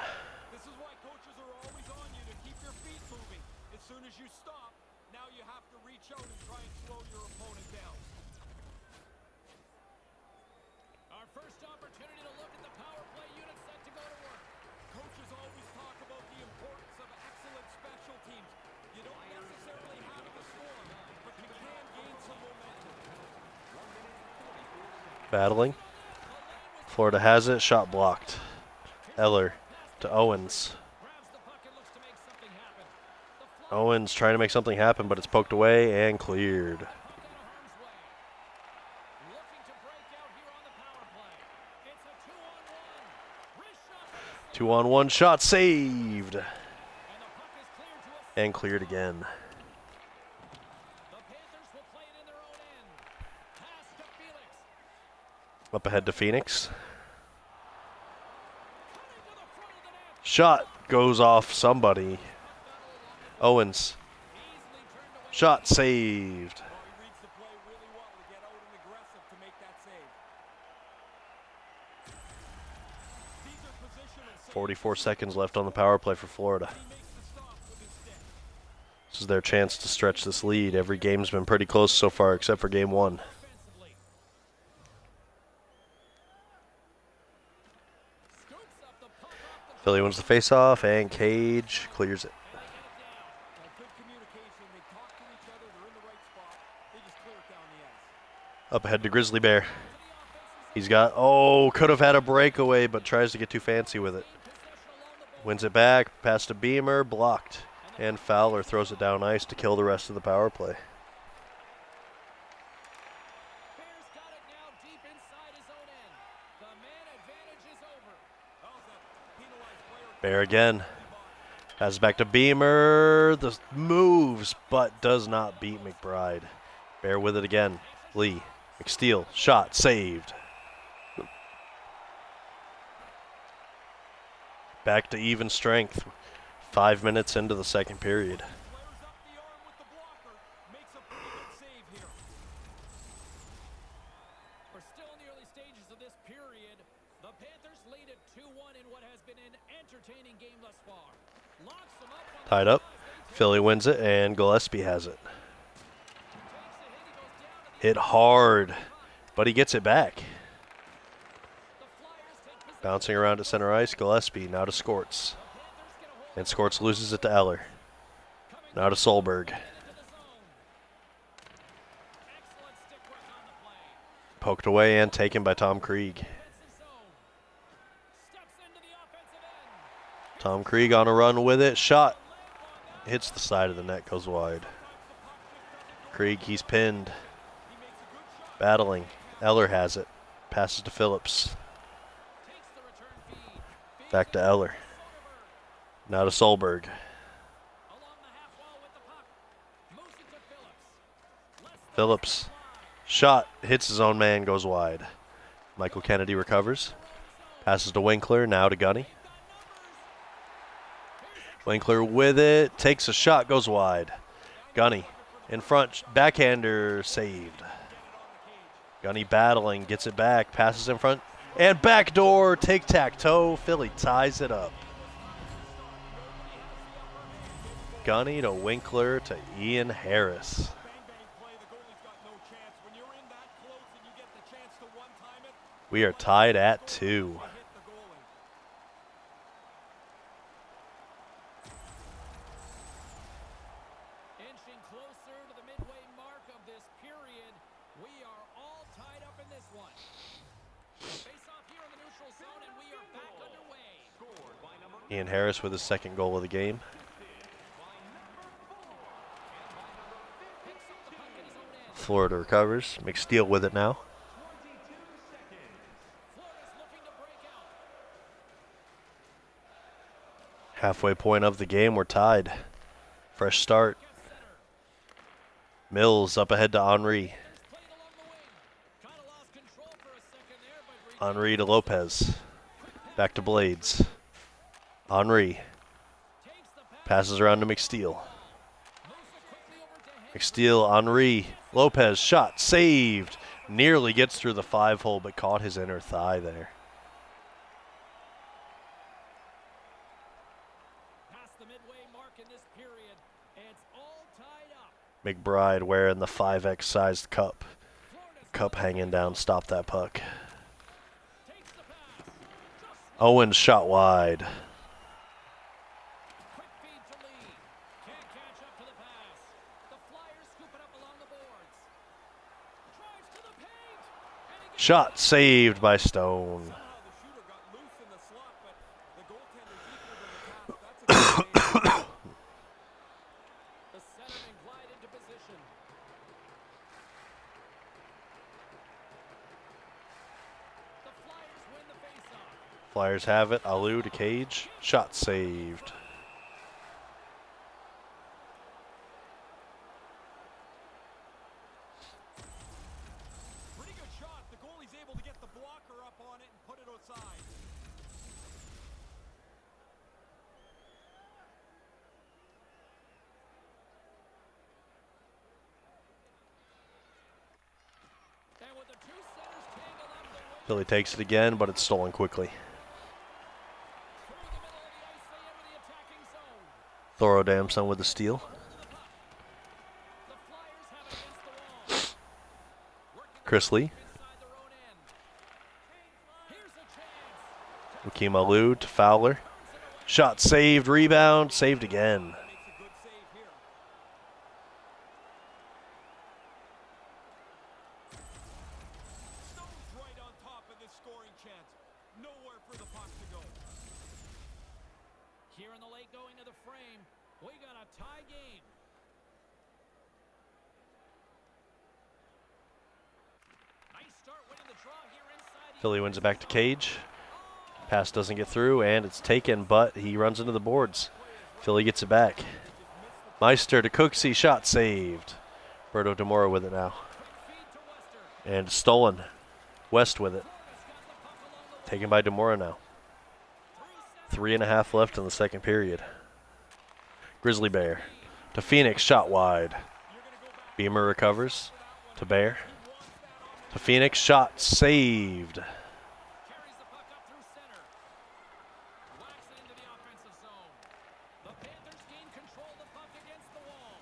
This is why coaches are always on you to keep your feet moving. As soon as you stop, now you have to reach out and try and slow your opponent down. Our first opportunity to look at the power play unit set to go to work. Coaches always talk about the importance of excellent special teams. You don't necessarily have to score, but you can gain some momentum. Battling. Florida has it. Shot blocked. Eller to Owens. Grabs the puck and looks to make something happen. The Flyers Owens trying to make something happen, but it's poked away and cleared. puck out of harm's way. Looking to break out here on the power play. It's a 2-on-1. Wrist shot for the 2-on-1 shot saved. and the puck is cleared to a And cleared again. The Panthers will play it in their own end. Pass to Felix. Up ahead to Phoenix. Cutting to the front of the net. Shot goes off somebody. Owens. Easily turned away. Shot saved. Oh, he reads the play really well to get out and aggressive to make that save. These are positional saves. 44 seconds left on the power play for Florida. He makes the stop with his stick. This is their chance to stretch this lead. Every game's been pretty close so far except for game 1. Offensively. Scoops up the puck off the Philly wins the faceoff and Cage clears it. and they get it down. Good communication. They talk to each other. They're in the right spot. They just clear it down the ice. Up ahead to Grizzly Bear. He's got, could have had a breakaway, but tries to get too fancy with it. Wins it back, pass to Beamer, blocked. And Fowler throws it down ice to kill the rest of the power play. Bears got it now deep inside his own end. The man advantage is over. How's that penalized player? Bear again. Passes back to Beamer. The moves, but does not beat McBride. Bear with it again. Lee. McSteal, shot, saved. Back to even strength. 5 minutes into the second period. Flares up the arm with the blocker. Makes a pretty good save here. We're still in the early stages of this period. The Panthers lead at 2-1 in what has been an entertaining game thus far. Locks them up on Tied the up. Philly wins it, and Gillespie has it. Hit hard, but he gets it back. Bouncing around at center ice, Gillespie now to Skorts. And Skorts loses it to Eller. Now to Solberg. Poked away and taken by Tom Krieg. Tom Krieg on a run with it. Shot. Hits the side of the net, goes wide. Krieg, he's pinned. Battling. Eller has it. Passes to Phillips. Back to Eller. Now to Solberg. Phillips. Shot. Hits his own man, goes wide. Michael Kennedy recovers. Passes to Winkler, now to Gunny. Winkler with it. Takes a shot, goes wide. Gunny in front. Backhander saved. Gunny battling. Gets it back. Passes in front. And backdoor. Tic-tac-toe. Philly ties it up. Gunny to Winkler to Ian Harris. We are tied at 2. Inching closer to the midway mark of this period. We are all tied up in this one. Face off here in the neutral zone, and we are back underway. Ian Harris with his second goal of the game. Florida recovers. McSteal with it now. Halfway point of the game, we're tied. Fresh start. Mills up ahead to Henry. Henry to Lopez. Back to Blades. Henry. Passes around to McSteal. McSteal, Henry. Lopez shot, saved. Nearly gets through the 5-hole, but caught his inner thigh there. McBride wearing the 5X sized cup. Cup hanging down, stop that puck. Owens shot wide. Shot saved by Stone. Flyers have it. Alou to Cage. Shot saved. Pretty good shot. The goalie's able to get the blocker up on it and put it outside. And with the two centers tangled up, they win. Philly takes it again, but it's stolen quickly. Thorodamson with the steal. Chris Lee. Joakim Alou to Fowler. Shot saved, rebound, saved again. Stone's right on top of this scoring chance. Nowhere for the puck to go. Here in the late going to the frame, we got a tie game. Nice start winning the draw here inside. Philly wins it back to Cage. Pass doesn't get through, and it's taken, but he runs into the boards. Philly gets it back. Meister to Cooksey, shot saved. Berto Demora with it now. And stolen. West with it. Taken by DeMora now. 3.5 left in the second period. Grizzly Bear to Phoenix, shot wide. Beamer recovers to Bear. To Phoenix, shot saved. Carries the puck up through center. Whacks it into the offensive zone. The Panthers gain control of the puck against the wall.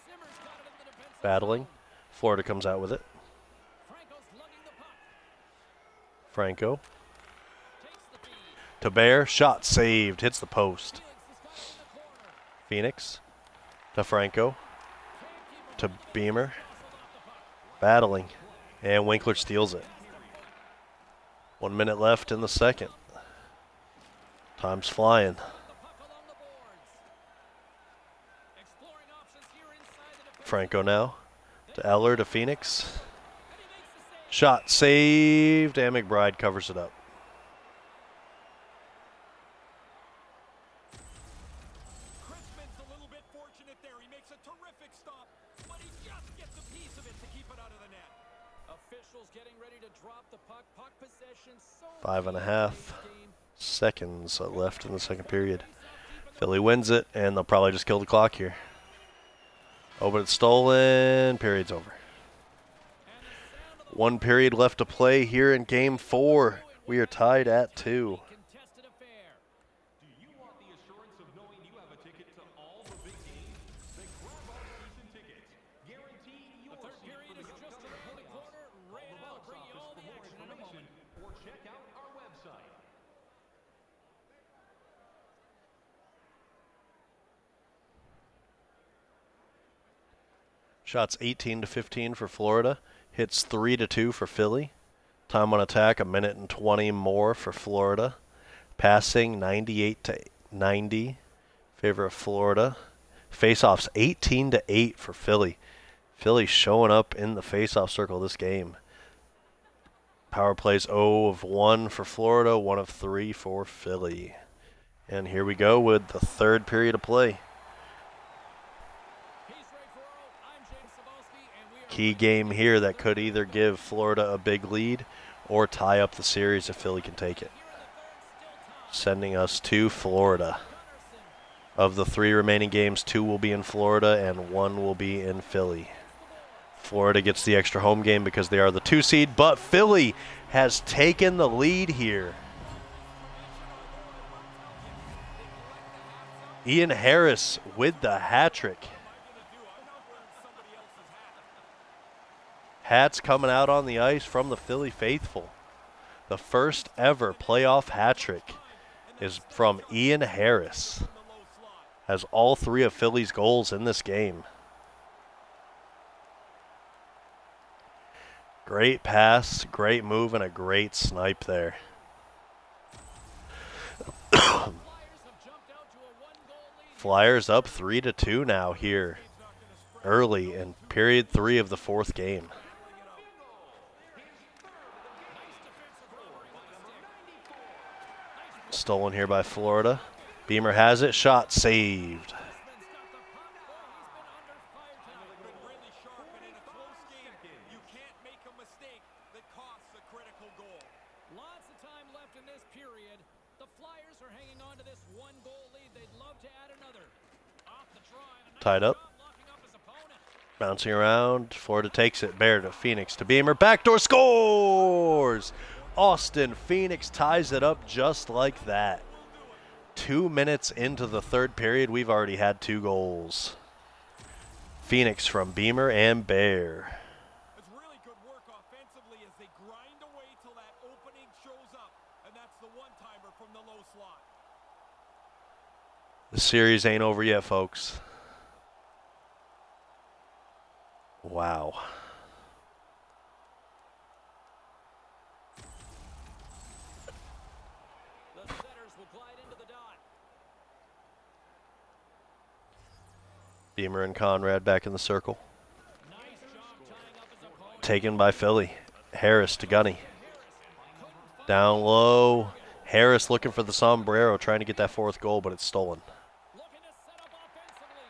Simmers got it in the defensive Battling. zone. Florida comes out with it. Franco's lugging the puck. Franco Takes the feed. to Bear, shot saved. Hits the post. Felix has got it in the corner. Phoenix to Franco Can't keep to him. Beamer. Hustled off the puck. Battling. And Winkler steals it. 1 minute left in the second. Time's flying. The puck along the boards. Exploring options here inside the defensive Franco now to Eller to Phoenix. and he makes the save. Shot saved, and McBride covers it up. Crispin's a little bit fortunate there. He makes a terrific stop, but he just gets a piece of it to keep it out of the net. Officials getting ready to drop the puck. Puck possession so 5.5 key in today's game. seconds left in the second period. Philly wins it, and they'll probably just kill the clock here. Oh, but it's stolen. Period's over. One period left to play here in Game 4. We are tied at 2. Contested affair. Do you want the assurance of knowing you have a ticket to all the big games? Then grab our season tickets. Guaranteed The your third seat period for is the just upcoming around the playoffs. corner. Call Right the now, box bring you office all for the more action in a information moment. or check out our website. Shots 18 to 15 for Florida. Hits 3 to 2 for Philly. Time on attack, 1:20 more for Florida. Passing 98 to 90. Favor of Florida. Faceoffs 18 to 8 for Philly. Philly showing up in the faceoff circle this game. Power plays 0 of 1 for Florida, 1 of 3 for Philly. And here we go with the third period of play. He's Ray Ferraro. I'm James Cebulski, and we are Key game here that could either give Florida a big lead or tie up the series if Philly can take it. here in the third, still Sending us to Florida. Gunnarsson. Of the 3 remaining games, 2 will be in Florida and 1 will be in Philly. Florida gets the extra home game because they are the 2 seed, but Philly has taken the lead here. Ian Harris with the hat trick. Hats coming out on the ice from the Philly faithful. The first ever playoff hat trick is from Ian Harris. Has all 3 of Philly's goals in this game. Great pass, great move, and a great snipe there. Flyers have jumped out to a one-goal lead. Flyers up 3 to 2 now here early in period 3 of the 4th game. Stolen here by Florida. Beamer has it, shot saved. Crispin's got the puck. Boy, he's been under fire tonight. Been really sharp, and in a close game, you can't make a mistake that costs a critical goal. Lots of time left in this period. The Flyers are hanging on to this one-goal lead. They'd love to add another. Off the draw. And a nice Tied up. job locking up his opponent. Bouncing around, Florida takes it. Bear to Phoenix to Beamer. Backdoor scores! Austin Phoenix ties it up just like that. 2 minutes into the third period, we've already had 2 goals. Phoenix from Beamer and Bear. It's really good work offensively as they grind away till that opening shows up, and that's the one-timer from the low slot. The series ain't over yet, folks. Wow. The setters will glide into the dot. Beamer and Conrad back in the circle. Nice job tying up his opponent. Taken by Philly. Harris to Gunny. Down low. Harris looking for the sombrero, trying to get that 4th goal, but it's stolen. Looking to set up offensively.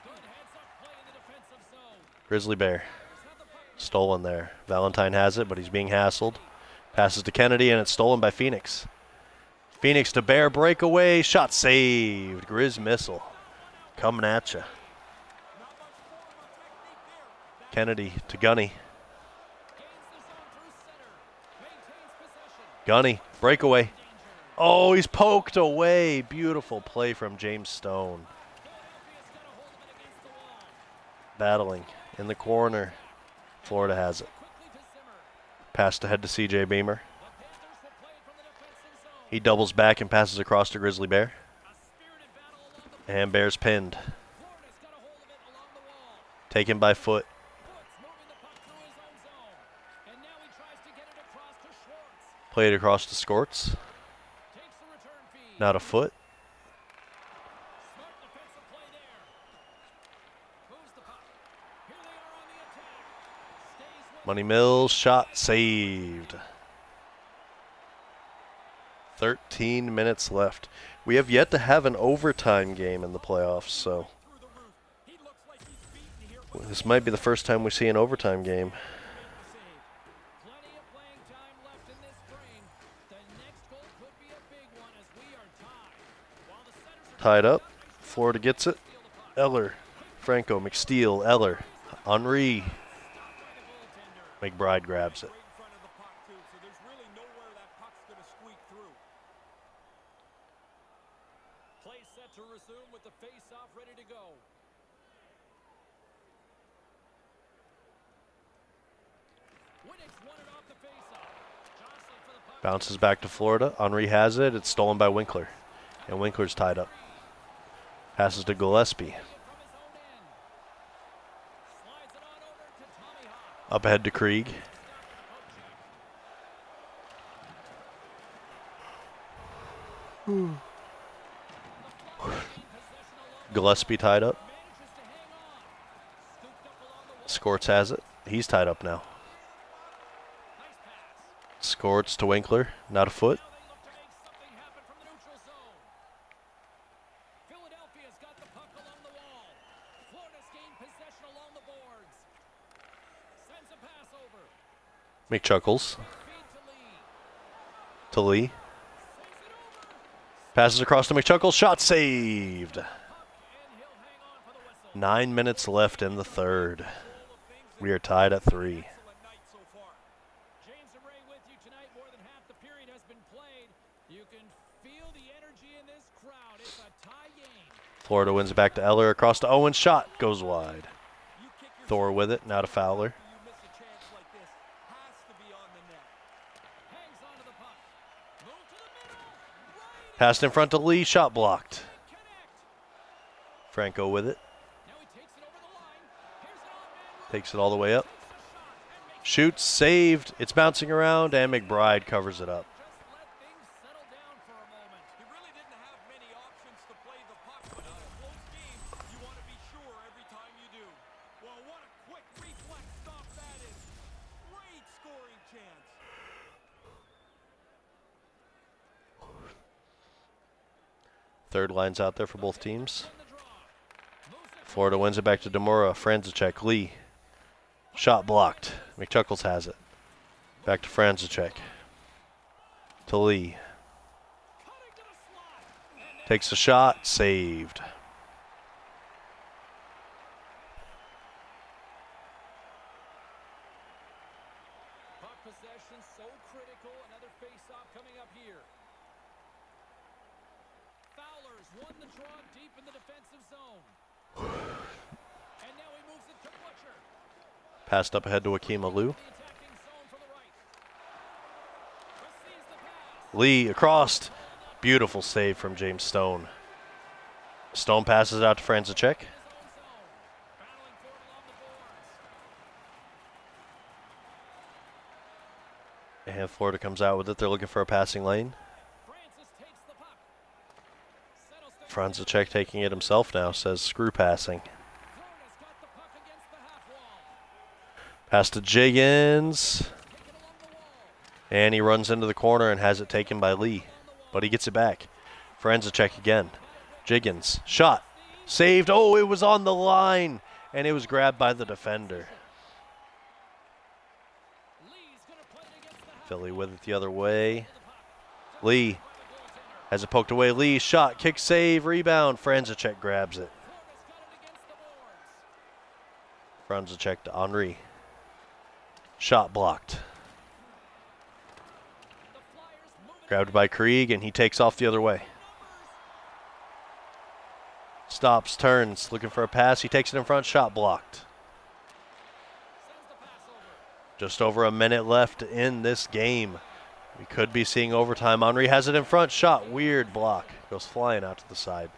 Good heads-up play in the defensive zone. Grizzly Bear Stolen there. Valentine has it, but he's being hassled. Passes to Kennedy, and it's stolen by Phoenix. Phoenix to Bear, breakaway, shot saved. Grizz missile coming at you. Kennedy to Gunny. Gunny, breakaway. Oh, he's poked away. Beautiful play from James Stone. Battling in the corner. Florida has it. Passed ahead to CJ Beamer. He doubles back and passes across to Grizzly Bear. And Bear's pinned. Taken by Foot. Played across to Skorts. Now to Foot. Money Mills, shot saved. 13 minutes left. We have yet to have an overtime game in the playoffs, so this might be the first time we see an overtime game. Tied up. Florida gets it. Eller, Franco, McSteal, Eller, Henry. McBride grabs it. Play set to resume with the face-off ready to go. Winnick's won it off the face-off. Jostling for the puck. Bounces back to Florida. Henry has it. It's stolen by Winkler. And Winkler's tied up. Passes to Gillespie. Up ahead to Krieg. Gillespie tied up. Skorts has it. He's tied up now. Skorts to Winkler. Not a Foot. McChuckles to Lee. Passes across to McChuckles. Shot saved. 9 minutes left in the third. We are tied at 3. Florida wins it back to Eller. Across to Owen. Shot goes wide. Thor with it. Now to Fowler. Passed in front to Lee, shot blocked. Franco with it. Takes it all the way up. Shoots, saved. It's bouncing around, and McBride covers it up. Third line's out there for both teams. Florida wins it back to Demora. Franzacek, Lee. Shot blocked. McChuckles has it. Back to Franzacek. To Lee. Takes a shot. Saved. Puck possession so critical. Another face-off coming up here. Fowler's won the draw deep in the defensive zone. And now he moves it to Butcher. Passed up ahead to Akeem Alou. Lee across. Beautiful save from James Stone. Stone passes it out to Franzacek. And Florida comes out with it. They're looking for a passing lane. Franzacek taking it himself now, says screw passing. Pass to Jiggins. And he runs into the corner and has it taken by Lee. But he gets it back. Franzacek again. Jiggins. Shot. Saved. Oh, it was on the line. And it was grabbed by the defender. Philly with it the other way. Lee has it poked away. Lee, shot, kick, save, rebound. Franzacek grabs it. Franzacek to Henri. Shot blocked. Grabbed by Krieg, and he takes off the other way. Stops, turns, looking for a pass. He takes it in front, shot blocked. Just over a minute left in this game. We could be seeing overtime. Henri has it in front, shot, weird block. Goes flying out to the side.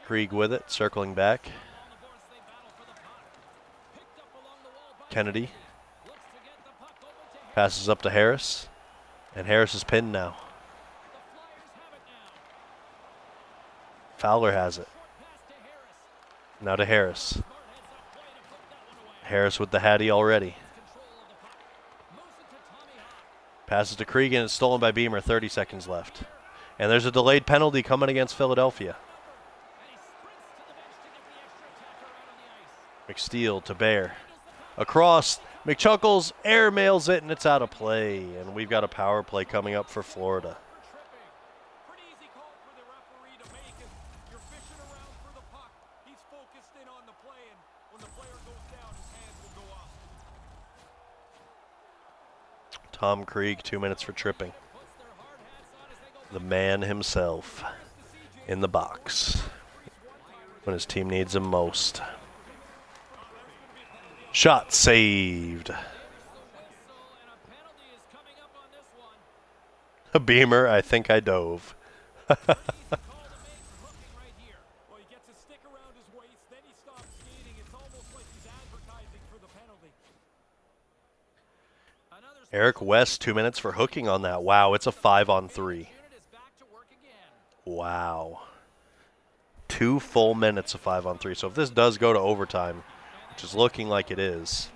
Krieg with it, circling back. Kennedy passes up to Harris, and Harris is pinned now. Fowler has it. Now to Harris. Harris with the Hattie already. Passes to Krieg, and it's stolen by Beamer. 30 seconds left. And there's a delayed penalty coming against Philadelphia. McSteele to Bear. Across. McChuckles air mails it, and it's out of play. And we've got a power play coming up for Florida. Pretty easy call for the referee to make, and you're fishing around for the puck. He's focused in on the play, and when the player goes down, his hands will go up. Tom Krieg, 2 minutes for tripping. The man himself in the box when his team needs him most. Shot saved. A Beamer, I think I dove. Well, he gets a stick around his waist, then he stops skating. It's almost like he's advertising for the penalty. Eric West, 2 minutes for hooking on that. Wow, it's a 5-on-3. Wow. 2 full minutes of 5-on-3. So if this does go to overtime, which is looking like it is,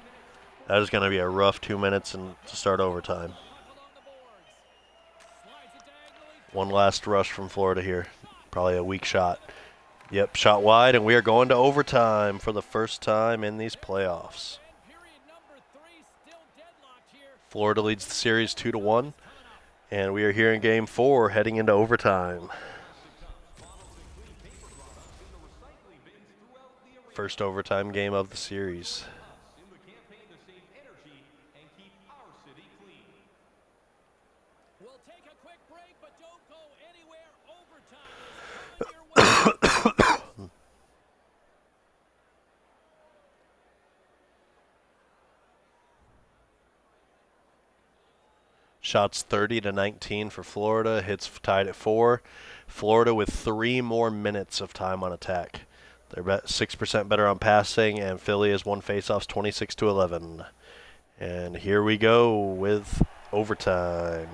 that is going to be a rough 2 minutes to start overtime. One last rush from Florida here. Probably a weak shot. Yep, shot wide, and we are going to overtime for the first time in these playoffs. Florida leads the series 2-1, and we are here in Game 4 heading into overtime. First overtime game of the series. We'll take a quick break, but don't go anywhere. Overtime is coming your way. Shots 30-19 for Florida. Hits tied at 4. Florida with 3 more minutes of time on attack. They're 6% better on passing, and Philly has won faceoffs 26-11. And here we go with overtime.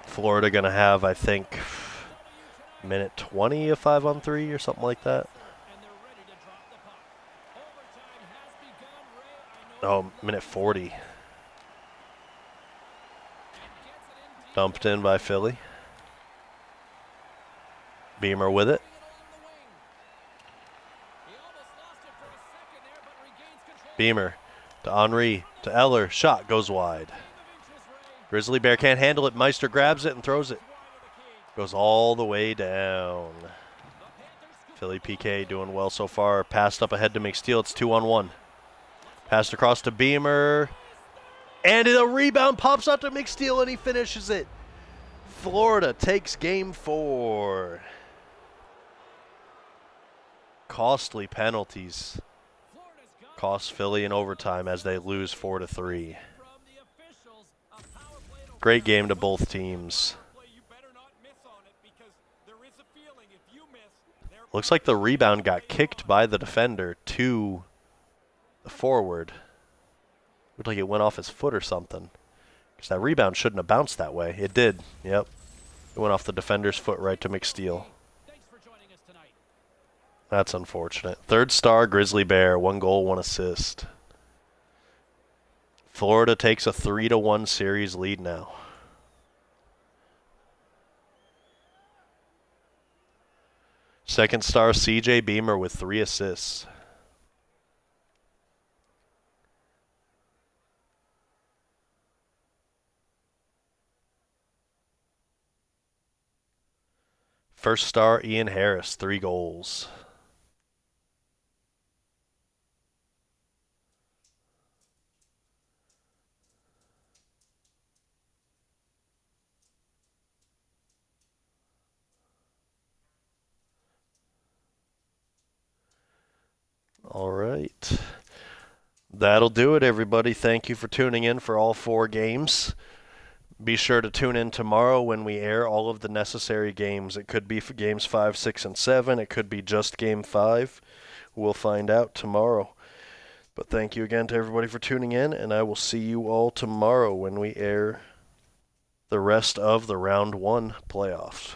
Florida going to have, I think, minute 20 of 5-on-3 or something like that. Oh, minute 40. Dumped in by Philly. Beamer with it. Beamer to Henri, to Eller. Shot goes wide. Grizzly Bear can't handle it. Meister grabs it and throws it. Goes all the way down. Philly PK doing well so far. Passed up ahead to McSteele. It's 2-on-1. Passed across to Beamer. And the rebound pops out to McSteele, and he finishes it. Florida takes Game 4. Costly penalties cost Philly in overtime as they lose 4-3. Great game to both teams. Looks like the rebound got kicked by the defender to the forward. Looked like it went off his foot or something. Because that rebound shouldn't have bounced that way. It did. Yep. It went off the defender's foot right to McSteele. That's unfortunate. Third star, Grizzly Bear. 1 goal, 1 assist. Florida takes a 3-1 series lead now. Second star, CJ Beamer with 3 assists. First star, Ian Harris, 3 goals. All right. That'll do it, everybody. Thank you for tuning in for all 4 games. Be sure to tune in tomorrow when we air all of the necessary games. It could be for games 5, 6, and 7. It could be just game 5. We'll find out tomorrow. But thank you again to everybody for tuning in, and I will see you all tomorrow when we air the rest of the round 1 playoffs.